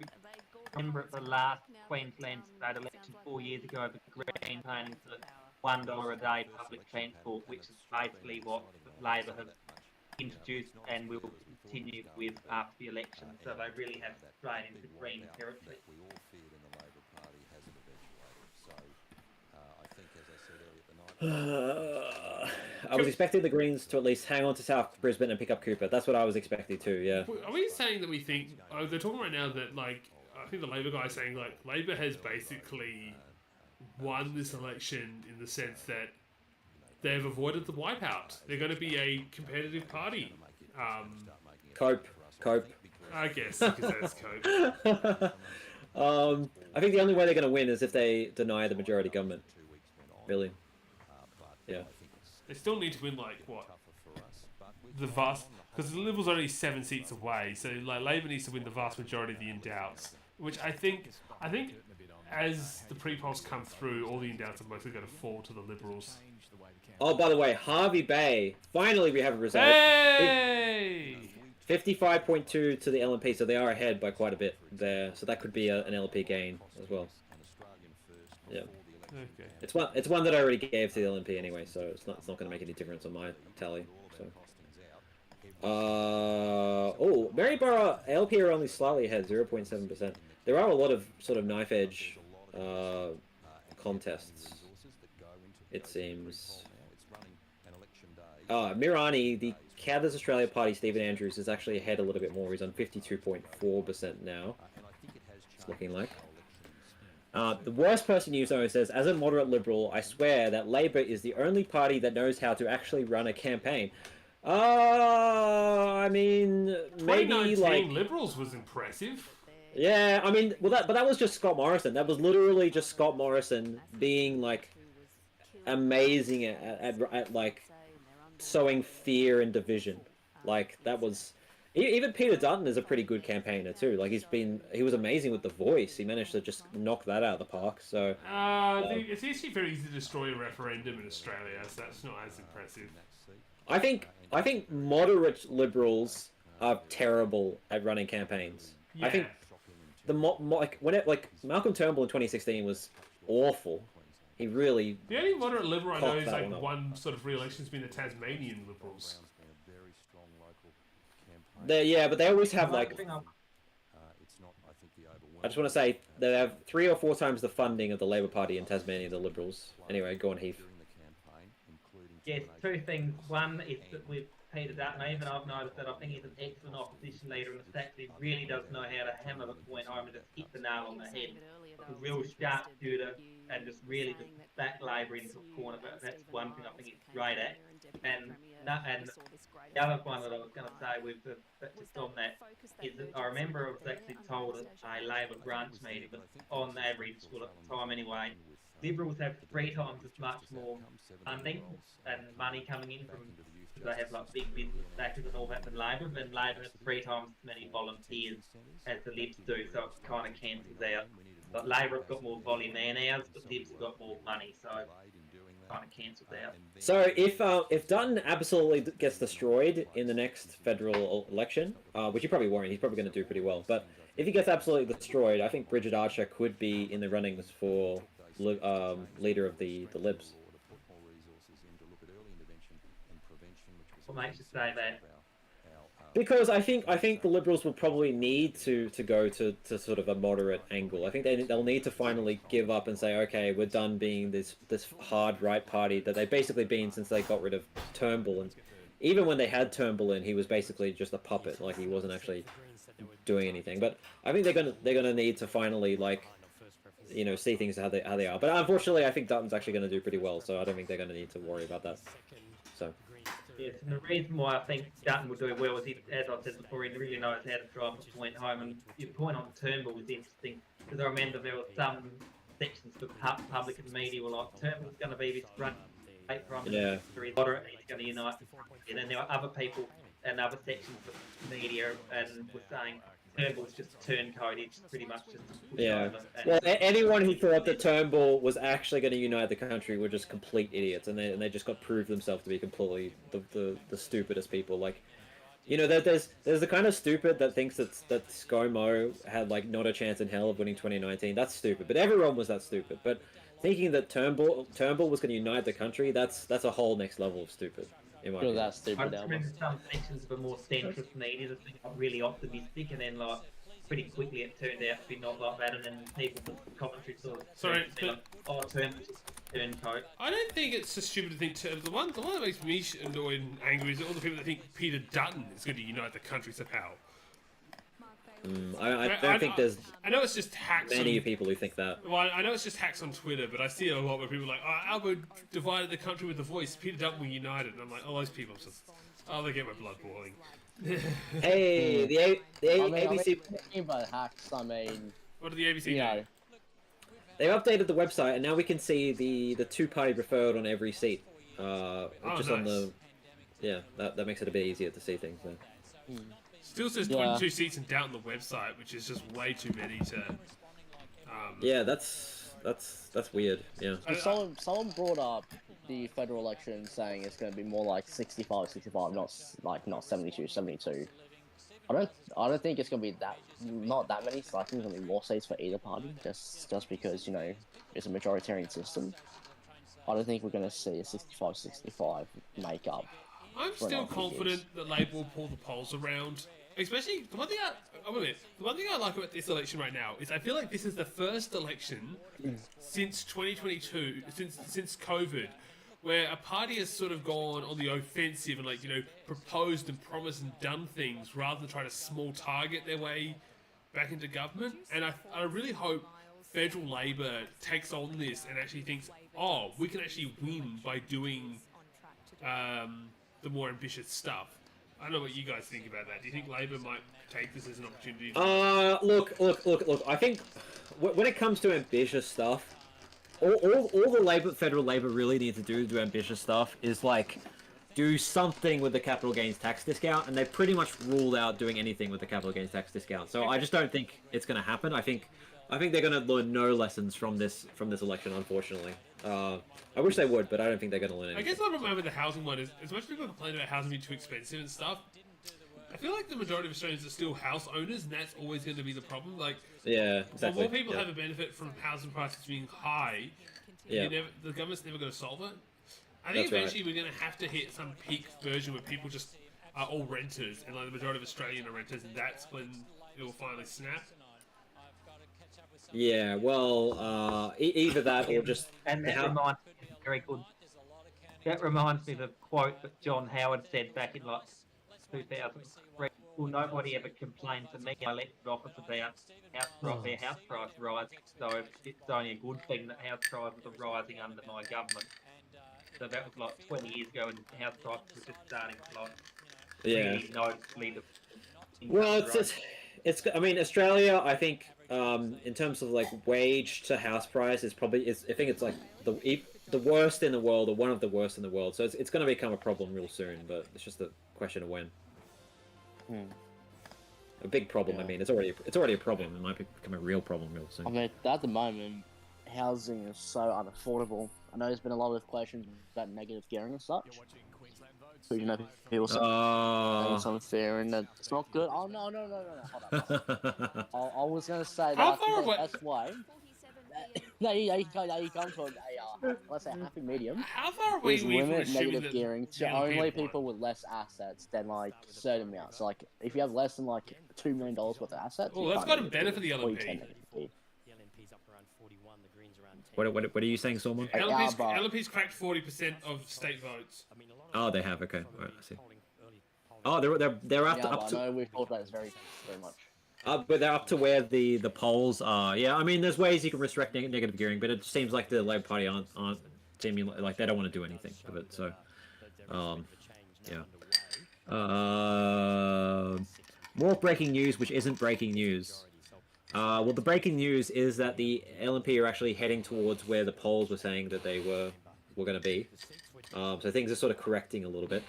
Remember at the last Queensland state election 4 years ago, the Green paying for $1 a day public transport, which is basically what Labor have introduced and will continue with after the election. So they really have strayed into green territory. We all feared in the Labor Party has it eventuated. So I think, as I said earlier tonight, I was expecting the Greens to at least hang on to South Brisbane and pick up Cooper. That's what I was expecting too. Yeah. Are we saying that we think? They're talking right now that like I think the Labor guy is saying like Labor has basically won this election in the sense that they've avoided the wipeout. They're going to be a competitive party. Cope. I guess because that's cope. I think the only way they're going to win is if they deny the majority government. Really. Yeah. They still need to win like what? The vast. because the Liberals are only 7 seats away, so like Labor needs to win the vast majority of the in-doubts, which I think as the pre-polls come through, all the in-doubts are mostly going to fall to the Liberals. Oh, by the way, Harvey Bay. Finally, we have a result. Hey! 55.2 to the LNP, so they are ahead by quite a bit there. So that could be an LNP gain as well. Yeah. Okay. It's one that I already gave to the LNP anyway, so it's not going to make any difference on my tally. So. Oh, Maryborough LP are only slightly ahead, 0.7%. There are a lot of sort of knife edge contests. It seems. Mirani, the Cathers Australia Party, Stephen Andrews, is actually ahead a little bit more. He's on 52.4% now. It's looking like. The worst person you know says, as a moderate Liberal, I swear that Labor is the only party that knows how to actually run a campaign. I mean, maybe like Liberals was impressive. Yeah, I mean, well, but that was just Scott Morrison. That was literally just Scott Morrison being like amazing at like sowing fear and division. Like that was even Peter Dutton is a pretty good campaigner too. Like he was amazing with the voice. He managed to just knock that out of the park. So it's actually very easy to destroy a referendum in Australia, so that's not as impressive. I think moderate Liberals are terrible at running campaigns. Yeah. I think like Malcolm Turnbull in 2016 was awful. He really. The only moderate Liberal I know is like one sort of re-election has been the Tasmanian Liberals. Yeah, but they always have like. I just want to say they have 3 or 4 times the funding of the Labor Party in Tasmania, the Liberals. Anyway, go on, Heath. Yes, 2 things. One is that with Peter Dutton, even I've noticed that I think he's an excellent opposition leader and the fact that he really does know how to hammer the point home and just hit the nail on the head. Like a real sharp shooter and just really just back Labor into a corner. But that's one thing I think he's great at. And the other one that I was going to say with just on that is that I remember I was actually told at a Labor branch meeting, but on average, well at the time anyway, Liberals have 3 times as much more funding and money coming in from, because they have like big business backers and all that than Labor, and Labor has 3 times as many volunteers as the Libs do, so it kind of cancels out. But Labor have got more volume than ours, but Libs have got more money, so it kind of cancels out. So if Dutton absolutely gets destroyed in the next federal election, which he probably won't, he's probably going to do pretty well, but if he gets absolutely destroyed, I think Bridget Archer could be in the runnings for leader of the Libs. What makes you say that? Because I think the Liberals will probably need to go to sort of a moderate angle. I think they'll need to finally give up and say, okay, we're done being this hard right party that they've basically been since they got rid of Turnbull. And even when they had Turnbull in, he was basically just a puppet, like he wasn't actually doing anything. But I think they're gonna need to finally see things how they are. But unfortunately, I think Dutton's actually going to do pretty well, so I don't think they're going to need to worry about that. So. Yes, and the reason why I think Dutton will do well is, as I said before, he really knows how to drive the point home. And your point on Turnbull was interesting, because I remember there were some sections of the public and media were like, Turnbull's going to be this front prime minister, he's moderate, and he's going to unite the country. And then there were other people and other sections of the media and were saying, Turnbull's just a turncoat, he's pretty much just over. Well, anyone who thought that Turnbull was actually going to unite the country were just complete idiots, and they just got proved themselves to be completely the stupidest people. Like, there's the kind of stupid that thinks that ScoMo had like not a chance in hell of winning 2019. That's stupid, but everyone was that stupid. But thinking that Turnbull was going to unite the country, that's a whole next level of stupid. That's stupid. I remember some sections of a more centrist media that think I'm really optimistic, and then like pretty quickly it turned out to be not like that, and then people with commentary sort of turncoat. I don't think it's so stupid to think. The one that makes me annoyed and angry is all the people that think Peter Dutton is going to unite the country somehow. I don't think there's. I know it's just hacks. Many people who think that. Well, I know it's just hacks on Twitter, but I see a lot where people are like, Albert divided the country with the voice. Peter Dutton will unite it, and I'm like, those people just, they get my blood boiling. Hey, the ABC. About hacks, I mean. What do the ABC do? They've updated the website, and now we can see the 2-party preferred on every seat. Just nice. yeah, that makes it a bit easier to see things then. Still says 22 seats in doubt on the website, which is just way too many to. Yeah, that's weird. Yeah. Someone brought up the federal election saying it's going to be more like 65, not 72, 72. I don't think it's going to be not that many. So I think there's going to be more seats for either party, just because it's a majoritarian system. I don't think we're going to see a 65-65 makeup. I'm still confident that Labour will pull the polls around. Especially the one thing I like about this election right now is I feel like this is the first election since 2022, since COVID, where a party has sort of gone on the offensive and proposed and promised and done things rather than trying to small target their way back into government. And I really hope federal Labour takes on this and actually thinks, oh, we can actually win by doing the more ambitious stuff. I don't know what you guys think about that. Do you think Labour might take this as an opportunity? Look. I think when it comes to ambitious stuff, all the federal Labour really need to do ambitious stuff is do something with the capital gains tax discount, and they pretty much ruled out doing anything with the capital gains tax discount. So I just don't think it's going to happen. I think they're going to learn no lessons from this election, unfortunately. I wish they would, but I don't think they're going to learn anything. I guess what I'm about with the housing one is, as much as people complain about housing being too expensive and stuff, I feel like the majority of Australians are still house owners, and that's always going to be the problem. Yeah, exactly. More people have a benefit from housing prices being high. The government's never going to solve it. I think eventually we're going to have to hit some peak version where people just are all renters, and the majority of Australian are renters, and that's when it will finally snap. Yeah, well, either that or just... And that reminds me, very good. That reminds me of the quote that John Howard said back in 2003. Well, nobody ever complained to me in my elected office about their house price rising, so it's only a good thing that house prices are rising under my government. So that was 20 years ago, and house prices were just starting to really noticeably. Well, it's. I mean, Australia, I think, in terms of wage to house price, I think it's the worst in the world, or one of the worst in the world. So it's going to become a problem real soon, but it's just a question of when. A big problem. Yeah. I mean, it's already a problem. It might become a real problem real soon. I mean, at the moment, housing is so unaffordable. I know there's been a lot of questions about negative gearing and such. People say it's unfair and it's not good. Oh no! Hold on. I was going to say that that's why. No, you come to let's say happy medium. How far away are we from negative gearing to only people with less assets than certain amounts. So if you have less than $2 million worth of assets, that's got a benefit for the LNP. What are you saying, Sormon? LNP's cracked 40% of state votes. Oh, they have. Okay, all right, I see. Oh, they're up to. I know we've talked about this very much. But they're up to where the polls are. Yeah, I mean, there's ways you can restrict negative gearing, but it seems like the Labor Party aren't seeming like they don't want to do anything with it. So, yeah. More breaking news, which isn't breaking news. Well, the breaking news is that the LNP are actually heading towards where the polls were saying that they were going to be. So things are sort of correcting a little bit.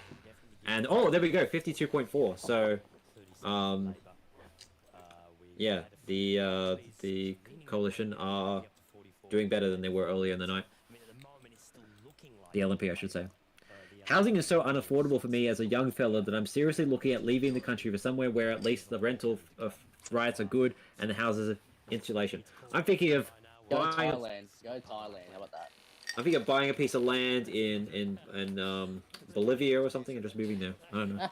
And there we go, 52.4. So, yeah, the coalition are doing better than they were earlier in the night. The LNP, I should say. Housing is so unaffordable for me as a young fella that I'm seriously looking at leaving the country for somewhere where at least the rental rights are good and the houses are insulation. I'm thinking of Thailand. Go Thailand. How about that? I'm thinking of buying a piece of land in Bolivia or something and just moving there. I don't know.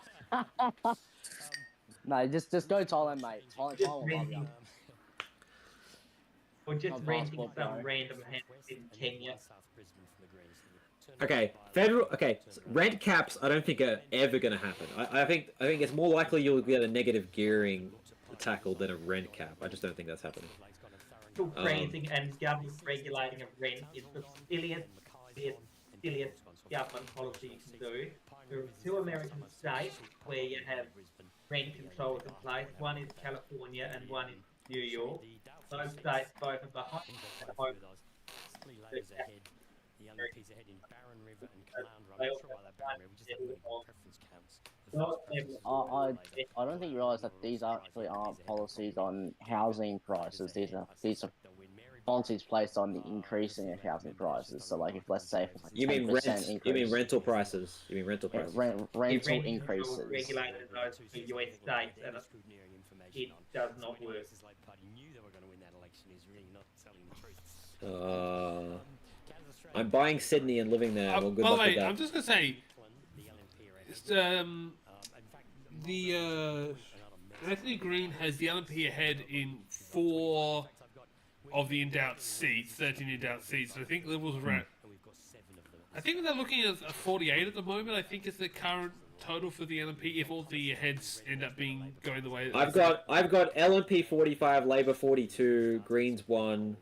No, just go Thailand, mate. Thailand will love you. Or just renting some random house in Kenya. Okay, rent caps I don't think are ever going to happen. I think it's more likely you'll get a negative gearing tackle than a rent cap. I just don't think that's happening. Raising and government regulating of rent is the silliest government policy you can do. There are two American states where you have rent controls in place. One is California and one is New York. Those states both are behind. The LNP's ahead in Barron River and Caloundra. I'm not sure why that Barron River, we just haven't got any preference counts. I don't think you realise that these actually aren't policies on housing prices. These are policies placed on the increasing of housing prices. So, like, if let's say if like You mean 10% rent? increase, You mean rental prices? You mean rental prices? rental increases. Regulated in those US states, and it does not work. The Labor Party knew they were going to win that election is really not telling the truth. I'm buying Sydney and living there. Well, good by the luck with way, that. I'm just gonna say, Anthony Green has the LNP ahead in 4 of the in-doubt seats, 13 in-doubt seats. And I think Liberals are at. I think they're looking at 48 at the moment. I think is the current total for the LNP if all the heads end up going the way. I've got LNP 45, Labor 42, Greens 1,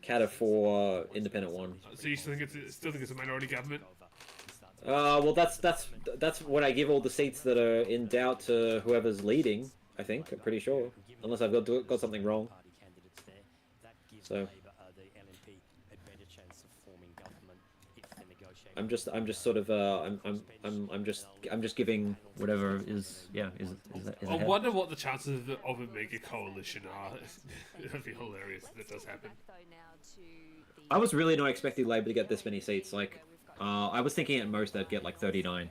Cata 4, Independent 1. So you still think it's a minority government? Well, that's when I give all the seats that are in doubt to whoever's leading. I think I'm pretty sure, unless I've got something wrong. So I'm just sort of I'm just giving whatever is I wonder what the chances of a mega coalition are. It'd be hilarious if that does happen. I was really not expecting Labor to get this many seats. Like, I was thinking at most they'd get like 39.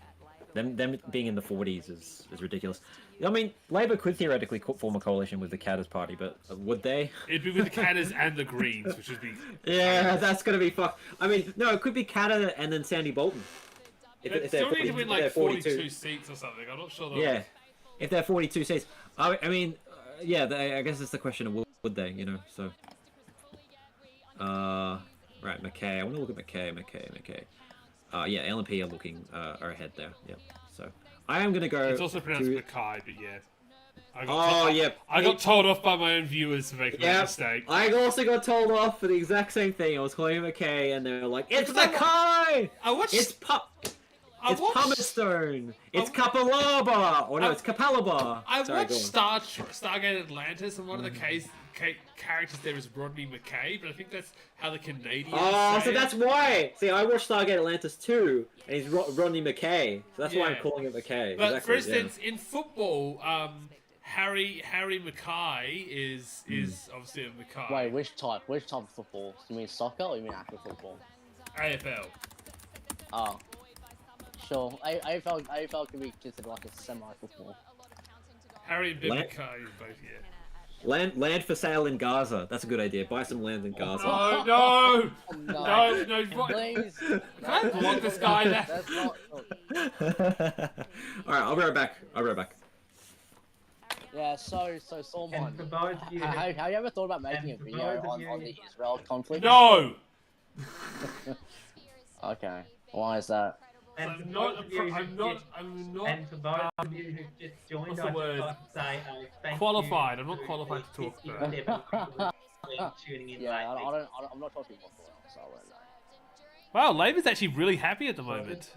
Them being in the 40s is ridiculous. I mean, Labor could theoretically form a coalition with the Catters party, but would they? It'd be with the Catters and the Greens, which would be... Yeah, that's going to be fucked. I mean, no, it could be Catter and then Sandy Bolton. If still need to win like 42 seats or something. I'm not sure. Yeah, if they're 42 seats. I mean, yeah, I guess it's the question of would they, you know, so... Right, McKay. I want to look at McKay. Yeah, LNP are ahead there. Yep. So I am gonna go. It's also pronounced Mackay, but yeah. I got told off by my own viewers for making that mistake. I also got told off for the exact same thing. I was calling him McKay, and they were like, "It's Mackay! It's Pumice-Stone! It's Kapalaba! Or no, it's Kapalaba!" I watched Stargate Atlantis, and one of the characters there is Rodney McKay, but I think that's how the Canadians say so it. that's why. See, I watched Stargate Atlantis too, and he's Rodney McKay, so that's why I'm calling him McKay. But exactly, for instance, in football, Harry Mackay is obviously a Mackay. Wait, which type of football? You mean soccer or you mean actual football? AFL. Oh. Sure. AFL can be considered like a semi-football. Harry and Mackay both, yeah. Land for sale in Gaza. That's a good idea. Buy some land in Gaza. No. Please. Can I block this guy now? That's not... Alright, I'll be right back. Yeah, so Sormon, For those of you have you ever thought about making a video on the Israel conflict? No! Okay. Why is that? And I'm for not. those of you I'm not. And for those of you who just joined, what's I the just word? like to say thank Qualified. you I'm not to qualified to talk the about. 57 people tuning in Yeah, lately. I'm not talking about that, so I won't know. Wow, Labour's actually really happy at the moment.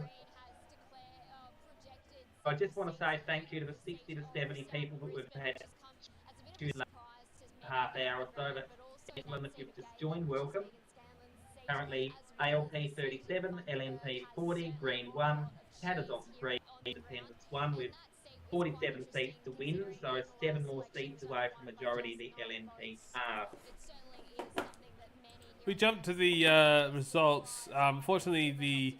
I just want to say thank you to the 60 to 70 people that we've had tune last half hour or so. But anyone that you've just joined, welcome. Currently, ALP 37, LNP 40, Green 1, Catters on 3, Independents 1 with 47 seats to win, so 7 more seats away from majority of the LNP are. We jump to the results. Unfortunately, the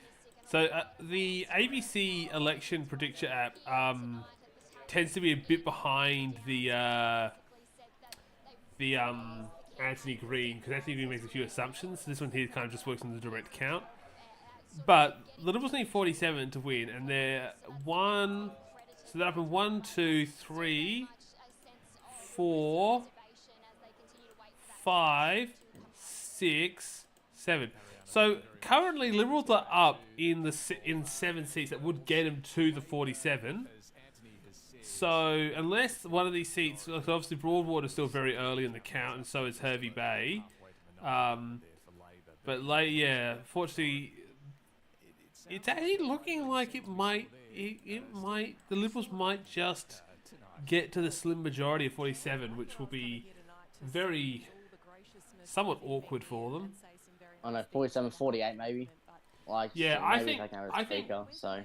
ABC election prediction app tends to be a bit behind the Anthony Green, because Anthony Green makes a few assumptions. This one here kind of just works on the direct count. But the Liberals need 47 to win, and they're so they're up in 1, 2, 3, 4, 5, 6, 7. So currently, Liberals are up in 7 seats that would get them to the 47. So unless one of these seats, like obviously Broadwater is still very early in the count, and so is Hervey Bay. But fortunately, it's actually looking like it might. The Liberals might just get to the slim majority of 47, which will be somewhat awkward for them. I don't know, 47, 48 maybe. Like, Yeah, so I maybe think they can have a I think speaker. So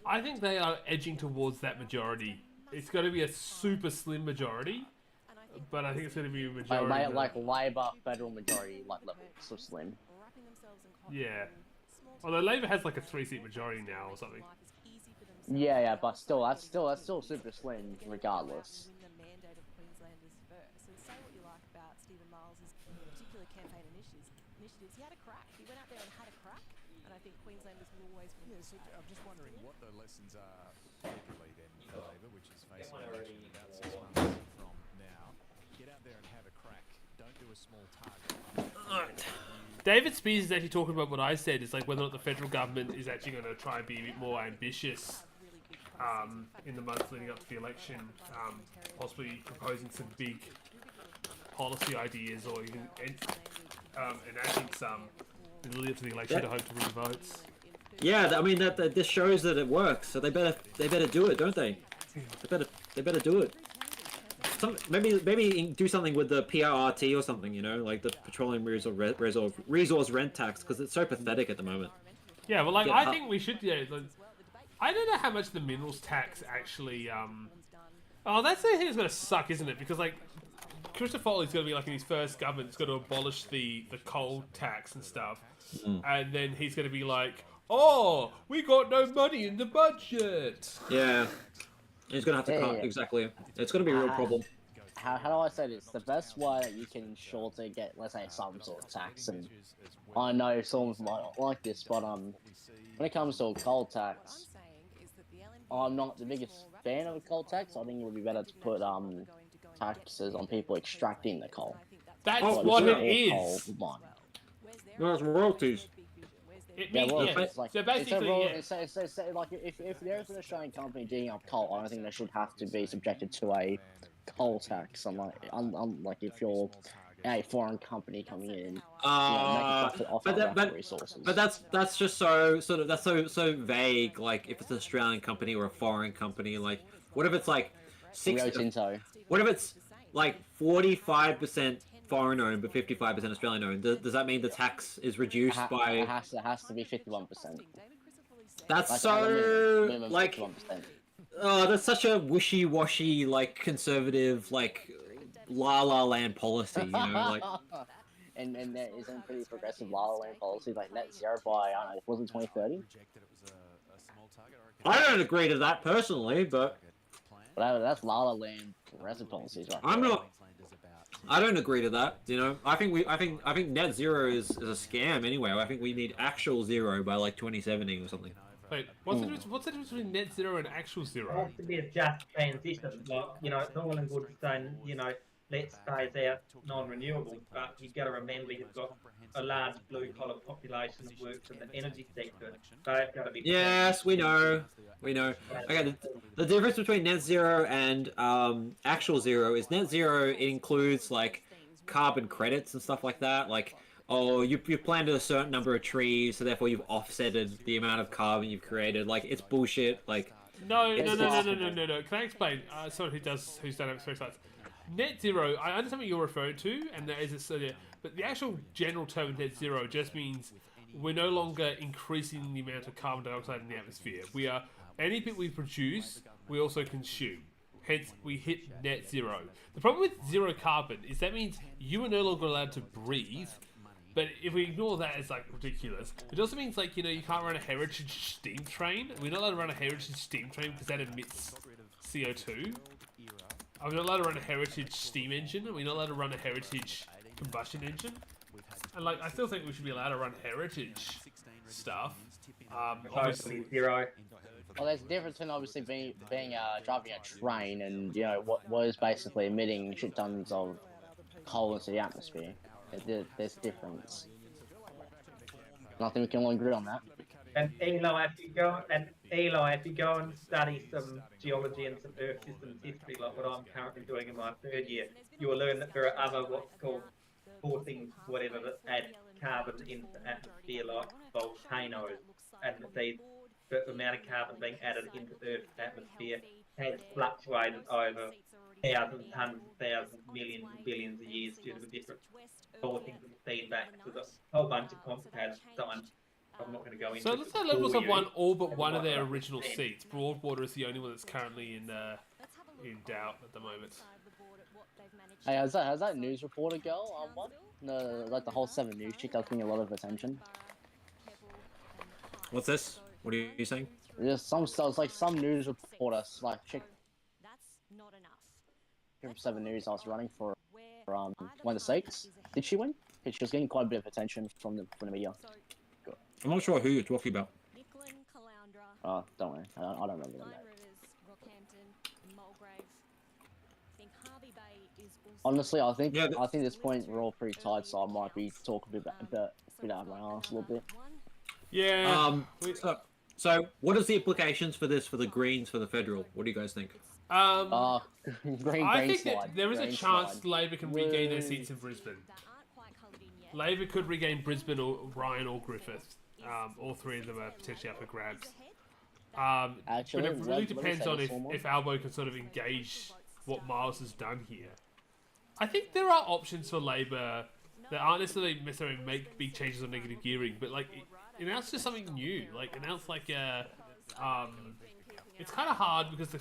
I think they are edging towards that majority. It's going to be a super slim majority, but I think it's going to be a majority. like Labor federal majority like levels of slim. Yeah. Although Labor has like a 3-seat majority now or something. Yeah, but still, that's still super slim regardless. Win the mandate of Queenslanders first. And say what you like about Stephen Miles's particular campaign initiatives. He had a crack. He went out there and had a crack. And I think Queenslanders will always win. Yeah, so I'm just wondering what the lessons are, particularly then for Labor, which is facing election in about 6 months from now. Get out there and have a crack. Don't do a small target. David Spears is actually talking about what I said. It's like whether or not the federal government is actually going to try and be a bit more ambitious in the months leading up to the election, possibly proposing some big policy ideas or even enacting some in the lead up to the election to hope to win votes. Yeah, I mean that this shows that it works. So they better do it, don't they? They better do it. Maybe do something with the PRRT or something, you know, like the Petroleum Resource Rent Tax, because it's so pathetic at the moment. Yeah, well, like I think we should. Yeah, I don't know how much the minerals tax actually. Oh, that's the thing that's gonna suck, isn't it? Because like Christopher Foley's gonna be like in his first government, he's gonna abolish the coal tax and stuff, and then he's gonna be like, "Oh, we got no money in the budget." Yeah. He's gonna have to cut, exactly. It's gonna be a real problem. How do I say this? The best way that you can ensure to get, let's say, some sort of tax, and I know some might not like this, but when it comes to a coal tax, I'm not the biggest fan of a coal tax. I think it would be better to put taxes on people extracting the coal. That's what it is. No, it's royalties. So basically, like if there's an Australian company digging up coal, I don't think they should have to be subjected to a coal tax. Unlike if you're a foreign company coming in, resources. But that's just so so vague. Like if it's an Australian company or a foreign company, like what if it's like what if it's like 45% foreign owned but 55% Australian owned? Does that mean the tax is reduced by? It has to be 51%. That's like, so like. Oh, that's such a wishy-washy, like conservative, like la la land policy. You know, like. and there isn't pretty progressive la la land policy like net zero by I don't know, was it 2030? I don't agree to that personally, but that's la la land progressive policies, right? I'm not. I don't agree to that. You know, I think net zero is a scam anyway. I think we need actual zero by like 2070 or something. Wait, what's the difference between net zero and actual zero? It has to be a just transition. Like, you know, it's all in good saying, you know, let's phase out non-renewables, but you've got to remember you've got a large blue-collar population that works in the energy sector. So it's got to be... Yes, we know. Okay, the difference between net zero and actual zero is net zero, it includes like carbon credits and stuff like that. Like, oh, you've planted a certain number of trees, so therefore you've offsetted the amount of carbon you've created. Like, it's bullshit. Like, no. Can I explain? Someone who's done it for sites. Net zero, I understand what you're referring to, and there is a but the actual general term net zero just means we're no longer increasing the amount of carbon dioxide in the atmosphere. We are anything we produce, we also consume. Hence, we hit net zero. The problem with zero carbon is that means you are no longer allowed to breathe. But if we ignore that, it's like ridiculous. It also means like, you know, you can't run a heritage steam train. We're not allowed to run a heritage steam train because that emits CO2. Are we not allowed to run a heritage steam engine? Are we not allowed to run a heritage combustion engine? And like, I still think we should be allowed to run heritage stuff. Obviously, zero. Well, there's a difference between obviously driving a train and, you know, what is basically emitting shit tons of coal into the atmosphere. There's difference. I think we can all agree on that. And Eli, if you go and study some geology and some Earth systems history, like what I'm currently doing in my third year, you will learn that there are other what's called forcing whatever that add carbon into the atmosphere, like volcanoes, and the amount of carbon being added into Earth's atmosphere has fluctuated over thousands, hundreds, thousands, millions, and billions of years due to the different forcings and feedback. There's a whole bunch of complicated science I'm not going to go into. So it looks like Liberals have won all but one of their original seats. Broadwater is the only one that's currently in doubt at the moment. Hey, has that news reporter girl won? No, like the whole 7 News chick that's getting a lot of attention. What's this? What are you saying? There's some news reporter, like chick from 7 News I was running for one of the seats. Did she win? She was getting quite a bit of attention from the media. I'm not sure who you're talking about. Oh, don't worry. I don't remember them. Honestly, I think at this point we're all pretty tired, so I might be talking a bit out of my arse a little bit. Yeah. So what is the implications for this for the Greens for the federal? What do you guys think? I think slide. that there is a chance Labor can regain their seats in Brisbane. Labor could regain Brisbane or Ryan or Griffith. All three of them are potentially up for grabs. Actually, but it really depends on if Albo can sort of engage what Miles has done here. I think there are options for Labor that aren't necessarily make big changes on negative gearing, but like announce just something new. Like announce like it's kind of hard because the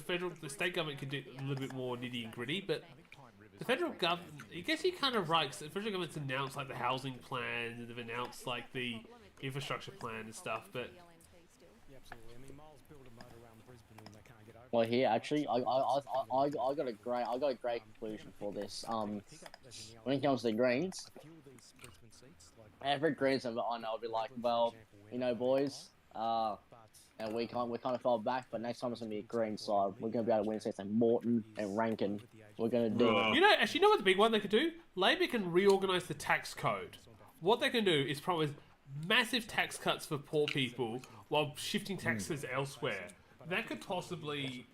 state government can do a little bit more nitty and gritty, but the federal government, I guess you're kind of right, 'cause the federal government's announced like the housing plan, and they've announced like the infrastructure plan and stuff, but... Well, here actually, I got a great conclusion for this. When it comes to the Greens, every Greens member I know will be like, well, you know, boys, and we kind of fell back, but next time it's gonna be a Green side. We're gonna be able to win states like Morton and Rankin. We're gonna do it. You know what the big one they could do? Labor can reorganise the tax code. What they can do is promise massive tax cuts for poor people while shifting taxes elsewhere. That could possibly...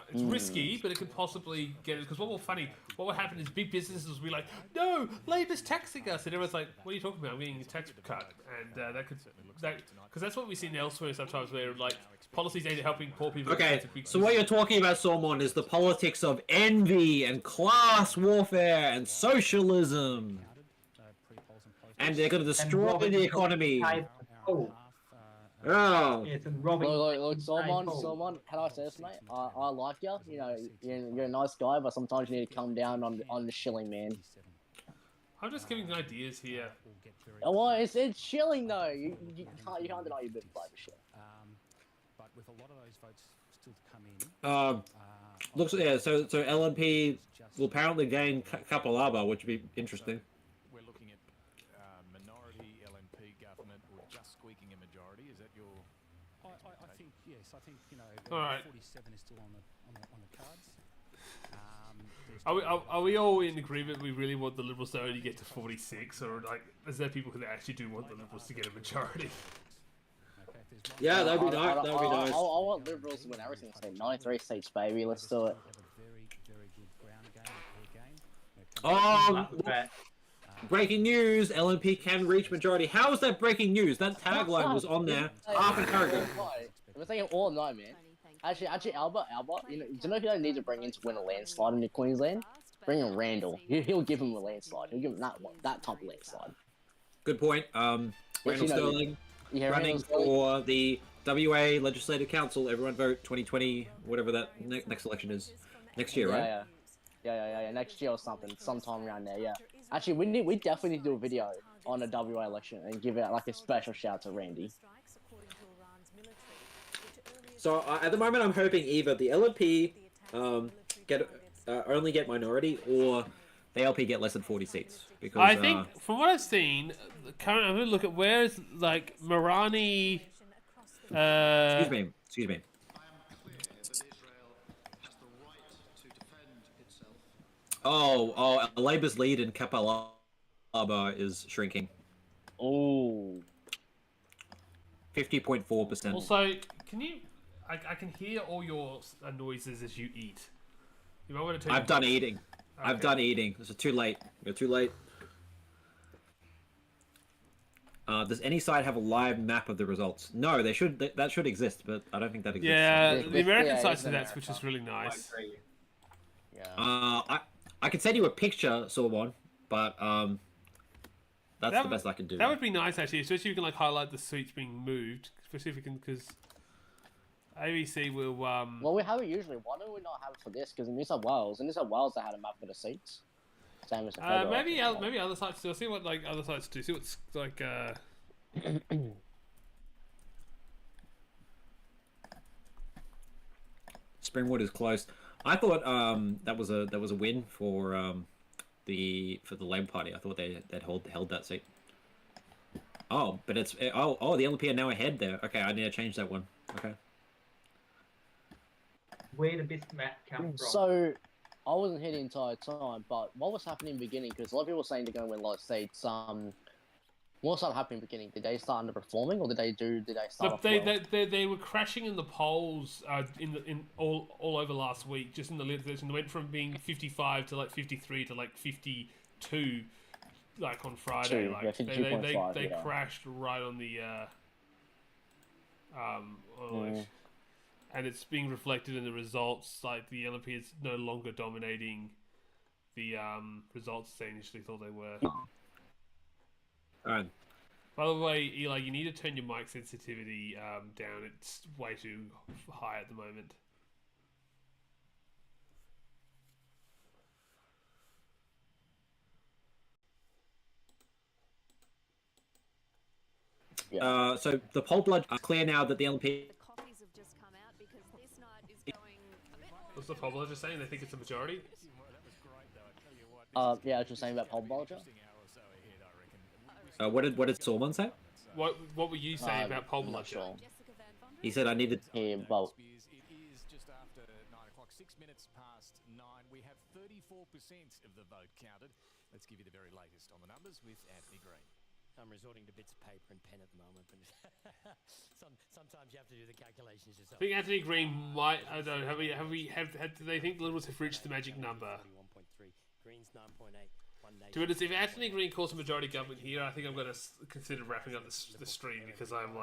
It's risky, but it could possibly get it. Because what will happen is big businesses will be like, no, Labor's taxing us. And everyone's like, what are you talking about? I'm getting a tax cut. And because that's what we've seen elsewhere sometimes where like policies aimed at helping poor people. Okay, so what you're talking about, Sormon, is the politics of envy and class warfare and socialism. And they're going to destroy the economy. Oh. Look, Sormon, how do I say this, mate? I like you. You know, you're a nice guy, but sometimes you need to come down on the shilling, man. I'm just giving ideas here. Oh, well, it's shilling though. You can't deny you've been playing for shit. But with a lot of those votes still to come in. Looks so LNP will apparently gain Kapalaba, which would be interesting. We're looking at minority LNP government or just squeaking a majority. Is that your? I think yes. I think all right. 47 is still on the cards. Are we all in agreement we really want the Liberals to only get to 46, or like is there people who actually do want the Liberals to get a majority? Yeah, that'd be nice. That'd be nice. I want Liberals to win everything. Say 93 seats, baby. Let's do it. Breaking news: LNP can reach majority. How is that breaking news? That tagline was on there half an hour ago. We're saying all night, man. Actually, Albert, you know, do you know who they need to bring in to win a landslide in Queensland? Bring in Randall. He'll give him a landslide. He'll give him that type of landslide. Good point. Randall Sterling running for the WA Legislative Council. Everyone vote 2020, whatever that next election is. Next year, right? Yeah. Next year or something, sometime around there. Yeah. Actually, we definitely need to do a video on the WA election and give it like a special shout to Randy. So at the moment, I'm hoping either the LNP only get minority, or the LP get less than 40 seats. Because I think from what I've seen, currently I'm going to look at where is like Mirani. Excuse me. Oh, Labour's lead in Kapalaba is shrinking. Oh. 50.4%. Also, can you? I can hear all your noises as you eat. You might want to I've done eating. Okay. I've done eating. It's too late. You're too late. Does any side have a live map of the results? No, they should. That should exist, but I don't think that exists. Yeah, the American side do that, which is really nice. Yeah. I could send you a picture, Sormon, but That's the best I can do. That would be nice, actually, especially if you can like highlight the seats being moved, especially if we can, because ABC will. Well, we have it usually. Why do we not have it for this? Because in New South Wales, they had a map for the seats. Same as the maybe other sites do. I'll see what like other sites do. See what's like. Springwood is close. I thought that was a win for the Labor Party. I thought they'd held that seat. Oh, but it's the LNP are now ahead there. Okay, I need to change that one. Okay. Where did this map come from? So, I wasn't here the entire time, but what was happening in the beginning? Because a lot of people were saying they're going to win a lot of seats. What started happening in the beginning? Did they start underperforming, or did they start off well? They were crashing in the polls in all over last week. Just in the they went from being 55 to like 53 to like 52, like on Friday. Like they crashed right on the and it's being reflected in the results. Like the LNP is no longer dominating the results they initially thought they were. Alright. By the way, Eli, you need to turn your mic sensitivity down. It's way too high at the moment. Yeah. So the poll blood are clear now that the LNP. What's the poll blood just saying? They think it's a majority? Yeah, I was just saying about poll blood. What did Sormon say? What were you saying about poll blood? Sure. He said I needed. It is just after 9 o'clock, 6 minutes past 9. We have 34% of the vote counted. Let's give you the very latest on the numbers with Anthony Green. I'm resorting to bits of paper and pen at the moment, but sometimes you have to do the calculations yourself. I think Anthony Green might. I don't know. Do they think the Liberals have reached the magic number? 41.3. Green's 9.8. If Anthony Green calls a majority government here, I think I'm going to consider wrapping up the stream because I'm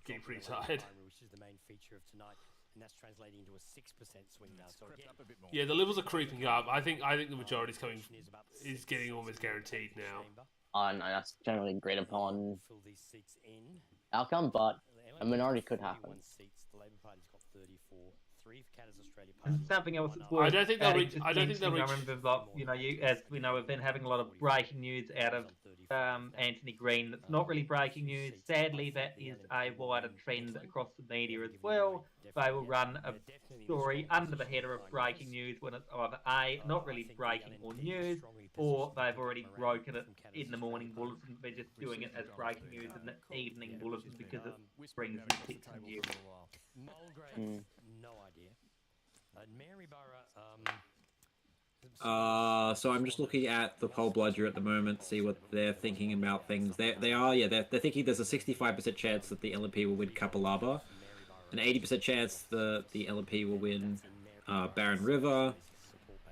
getting pretty tired. Which is the main feature of tonight, and that's translating into a 6% swing now. So yeah, the Liberals are creeping up. I think the majority is getting almost guaranteed now. I know that's generally agreed upon outcome, but a minority could happen. The Labor Party's got 34. And something else that's I don't think they'll reach. I don't think they'll reach. I remember, as we know, we've been having a lot of breaking news out of Anthony Green. That's not really breaking news. Sadly, that is a wider trend across the media as well. They will run a story under the header of breaking news when it's either A, not really breaking or news, or they've already broken it in the morning bulletin. They're just doing it as breaking news in the evening bulletin because it brings some tips and views. No idea. So I'm just looking at the poll bludger at the moment, see what they're thinking about things. They're thinking there's a 65% chance that the LNP will win Kapalaba, an 80% chance the LNP will win Barron River,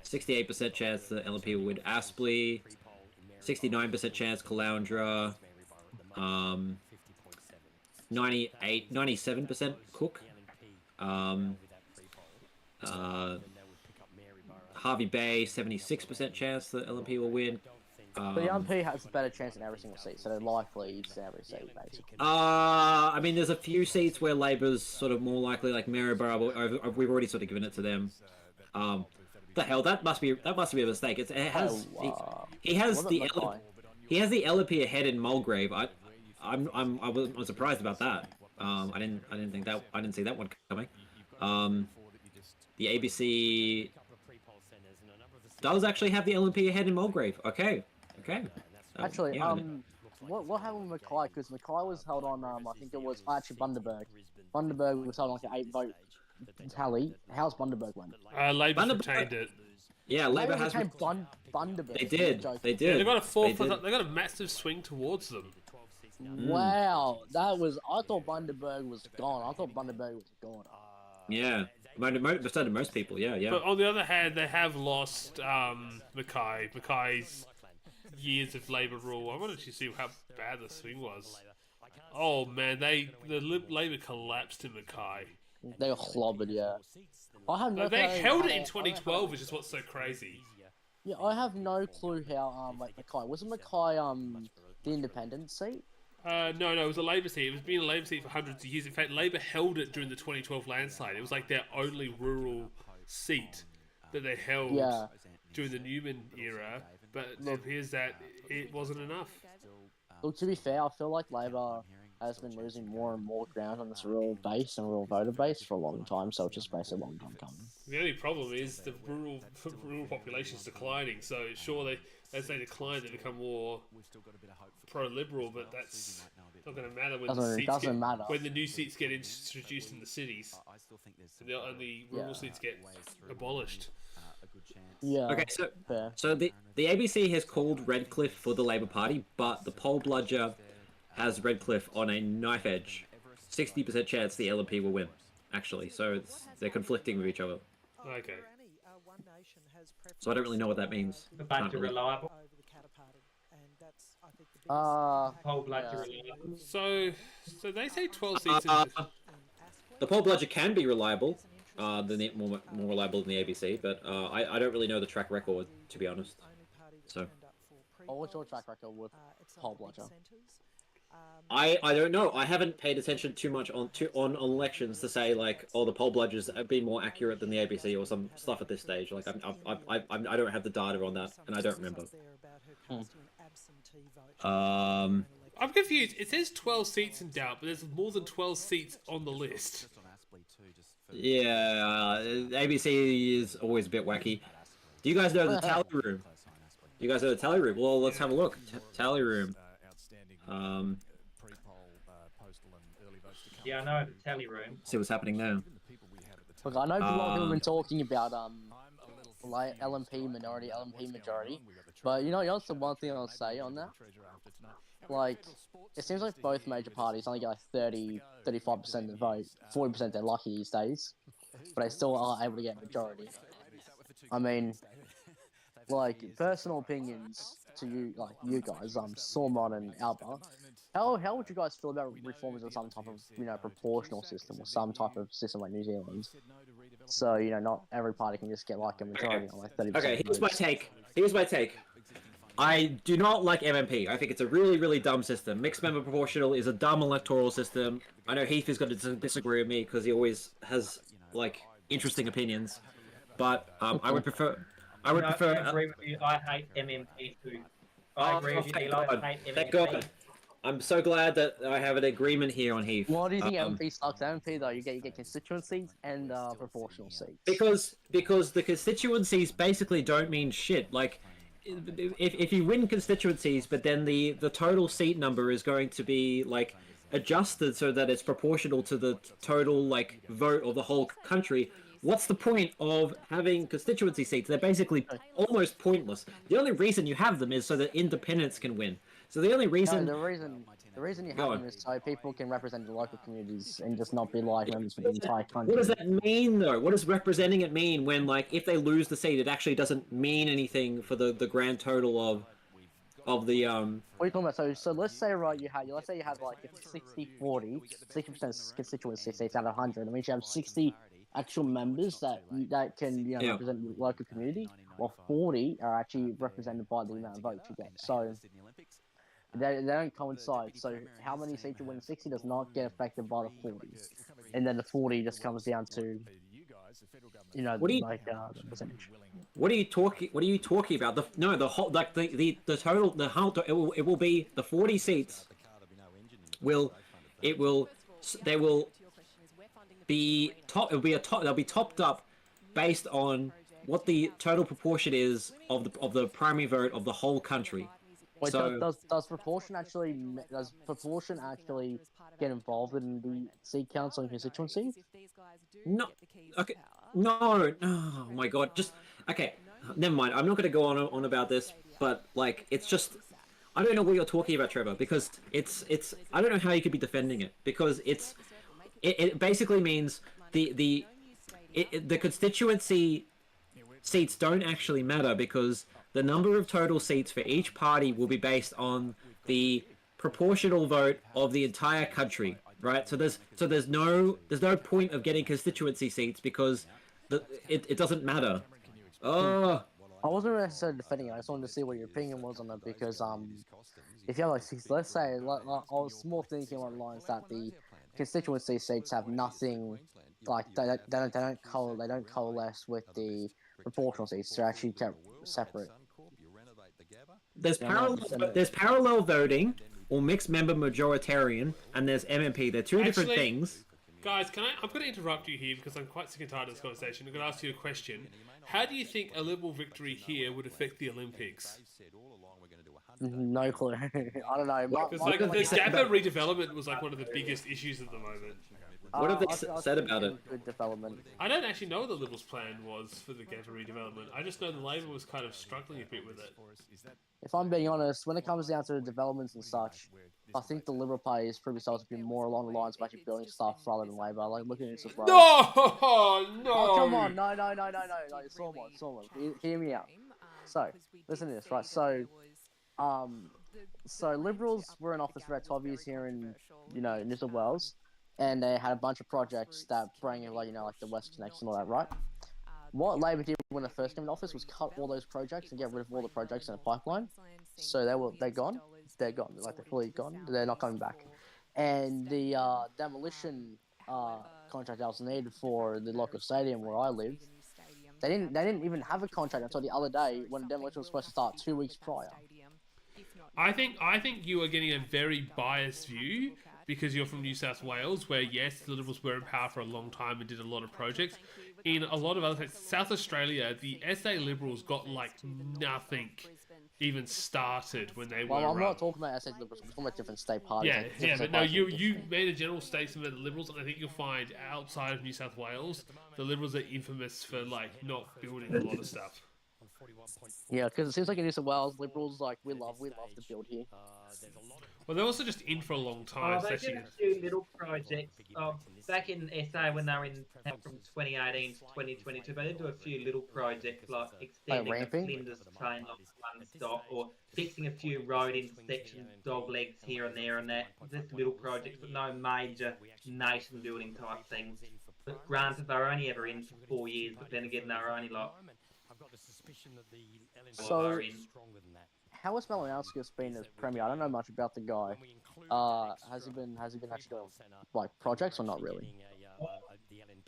68% chance the LNP will win Aspley, 69% chance Caloundra, 97% Cook. Harvey Bay, 76% chance that LNP will win. The LNP has a better chance in every single seat, so they're likely to every seat, basically. I mean, there's a few seats where Labor's sort of more likely, like Maryborough. We've already sort of given it to them. The hell, that must be a mistake. He has the LNP ahead in Mulgrave. I'm surprised about that. I didn't see that one coming. The ABC does actually have the LNP ahead in Mulgrave. Okay. Actually, what happened with Mackay? Because Mackay was held on, I think it was actually Bundaberg. Bundaberg was held on like an 8-vote tally. How's Bundaberg win? Labour retained it. Yeah, Labour has retained Bundaberg. They did. They Yeah, they got a massive swing towards them. Wow, that was. I thought Bundaberg was gone. Yeah. Most people, yeah. But on the other hand, they have lost Mackay. Mackay's years of Labour rule. I wanted to see how bad the swing was. Oh man, the Labour collapsed in Mackay. They were clobbered, yeah. They held it in 2012, which is what's so crazy. Yeah, I have no clue how Mackay wasn't Mackay the independent seat? No, it was a Labor seat. It was been a Labor seat for hundreds of years. In fact, Labor held it during the 2012 landslide. It was like their only rural seat that they held during the Newman era. But it appears that it wasn't enough. Look, to be fair, I feel like Labor has been losing more and more ground on this rural base and rural voter base for a long time, so it's just basically a long time coming. The only problem is the rural population is declining. So sure, as they decline, they become more pro-liberal, but that's not going to matter when when the new seats get introduced in the cities, and the rural seats get abolished. Yeah. Okay, so the ABC has called Redcliffe for the Labor Party, but the poll bludger has Redcliffe on a knife edge. 60% chance the LNP will win, actually. So they're conflicting with each other. Okay. So I don't really know what that means. The bludger reliable. Poll bludger reliable. So they say 12 seats. The poll bludger can be reliable. More reliable than the ABC, but I don't really know the track record, to be honest. So. What's your track record with poll bludger? I don't know. I haven't paid attention too much on elections to say like, oh, the poll bludgers have been more accurate than the ABC or some stuff at this stage. Like I don't have the data on that, and I don't remember. I'm confused. It says 12 seats in doubt, but there's more than 12 seats on the list. Yeah, ABC is always a bit wacky. Do you guys know the tally room? Do you guys know the tally room? Well, let's have a look. Tally room. Yeah, I know the tally room. See what's happening there. Look, I know a lot of people have been talking about like LNP minority, LNP majority, but you know the one thing I'll say on that? Like, it seems like both major parties only get like 35% of the vote. 40% they're lucky these days, but they still are able to get majority. I mean, like, personal opinions to you, like you guys, Sormon and Alba. How would you guys feel about reforms of some type of, proportional system or some type of system like New Zealand? So, not every party can just get like a majority on like 30%. Okay, here's my take. I do not like MMP. I think it's a really, really dumb system. Mixed member proportional is a dumb electoral system. I know Heath is going to disagree with me because he always has like interesting opinions, but I would prefer. I agree with you. I hate MMP too. I agree with you. I hate MMP. Thank God. I'm so glad that I have an agreement here on Heath. Why do you think MP sucks? MP though, you get constituencies and proportional seats. Because the constituencies basically don't mean shit. Like, if you win constituencies, but then the total seat number is going to be like adjusted so that it's proportional to the total like vote of the whole country. What's the point of having constituency seats? They're basically almost pointless. The only reason you have them is so that independents can win. So the only reason... No, the reason you have them is so people can represent the local communities and just not be like members for the entire country. What does that mean, though? What does representing it mean when, like, if they lose the seat, it actually doesn't mean anything for the grand total of the... What are you talking about? So let's say, right, let's say you have, like, 60-40, 60% constituency seats out of 100. That means you have 60 actual members that can represent the local community, while 40 are actually represented by the amount of votes you get. So they don't coincide. So how many seats you win 60 does not get affected by the 40, and then the 40 just comes down to the percentage. What are you talking about? The whole total it will be the 40 seats. They will be top. They'll be topped up based on what the total proportion is of the primary vote of the whole country. Wait, so, does proportion actually get involved in the seat counts on constituency? No. Okay. No. Oh my God. Just okay. Never mind. I'm not going to go on about this, but like it's just. I don't know what you're talking about, Trevor, because it's. I don't know how you could be defending it because it basically means the constituency seats don't actually matter because the number of total seats for each party will be based on the proportional vote of the entire country, right? So there's no point of getting constituency seats because it doesn't matter. Oh. I wasn't necessarily defending it. I just wanted to see what your opinion was on it because if you have like let's say I was more thinking along the lines that the constituency seats have nothing like they don't coalesce with the proportional seats. They're actually kept separate. There's parallel voting or mixed member majoritarian, and there's MMP. They're two different things. Guys, I'm going to interrupt you here because I'm quite sick and tired of this conversation. I'm going to ask you a question. How do you think a Liberal victory here would affect the Olympics? No clue. I don't know. Because like the Gabba redevelopment was like one of the biggest issues at the moment. What have they said about it? Good development. I don't actually know what the Liberals' plan was for the Gabba redevelopment. I just know the Labor was kind of struggling a bit with it. If I'm being honest, when it comes down to the developments and such, I think the Liberal Party has proved itself to be more along the lines of actually building stuff rather than Labor. Like looking at this as well. No! Oh, come on. No. Sormon. Hear me out. So, listen to this, right? So Liberals were in office for about 12 years here in, New South Wales, and they had a bunch of projects that bring in, like the West Connection and all that, right? What Labor did when they first came in office was cut all those projects and get rid of all the projects in the pipeline. So they're gone. They're gone. Like they're fully gone. They're not coming back. And the demolition contract that was needed for the local stadium where I live, they didn't even have a contract until the other day when the demolition was supposed to start 2 weeks prior. I think you are getting a very biased view because you're from New South Wales, where yes, the Liberals were in power for a long time and did a lot of projects. In a lot of other states, South Australia, the SA Liberals got like nothing even started when they were. Well, I'm not talking about SA Liberals. I'm talking about different state parties. Yeah, but no, you made a general statement about the Liberals, and I think you'll find outside of New South Wales, the Liberals are infamous for like not building a lot of stuff. Yeah, because it seems like in New South Wales, Liberals we love to build here. Well, they're also just in for a long time. They did a few little projects back in SA when they were in from 2018 to 2022. They did do a few little projects like extending the Flinders train line to one stop, or fixing a few road intersections, dog legs here and there, and that. Just little projects, but no major nation building type things. But granted, they were only ever in for 4 years. But then again, they were only like. So, how has Malinowskis been as Premier? I don't know much about the guy. Has he been actually doing like projects or not really?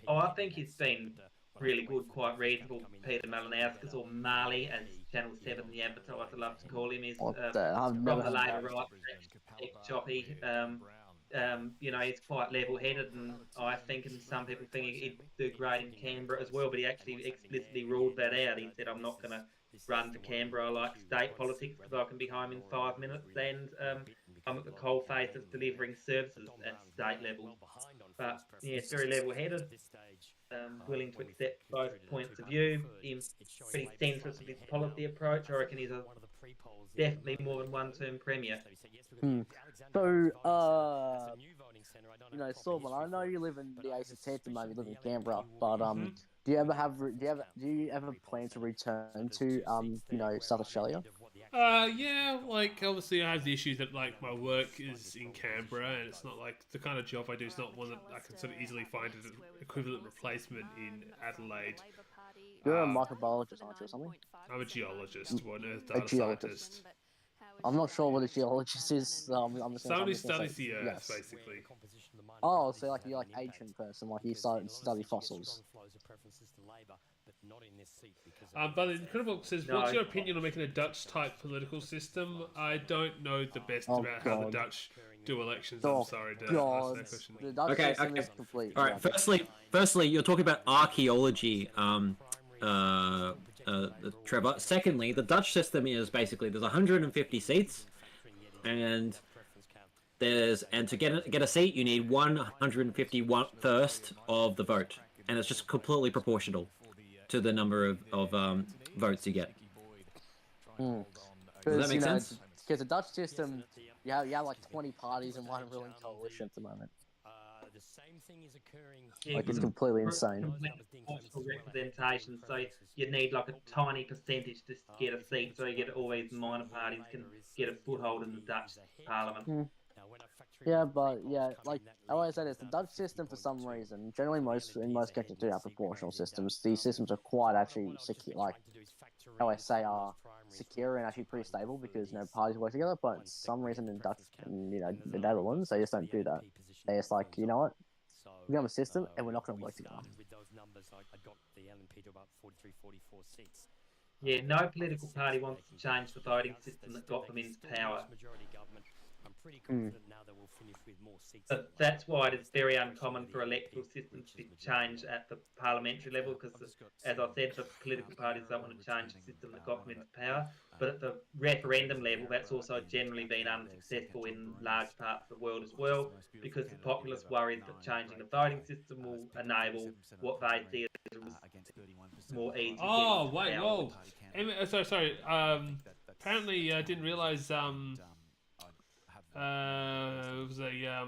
I think he's been really good, quite reasonable. Peter Malinowskis, or Marley, as Channel 7, the advertiser loves to call him, is from the Labor right choppy. He's quite level-headed, and I think, and some people think he'd do great in Canberra as well, but he actually explicitly ruled that out. He said, I'm not going to run for Canberra. I like state politics because I can be home in 5 minutes, and I'm at the coalface of delivering services at state level. But, yeah, it's very level-headed, willing to accept both points of view. He's pretty sensitive with his policy approach. I reckon he's definitely more than one-term Premier. So, Sormon, I know you live in the ACT at the moment, you live in Canberra, but do you ever plan to return to South Australia? Yeah, like obviously I have the issues that like my work is in Canberra, and it's not like the kind of job I do is not one that I can sort of easily find an equivalent replacement in Adelaide. You're a microbiologist, aren't you, or something? I'm a geologist, or an earth data scientist. I'm not sure what a geologist is. Somebody studies the earth, basically. Oh, so like you're like ancient person, like you study fossils. But the Incredible says, what's your opinion on making a Dutch-type political system? I don't know the best about how the Dutch do elections. I'm sorry to ask that question. The Dutch system is complete. All right. Firstly, you're talking about archaeology, Trevor. Secondly, the Dutch system is basically there's 150 seats, and to get a seat you need 151st of the vote, and it's just completely proportional to the number of votes you get. Does that make sense? Because the Dutch system, you have like 20 parties in one ruling coalition at the moment. The same thing is occurring. Like it's completely insane. Representation, so you need like a tiny percentage to get a seat, so you get all these minor parties can get a foothold in the Dutch Parliament. Yeah, but like I always say this, the Dutch system for some reason, generally in most countries do have proportional systems. These systems are quite actually secure, like how I say, secure and actually pretty stable because parties work together. But for some reason in the Netherlands, they just don't do that. They just like, you know what? We have a system and we're not going to work together. With those numbers, I got the LNP to about 43, 44 seats. Yeah, no political party wants to change the voting system that got them into power. Majority government. I'm pretty confident now that we'll finish with more seats. But that's why it is very uncommon for electoral systems to change at the parliamentary level, because, as I said, the political parties don't want to change the system that got them into power. But at the referendum level, that's also generally been unsuccessful in large parts of the world as well, because the populace worries that changing the voting system will enable what they see as more easy. Oh, wait, whoa. Sorry. Apparently, I didn't realise. It was a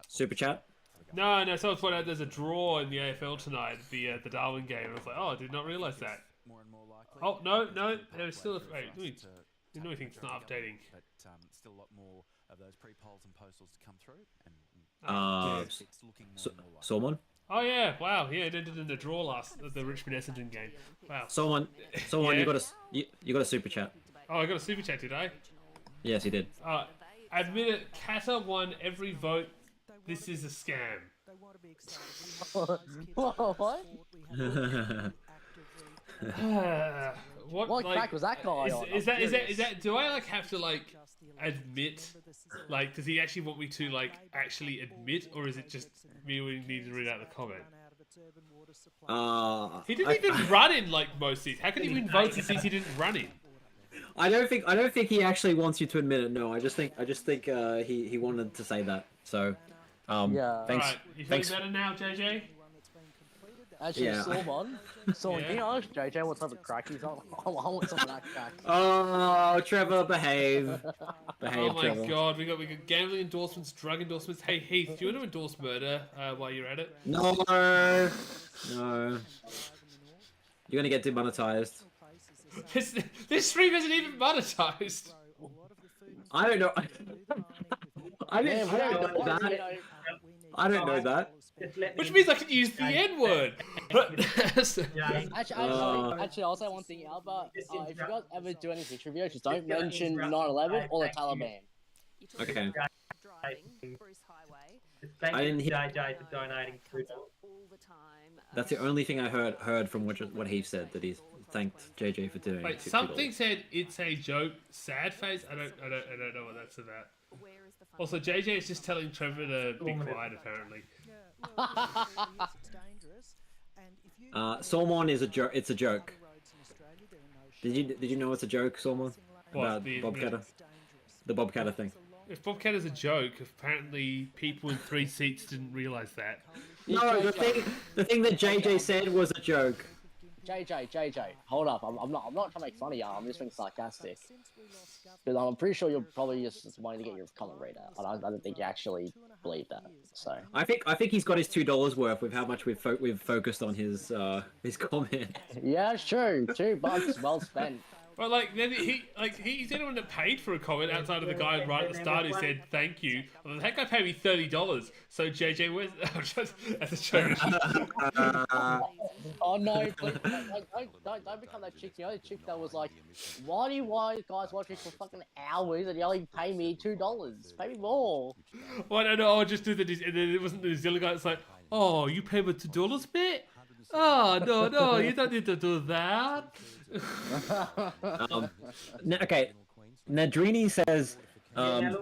super chat. No, someone pointed out there's a draw in the AFL tonight, the Darwin game. And I was like, oh, I did not realise that. Oh no, there's still a wait. New thing's not updating. But still a lot more of those pre-polls and postals to come through. And Sormon. Oh yeah, wow, yeah, it ended in the draw last the Richmond Essendon game. Wow. Sormon, Yeah. you got a super chat. Oh, I got a super chat, did I? Yes, you did. Admit it, Qatar won every vote. This is a scam. What? What like, crack was that guy on? Is that? Do I have to admit? Does he actually want me to actually admit, or is it just me we need to read out the comment? He didn't even run in most seats. How can he win votes in seats he didn't run in? I don't think he actually wants you to admit it. No, I just think he wanted to say that. So, yeah. Thanks. Right, you feeling better now, JJ? Actually, yeah. Sormon, can you ask JJ what type of crack he's on? I want some of that crack. Oh, Trevor, behave. Oh my God, we got gambling endorsements, drug endorsements. Hey Heath, do you want to endorse murder while you're at it? No. You're gonna get demonetized. This stream isn't even monetized. I don't know. I don't know that. Which means I can use the N word. Actually, I'll say one thing, Albert. If you guys ever do any history videos, just don't mention 9/11 or the Taliban. Okay. I didn't hear JJ for donating food. That's the only thing I heard from what he said, that he's thanked JJ for doing. Wait, something said it's a joke. Sad face. I don't know what that's about. Also, JJ is just telling Trevor to be quiet. Apparently. Sormon is a joke. It's a joke. Did you know it's a joke, Sormon? About Bobcatter? The Bobcatter thing. If Bobcatter's a joke, apparently people in 3 seats didn't realise that. No, the thing that JJ said was a joke. JJ, hold up. I'm not trying to make fun of you. I'm just being sarcastic. Because I'm pretty sure you're probably just wanting to get your comment read out. I don't think you actually believe that. So I think he's got his $2 worth with how much we've focused on his comment. Yeah, true. $2 well spent. Well, then he's the only one that paid for a comment outside of the guy right at the start who said thank you. Well, that guy paid me $30. So JJ, where's that's a joke. Oh no! Please, don't become that chick. You know the chick that was like, "Why do you guys watching for fucking hours and you only pay me $2? Pay me more." Well, no, I'll just do the. And then it wasn't the Zilla guy. It's like, oh, you pay me $2, mate? Oh no, you don't need to do that. Okay, Nadrini says. Eli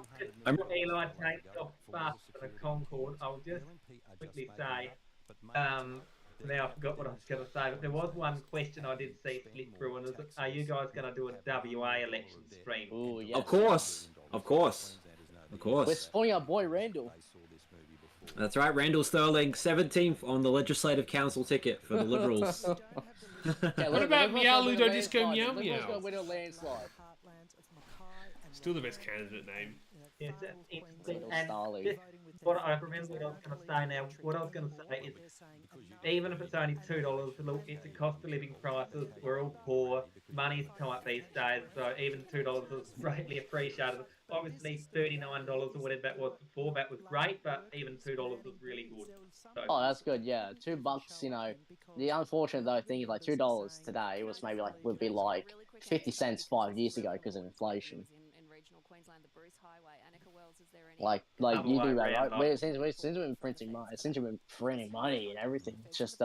takes off fast for the Concorde. I'll just quickly say. Now I forgot what I was going to say, but there was one question I did see slip through, and was, are you guys going to do a WA election stream? Ooh, yes. Of course. We're supporting our boy Randall. That's right, Randall Sterling, 17th on the Legislative Council ticket for the Liberals. What about Meow Ludo Disco Meow Meow? Win a landslide. Still the best candidate name. Yes, that's interesting. Little And Starly. just what I remember what I was going to say now. What I was going to say is, even if it's only $2, look, it's a cost of living crisis. We're all poor. Money's tight these days, so even $2 is greatly appreciated. Obviously, $39 or whatever that was before, that was great, but even $2 was really good. So, Oh, that's good. Yeah, $2. You know, the unfortunate though thing is like $2 today was maybe like would be like 50 cents 5 years ago because of inflation. In regional Queensland, the Bruce Highway, Annika Wells, is there any? Like Other you way do that, around, right? Since we've been printing money, since we've been printing money and everything, it's just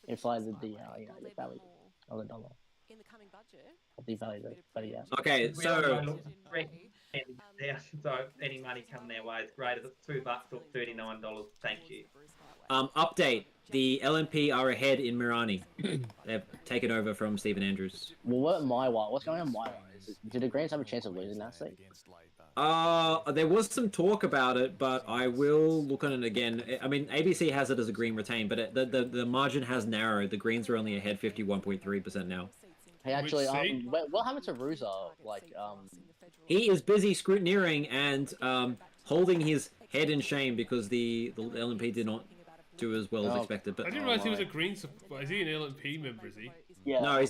inflated the the value of the dollar. In the coming budget, Devalued it, but yeah. Okay, so so any money coming their way is great. If it's $2 or $39, thank you. update: the LNP are ahead in Mirani. They've taken over from Stephen Andrews. Well, what's going on? Did the Greens have a chance of losing that seat? There was some talk about it, but I will look on it again. I mean, ABC has it as a Green retain, but the margin has narrowed. The Greens are only ahead 51.3% now. Hey, actually, what happened to Ruza? He is busy scrutineering and holding his head in shame because the LNP did not do as well as expected. But I didn't realize he was a Green supporter. Is he an LNP member, is he? Yeah. No,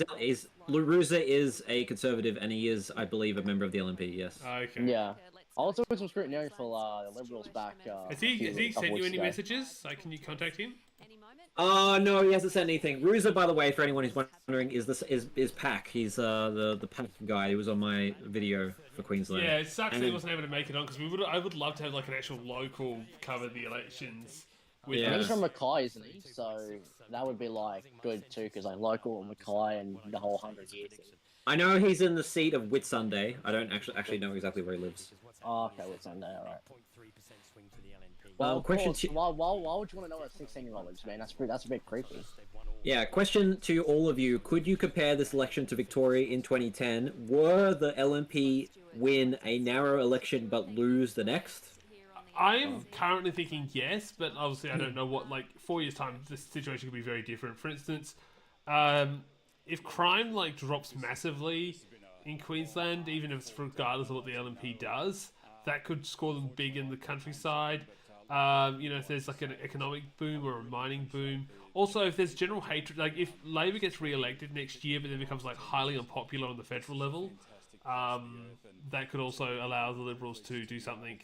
Ruza is a Conservative, and he is, I believe, a member of the LNP, yes. Okay. Yeah. I was doing some scrutineering for the Liberals back. Has he sent you any messages? Like, can you contact him? No, he hasn't sent anything. Ruza, by the way, for anyone who's wondering, is Pack. He's the Pack guy who was on my video for Queensland. Yeah, it sucks that he wasn't able to make it on because I would love to have like an actual local cover the elections. He's from Mackay, isn't he? So that would be like good too, because like local and Mackay and the whole 100-year thing. I know he's in the seat of Whitsunday. I don't actually know exactly where he lives. Oh, okay, Whitsunday, alright. Well, question two. Why would you want to know what a 16-year-old lives, man? That's a bit creepy. Yeah, question to all of you. Could you compare this election to Victoria in 2010? Were the LNP win a narrow election but lose the next? I'm currently thinking yes, but obviously I don't know what, 4 years' time, this situation could be very different. For instance, if crime, drops massively in Queensland, even if it's regardless of what the LNP does, that could score them big in the countryside. If there's, an economic boom or a mining boom. Also, if there's general hatred, if Labor gets re-elected next year, but then becomes, highly unpopular on the federal level, that could also allow the Liberals to do something.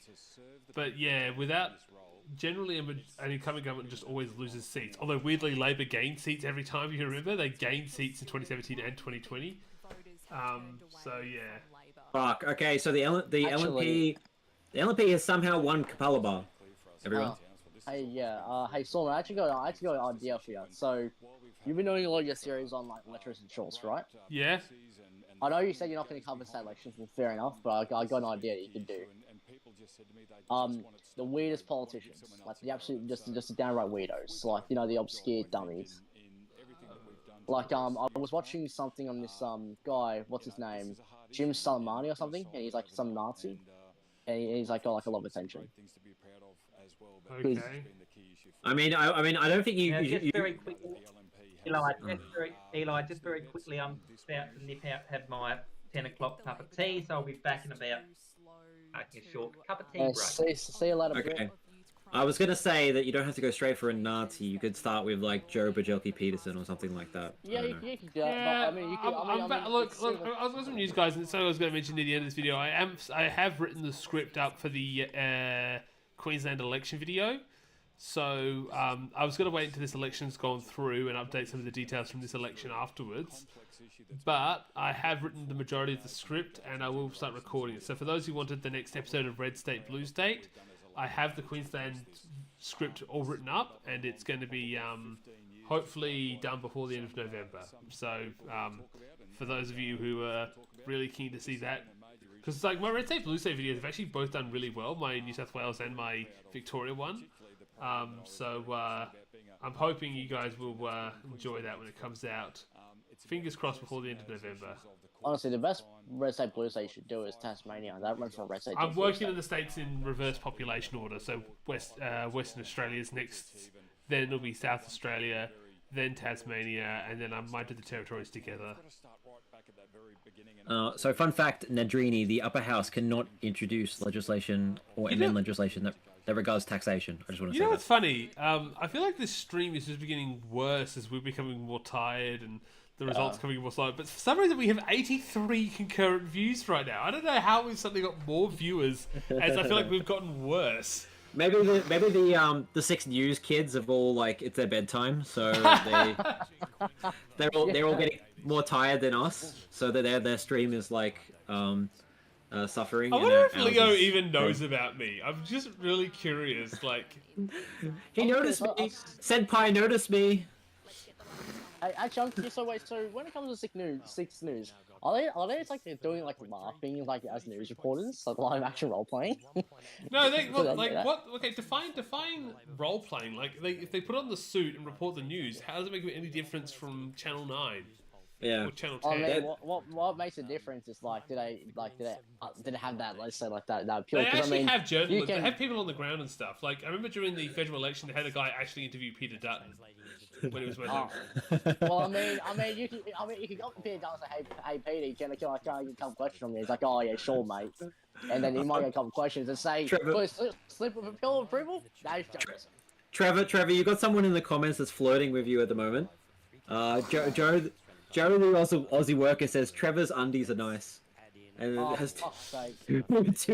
But yeah, without generally an incumbent government just always loses seats. Although weirdly, Labor gained seats every time. You remember they gained seats in 2017 and 2020. So yeah. Fuck. Okay, so the LNP has somehow won Kapalaba. Everyone. Hey Sormon, I actually got an idea for you. So you've been doing a lot of your series on electors and shorts, right? Yeah. I know you said you're not going to cover state elections, and fair enough, but I got an idea that you could do. The weirdest politicians, the absolute, just downright weirdos, the obscure dummies. I was watching something on this guy, what's his name, Jim Salamani or something, and he's some Nazi, and he's got a lot of attention. Okay. I mean, I don't think you. Very quickly, Eli, just very quickly, I'm about to nip out, have my 10 o'clock cup of tea, so I'll be back in about a short cup of tea break. See you later. Okay. I was gonna say that you don't have to go straight for a Nazi. You could start with Joe Bajelki Peterson or something like that. Yeah, you can do that. Yeah, But, you could. Look, I was going to news guys, and so I was going to mention near the end of this video. I have written the script up for the Queensland election video. So I was going to wait until this election's gone through and update some of the details from this election afterwards. But I have written the majority of the script, and I will start recording it. So for those who wanted the next episode of Red State, Blue State, I have the Queensland script all written up, and it's going to be hopefully done before the end of November. So for those of you who are really keen to see that, because my Red State, Blue State videos have actually both done really well, my New South Wales and my Victoria one. So I'm hoping you guys will enjoy that when it comes out. Fingers crossed before the end of November. Honestly, the best Red State Blue State you should do is Tasmania. That runs from Red State. I'm working in the states in reverse population order. So Western Australia's next, then it'll be South Australia, then Tasmania, and then I might do the territories together. So fun fact, Nadrini, the upper house cannot introduce legislation or amend legislation that regards taxation. I just want to say You know that. what's funny? I feel like this stream is just getting worse as we're becoming more tired and the results coming more slow. But for some reason, we have 83 concurrent views right now. I don't know how we've suddenly got more viewers, as I feel like we've gotten worse. Maybe the 6 News kids have all like it's their bedtime, so they're all getting more tired than us, so that their stream is like suffering. I wonder if Leo even knows about me. I'm just really curious. Like, he noticed me. Senpai noticed me. Actually, I'm curious. So wait, so when it comes to 6 News, are they like they're doing like laughing like as news reporters, like live action role playing? No, what? Okay, define role playing. Like, if they put on the suit and report the news, how does it make any difference from Channel 9? Yeah. Or Channel 10? I mean, what makes a difference is like, did they have that? Let's say like that appeal. They actually have journalists. They have people on the ground and stuff. Like, I remember during the federal election, they had a guy actually interview Peter Dutton when it was Well, I mean, you could go up to Peter Dutton and say, hey, Peter, can I get a couple questions from you? He's like, oh yeah, sure, mate. And then he might get a couple questions and say, slip of appeal of approval. That's journalism. Trevor, you got someone in the comments that's flirting with you at the moment. Joe, the Aussie worker says Trevor's undies are nice, and it has two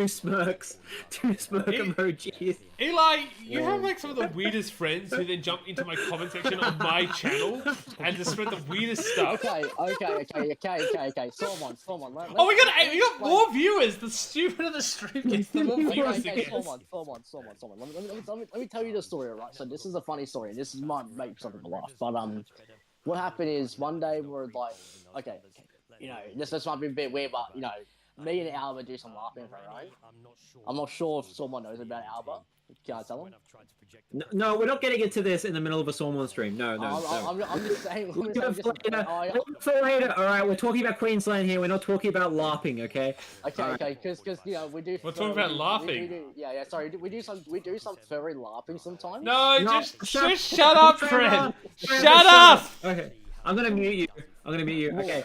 smirk emojis. Eli, you have like some of the weirdest friends who then jump into my comment section on my channel and just spread the weirdest stuff. Okay. Sormon. Oh, we got more viewers. The stupider the stream gets, the more viewers it gets. Sormon. Let me tell you the story, alright? So this is a funny story, and this might make some people laugh, but what happened is one day we're like, okay, you know, this might be a bit weird, but you know, me and Alba do some laughing for our own. I'm not sure if someone knows about Alba. Can I tell him? No, we're not getting into this in the middle of a Sormon stream. No. I'm just saying. For later. All right, we're talking about Queensland here. We're not talking about LARPing, okay? Okay, because you know we do. We're talking about laughing. Sorry, we do some very laughing sometimes. No, just shut up, Fred. Shut up. Okay, I'm gonna mute you. Okay.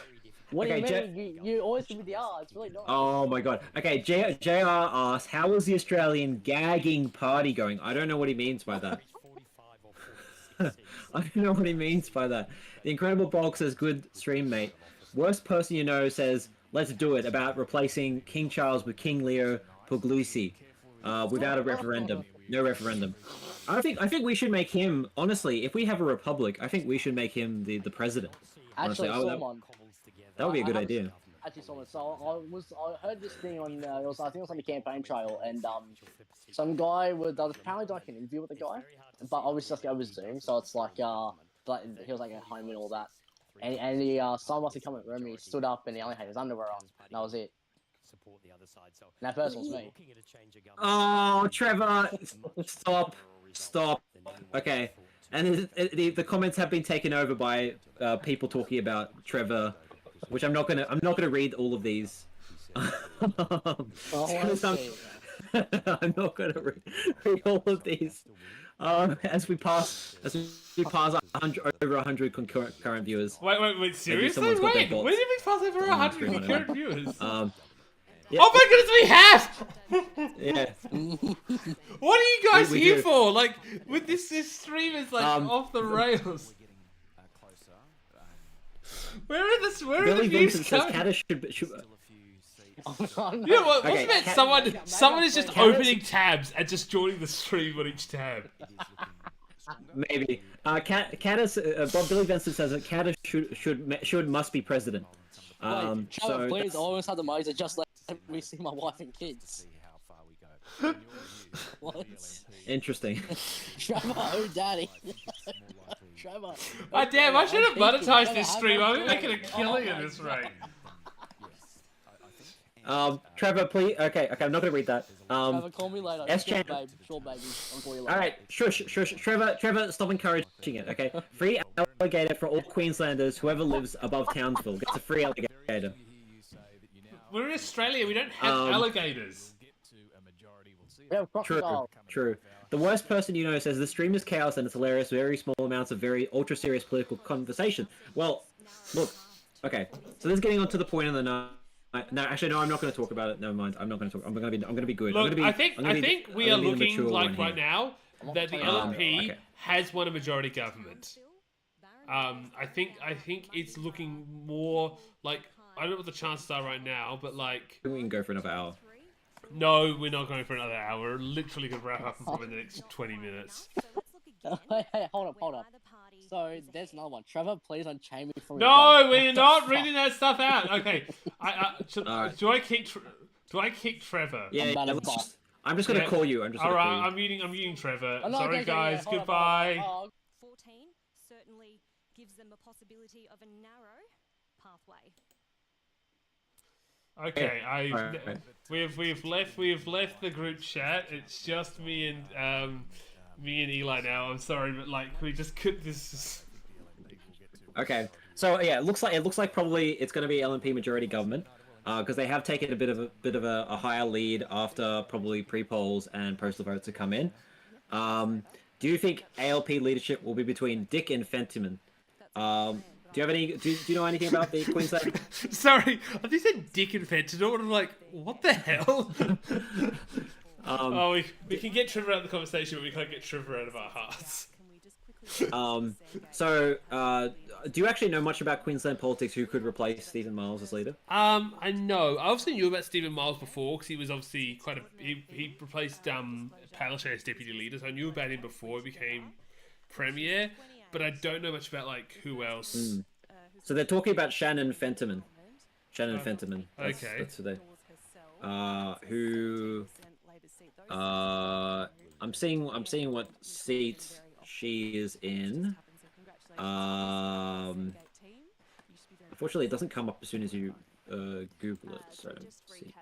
What do you mean? You always give me the R. It's really nice. Oh my god. Okay, JR asks, how was the Australian gagging party going? I don't know what he means by that. I don't know what he means by that. The Incredible Bulk says, good stream, mate. Worst person you know says, let's do it, about replacing King Charles with King Leo Puglisi without a referendum. No referendum. I think we should make him, honestly, if we have a republic, I think we should make him the president. Honestly, that would be a good idea. Actually, so I heard this thing on, I think it was on the campaign trail, and some guy was apparently doing like an interview with the guy, but obviously just over Zoom, so it's like, he was like at home and all that, and someone must have come in the room and he stood up and he only had his underwear on, and that was it. And that person was me. Oh, Trevor, stop. Okay, and the comments have been taken over by people talking about Trevor. Which I'm not gonna read all of these. I'm not gonna read all of these. As we pass 100 concurrent viewers. Wait, seriously? Wait, when did we pass over 100 concurrent viewers? Yeah. Oh my goodness, we have! Yeah. What are you guys here for? Like, with this stream is like off the rails. Where are the views coming? You know what? What's about someone is just opening tabs and just joining the stream on each tab? Maybe. Billy Vincent says that Caddis must be president. Trevor, please, I always have the money to just let me see my wife and kids. What? Interesting. Trevor, oh daddy. Trevor. Oh damn, I should have monetized this stream. I'm making a killing at this rate. Trevor, please. Okay, I'm not gonna read that. Trevor, call me later. Sure, baby. I'll call you later. Alright, shush. Trevor, stop encouraging it, okay? Free alligator for all Queenslanders, whoever lives above Townsville gets a free alligator. We're in Australia, we don't have alligators. True. The worst person you know says the stream is chaos and it's hilarious, very small amounts of very ultra serious political conversation. Well, look, Okay, so this is getting on to the point of the night. No, actually, no. I'm not going to talk about it. Never mind. I'm not going to talk. I'm going to be good. Look, I think we are looking mature like one right here. now that the LNP okay. has won a majority government. I think it's looking more like, I don't know what the chances are right now, but like, We can go for another hour. no, we're not going for another hour. We're literally going to wrap up in probably the next 20 minutes. Hey, hold up. So there's another one. Trevor, please unchain me from your No, phone. we're not reading that stuff out. Okay, do I kick Trevor? Yeah, I'm just going to call you. I'm just All gonna right, call you. I'm muting Trevor. Oh, no, Sorry, okay, guys. hold on, Goodbye. hold on. 14 certainly gives them a possibility of a narrow pathway. Okay, Alright. we've left the group chat. It's just me and Eli now. I'm sorry, but like we just could this. Okay, so yeah, it looks like probably it's going to be LNP majority government, because they have taken a bit of a higher lead after probably pre-polls and postal votes have come in. Do you think ALP leadership will be between Dick and Fentiman? Do you have any? Do you know anything about the Queensland? Sorry, I think you said Dick and Fentanyl, and I'm like, what the hell? We can get Trevor out of the conversation, but we can't get Trevor out of our hearts. So, do you actually know much about Queensland politics? Who could replace Stephen Miles as leader? I know. I obviously knew about Stephen Miles before because he was obviously he replaced Palaszczuk as deputy leader, so I knew about him before he became premier. But I don't know much about like who else. So they're talking about Shannon Fentiman. Fentiman. Okay. That's who they. Who? I'm seeing what seat she is in. Unfortunately, it doesn't come up as soon as you Google it. So seat.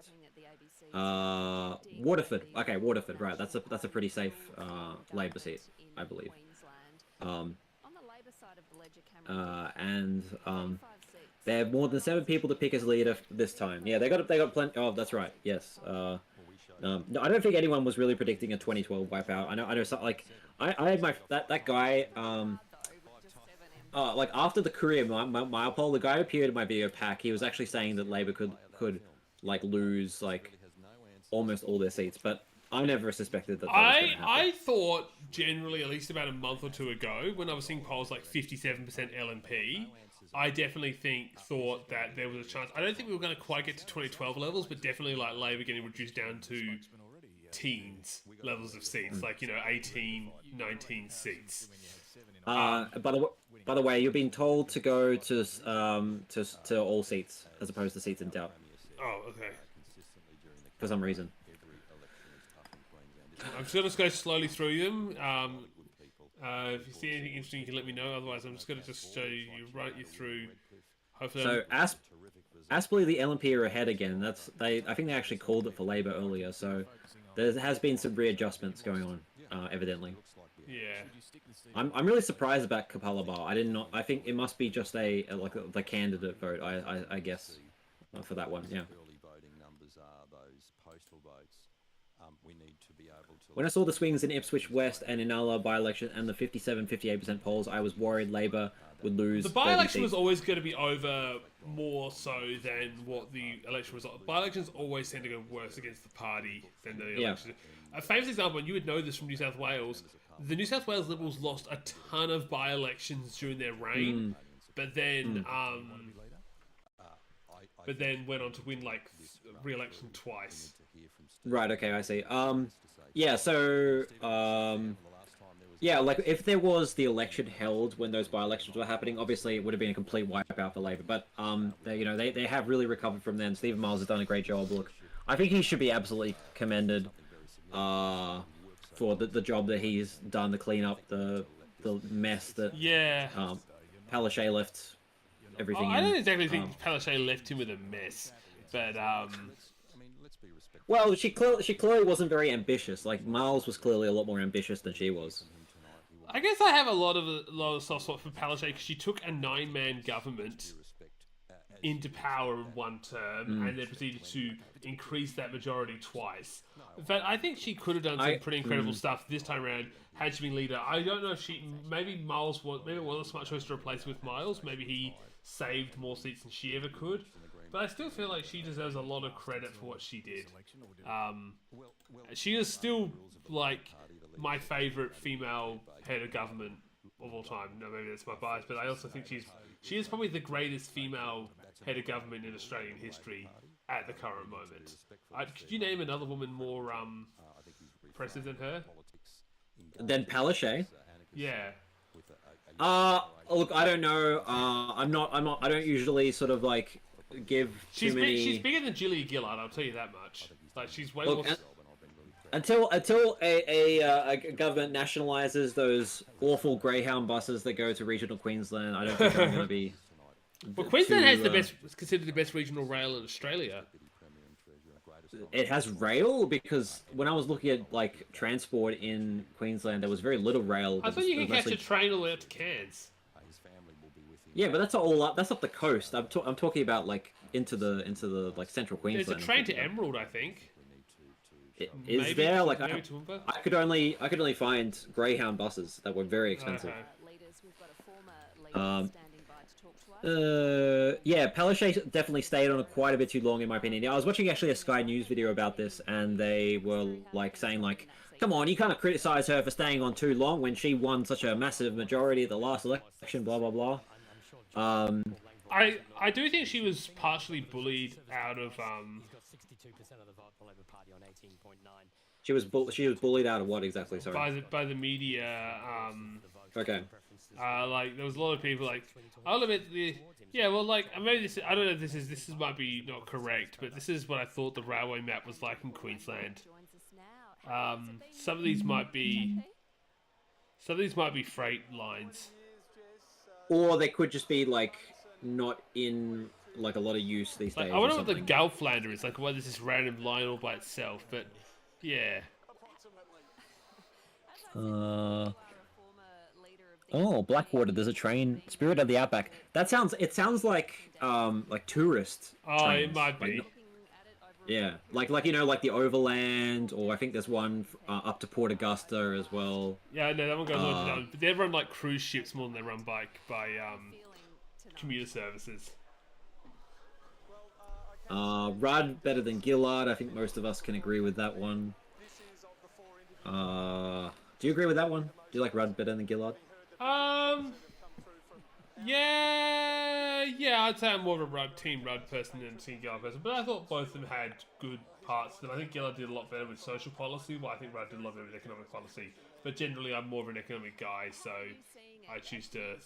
Waterford. Okay, Waterford. Right. That's a pretty safe Labor seat, I believe. And they have more than 7 people to pick as leader this time. Yeah, they got plenty. Oh, that's right. Yes. No, I don't think anyone was really predicting a 2012 wipeout. I know. Like, I had that guy. Like after the Korea mile poll, the guy who appeared in my video pack, he was actually saying that Labor could like lose like almost all their seats, but I never suspected that. I thought generally, at least about a month or two ago, when I was seeing polls like 57% LNP, I definitely thought that there was a chance. I don't think we were going to quite get to 2012 levels, but definitely like Labor getting reduced down to teens levels of seats, like 18, 19 seats. By the way, you're being told to go to all seats as opposed to seats in doubt. Oh, okay. For some reason. I'm just going to go slowly through them. If you see anything interesting, you can let me know. Otherwise, I'm just going to just show you, run you through. Hopefully, so Aspley, the LNP are ahead again. I think they actually called it for Labor earlier. So there has been some readjustments going on, evidently. Yeah. I'm really surprised about Kapalaba. I think it must be just the candidate vote. I guess for that one. Yeah. When I saw the swings in Ipswich West and Inala by-election and the 57-58% polls, I was worried Labor would lose. The by-election was always going to be over more so than what the election was. By-elections always tend to go worse against the party than the election. A famous example, and you would know this from New South Wales, the New South Wales Liberals lost a ton of by-elections during their reign, but then went on to win like re-election twice. Right, okay, I see. Yeah, so, yeah, like, if there was the election held when those by-elections were happening, obviously it would have been a complete wipeout for Labor, but, they have really recovered from them. Stephen Miles has done a great job. Look, I think he should be absolutely commended, for the job that he's done to clean up the mess that, Palaszczuk left everything in. I don't exactly think Palaszczuk left him with a mess, but, well, she clearly wasn't very ambitious. Like, Miles was clearly a lot more ambitious than she was. I guess I have a lot of soft spot for Palaszczuk because she took a 9-man government into power in one term and then proceeded to increase that majority twice. But I think she could have done some pretty incredible stuff this time around had she been leader. I don't know if maybe it wasn't a smart choice to replace with Miles. Maybe he saved more seats than she ever could. But I still feel like she deserves a lot of credit for what she did. She is still like my favourite female head of government of all time. No, maybe that's my bias, but I also think she is probably the greatest female head of government in Australian history at the current moment. Could you name another woman more impressive than her? Then Palaszczuk. Yeah. Look, I don't know. I'm not. I don't usually sort of like give too many. She's bigger than Julia Gillard. I'll tell you that much. Like she's way more. Until a government nationalises those awful Greyhound buses that go to regional Queensland, I don't think I'm going to be. Well, Queensland has it's considered the best regional rail in Australia. It has rail because when I was looking at like transport in Queensland, there was very little rail. I thought you could catch a train all the way out to Cairns. Yeah, but that's all up. That's up the coast. I'm talking about like into the like central Queensland. There's a train to Emerald, I think. Is there like I could only find Greyhound buses that were very expensive. Yeah, Palaszczuk definitely stayed on quite a bit too long in my opinion. I was watching actually a Sky News video about this, and they were like saying like, "Come on, you can't criticize her for staying on too long when she won such a massive majority at the last election." Blah blah blah. I do think she was partially bullied out of She was bullied out of what exactly? Sorry. By the media. Okay. Like there was a lot of people like I'll admit well like maybe this I don't know if this might be not correct, but this is what I thought the railway map was like in Queensland. Some of these might be freight lines, or they could just be like not in like a lot of use these days. I wonder what the Gulflander is like. Whether this is random line all by itself, but yeah. Oh, Blackwater. There's a train. Spirit of the Outback. It sounds like tourist. Oh, trains. it might be. Yeah, like you know, like the Overland, or I think there's one up to Port Augusta as well. Yeah, no, that one goes on to but they run like cruise ships more than they run by commuter services. Rudd better than Gillard. I think most of us can agree with that one. Do you agree with that one? Do you like Rudd better than Gillard? Yeah, I'd say I'm more of a Team Rudd person than Team Gillard person, but I thought both of them had good parts to them. I think Gillard did a lot better with social policy, while I think Rudd did a lot better with economic policy. But generally, I'm more of an economic guy, so I choose to.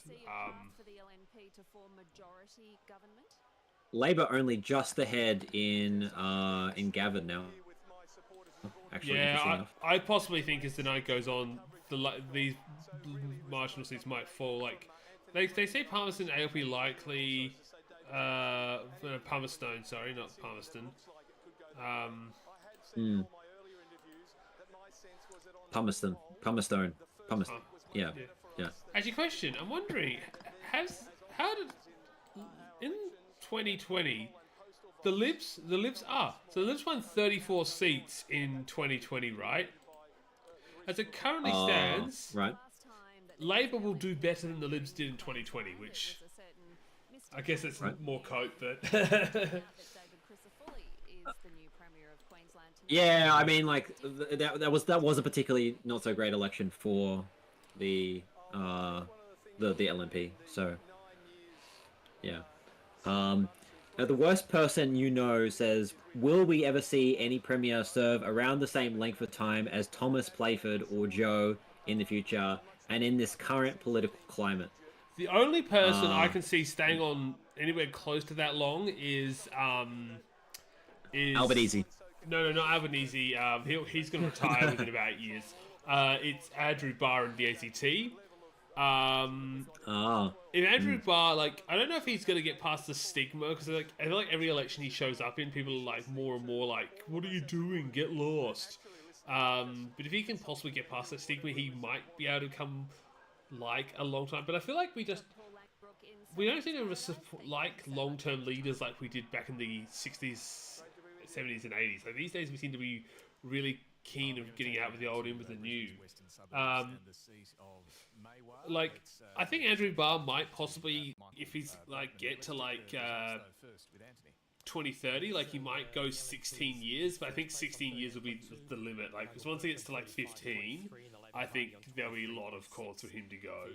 Labor only just ahead in Gavin now. Actually, yeah, I possibly think as the night goes on, these marginal seats might fall. Like they say Palmerston ALP likely, Palmerston, sorry, not Palmerston. Palmerston. Yeah. Actually, question. I'm wondering, in 2020 the Libs won 34 seats in 2020, right? As it currently stands, right, Labor will do better than the Libs did in 2020, which I guess it's more cope, but yeah, I mean, like that was a particularly not so great election for the LNP. So yeah. Now, the worst person you know says, "Will we ever see any premier serve around the same length of time as Thomas Playford or Joe in the future, and in this current political climate?" The only person I can see staying on anywhere close to that long is Albanese. No, not Albanese. He's going to retire within about 8 years. It's Andrew Barr in the ACT. If Andrew Barr, like, I don't know if he's going to get past the stigma, because like, I feel like every election he shows up in, people are like more and more like, "What are you doing? Get lost." But if he can possibly get past that stigma, he might be able to come like a long time. But I feel like we don't seem to like long-term leaders like we did back in the 60s, 70s and 80s. Like these days we seem to be really keen of getting out with the old in with the new. Like, I think Andrew Barr might possibly, if he's like get to like 2030, like he might go 16 years, but I think 16 years will be the limit. Like, because once he gets to like 15, I think there'll be a lot of calls for him to go.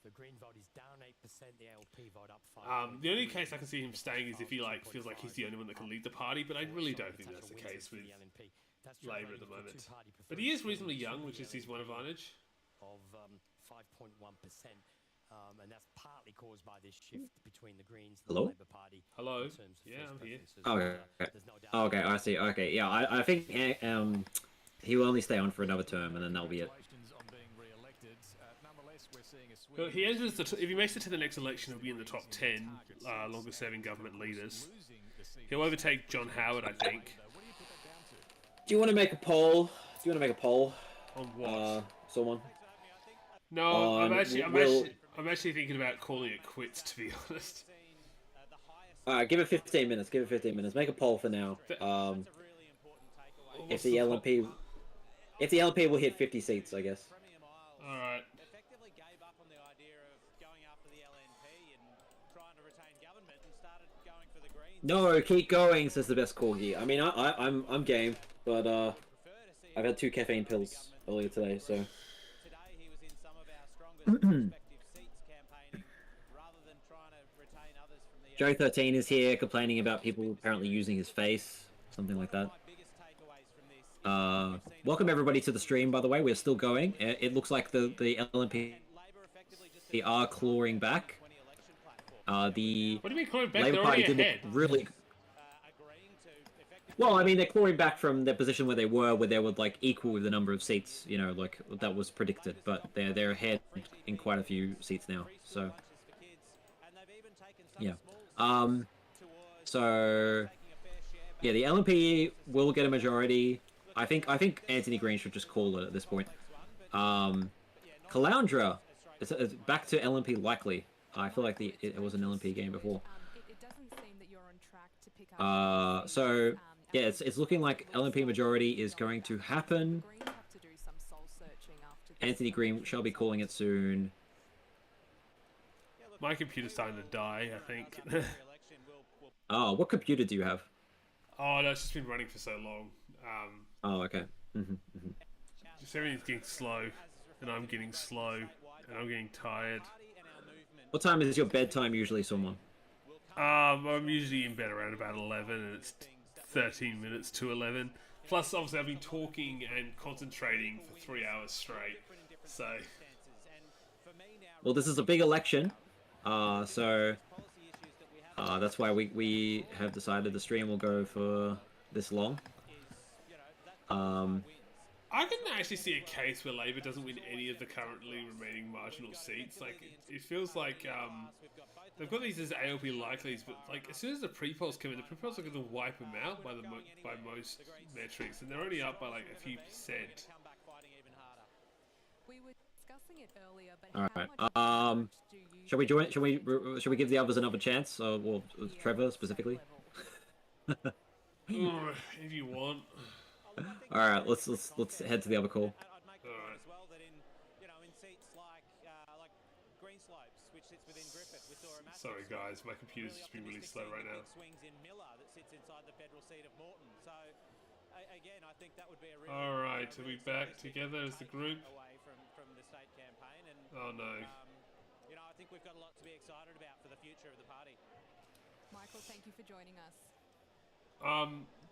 The Green vote is down 8%, the ALP vote up 5%. The only case I can see him staying is if he like feels like he's the only one that can lead the party, but I really don't think that's the case with Labour at the moment. But he is reasonably young, which is his one advantage. Of 5.1%, and that's partly caused by this shift between the Greens and the Labour Party. Hello. Yeah, I'm here. Okay, I see. Okay, yeah, I think he will only stay on for another term, and then that'll be it. Well, he enters if he makes it to the next election, he'll be in the top 10 longest-serving government leaders. He'll overtake John Howard, I think. Do you want to make a poll? On what? Someone. No, I'm actually thinking about calling it quits, to be honest. Alright, give it 15 minutes. Give it 15 minutes. Make a poll for now. If the LNP will hit 50 seats, I guess. All right. No, keep going, says the best corgi. I mean, I'm game, but I've had 2 caffeine pills earlier today, so. Joe13 is here complaining about people apparently using his face, something like that. Welcome everybody to the stream, by the way. We're still going. It looks like the LNP are clawing back. What do you mean clawing back? Labour They're Party already did ahead. really. Well, I mean, they're clawing back from their position where they were like equal with the number of seats, you know, like that was predicted. But they're ahead in quite a few seats now. So yeah. So yeah, the LNP will get a majority. I think Anthony Green should just call it at this point. Caloundra, it's back to LNP likely. I feel like it was an LNP game before. It doesn't seem that you're on track to pick up. So yeah, it's looking like LNP majority is going to happen. Anthony Green shall be calling it soon. My computer's starting to die, I think. Oh, what computer do you have? Oh no, it's just been running for so long. Oh, okay. Just everything's getting slow, and I'm getting slow, and I'm getting tired. What time is your bedtime usually, someone? I'm usually in bed around about 11, and it's 13 minutes to 11. Plus, obviously, I've been talking and concentrating for 3 hours straight. So, well, this is a big election, so that's why we have decided the stream will go for this long. I can actually see a case where Labour doesn't win any of the currently remaining marginal seats. Like, it feels like they've got these as ALP likelies, but like as soon as the pre-polls come in, the pre-polls are going to wipe them out by most metrics, and they're only up by like a few percent. We were discussing it earlier, but all right. Shall we join? Shall we give the others another chance? Well, Trevor specifically. If you want. All right, let's head to the other call. Sorry guys, my computer's just been really slow right now. Alright, are we back together as the group? Oh no. I think we've got a lot to be excited about for the future of the party. Michael, thank you for joining us.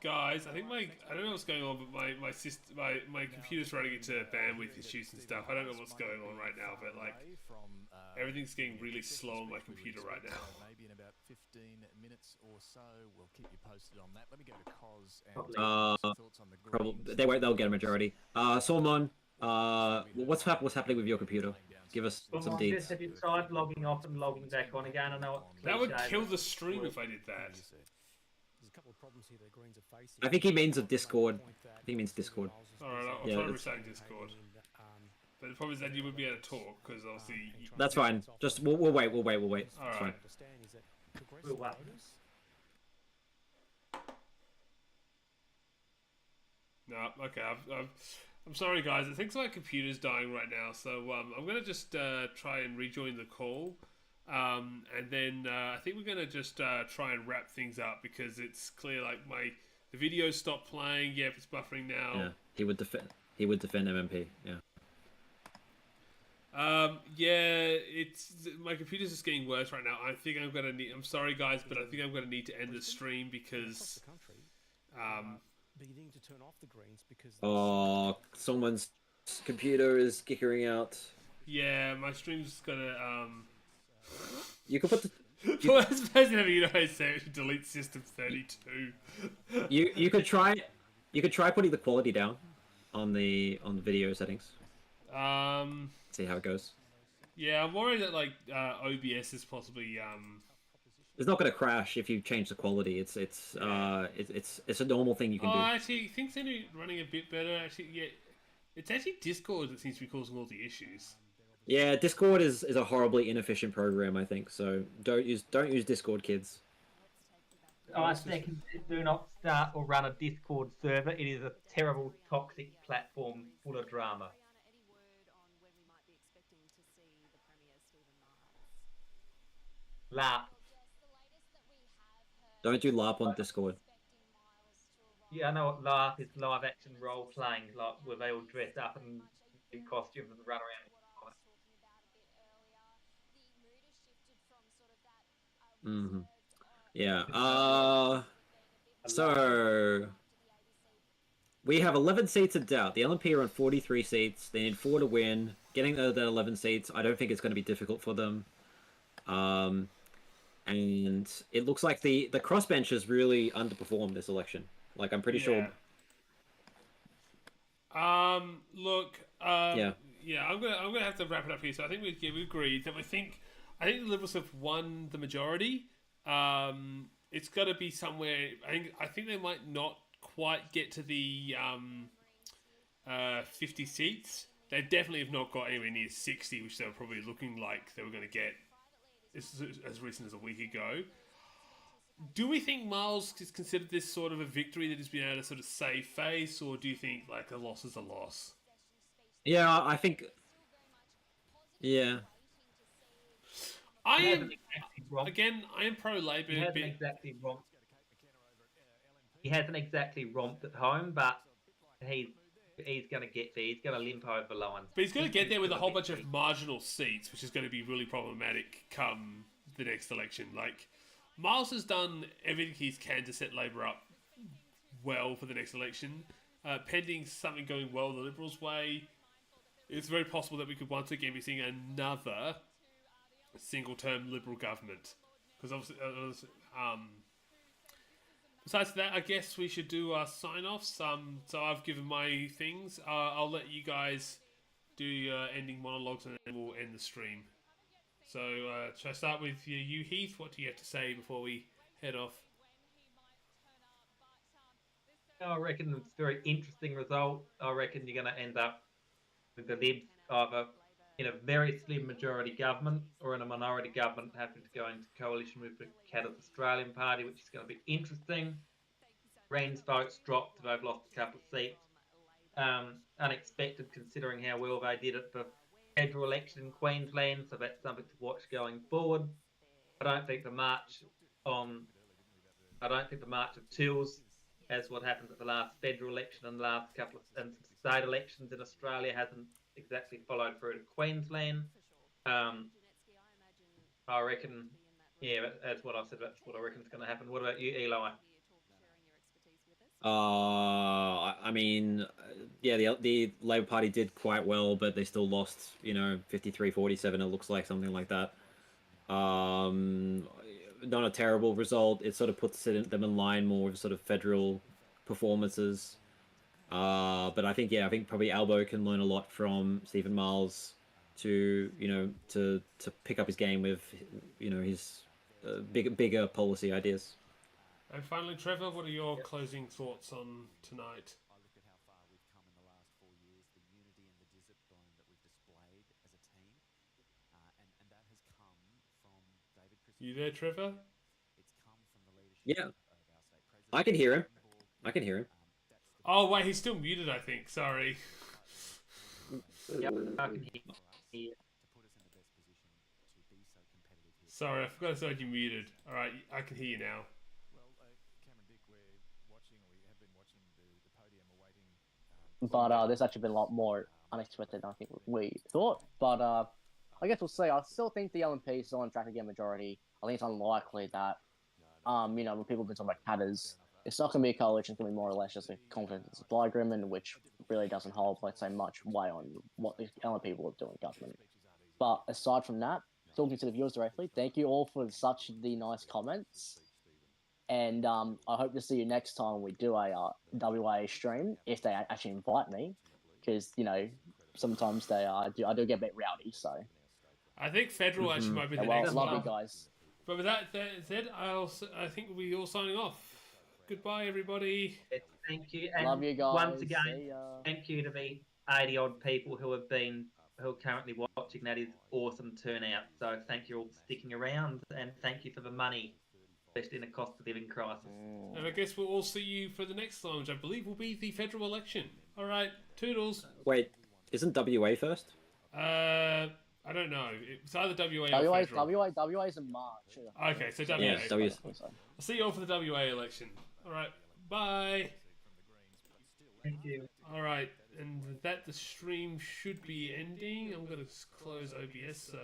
Guys, I think I don't know what's going on, but my computer's running into bandwidth issues and stuff. I don't know what's going on right now, but like everything's getting really slow on my computer right now. Maybe in about 15 minutes or so, we'll keep you posted on that. Let me go to Cos and thoughts on the probably they'll get a majority. Sormon, what's happening with your computer? Give us some deets. Have you tried logging off and logging back on again? I know that would kill the stream if I did that. I think he means a Discord. I think he means Discord. Alright, I'll try to restart Discord. But the problem is that you would be able to talk, because obviously... That's fine. Just, we'll wait. Alright. We'll wait. No, okay. I'm sorry, guys. I think my computer's dying right now, so I'm gonna just try and rejoin the call, and then I think we're gonna just try and wrap things up because it's clear like the video stopped playing. Yep, it's buffering now. Yeah, he would defend. He would defend MMP. Yeah. Yeah, it's my computer's just getting worse right now. I think I'm gonna need. I'm sorry, guys, but I think I'm gonna need to end the stream because beginning to turn off the greens because someone's computer is kickering out. Yeah, my stream's gonna You could put the. Worst person ever, you know, I say delete system 32. You could try. You could try putting the quality down on the video settings. See how it goes. Yeah, I'm worried that like OBS is possibly It's not going to crash if you change the quality. It's a normal thing you can do. Actually, things are running a bit better. Actually, yeah, it's actually Discord that seems to be causing all the issues. Yeah, Discord is a horribly inefficient program, I think. So don't use Discord, kids. I second, do not start or run a Discord server. It is a terrible, toxic platform full of drama. LARP. Don't do LARP on Discord. Yeah, I know what LARP is, live action role playing, like where they all dress up and in costumes and run around. Mm-hmm. Yeah. So we have 11 seats in doubt. The LNP are on 43 seats. They need 4 to win. Getting that 11 seats, I don't think it's going to be difficult for them. And it looks like the crossbenchers really underperformed this election. Like, I'm pretty sure. Look. Yeah, I'm gonna have to wrap it up here. So I think we agreed that I think the Liberals have won the majority. It's got to be somewhere. I think they might not quite get to the 50 seats. They definitely have not got anywhere near 60, which they were probably looking like they were going to get as recent as a week ago. Do we think Miles is considered this sort of a victory that has been able to sort of save face, or do you think like a loss is a loss? Yeah, I think. Yeah. I am pro Labor. He hasn't exactly romped at home, but he's going to get there. He's going to limp over the line. But he's going to get there with a whole bunch of marginal seats, which is going to be really problematic come the next election. Like, Miles has done everything he can to set Labor up well for the next election. Pending something going well the Liberals' way, it's very possible that we could once again be seeing another single-term Liberal government. Because obviously, besides that, I guess we should do sign-offs. So I've given my things. I'll let you guys do your ending monologues and then we'll end the stream. So should I start with you, Heath? What do you have to say before we head off? I reckon it's a very interesting result. I reckon you're going to end up with the Libs either in a very slim majority government or in a minority government having to go into coalition with the Caddi's Australian Party, which is going to be interesting. Greens votes dropped, they've lost a couple of seats. Unexpected considering how well they did at the federal election in Queensland, so that's something to watch going forward. I don't think the march of tools, as what happened at the last federal election and the last couple of state elections in Australia, hasn't exactly followed through to Queensland. I reckon, that's what I've said. That's what I reckon is going to happen. What about you, Eli? I mean, yeah, the Labor Party did quite well, but they still lost, 53-47, it looks like, something like that. Not a terrible result. It sort of puts them in line more with sort of federal performances. But I think probably Albo can learn a lot from Stephen Miles to pick up his game with, his bigger policy ideas. And finally, Trevor, what are your closing thoughts on tonight? I look at how far we've come in the last 4 years, the unity and the discipline that we've displayed as a team, and that has come from David Christopher. You there, Trevor? It's come from the leadership Yeah. of our state president. I can hear him. Oh wait, he's still muted, I think. Sorry. Yep, I can hear. Sorry, I forgot I said you muted. All right, I can hear you now. Well, Cameron Dick, we're watching, or we have been watching the podium awaiting. But there's actually been a lot more unexpected than I think we thought. But I guess we'll see. I still think the LNP is still on track to get a majority. I think it's unlikely that, when people have been talking about cutters, it's not going to be a coalition. It's going to be more or less just a confidence and supply agreement, which really doesn't hold, let's say, much weight on what the LNP will do in government. But aside from that, talking to the viewers directly, thank you all for such the nice comments. And I hope to see you next time we do a WA stream, if they actually invite me, because sometimes I do get a bit rowdy. So I think federal actually might be the well, next love one. you guys. But with that said, I think we're all signing off. Goodbye, everybody. Thank you. And Love you guys. once again, thank you to the 80 odd people who are currently watching. That is awesome turnout. So thank you all for sticking around, and thank you for the money, especially in a cost of living crisis. And I guess we'll all see you for the next one, which I believe will be the federal election. All right, toodles. Wait, isn't WA first? I don't know. It's either WA or federal. WA is in March. Okay, so WA. Yeah, I'll see you all for the WA election. All right, bye. Thank you. All right, and with that, the stream should be ending. I'm going to close OBS, so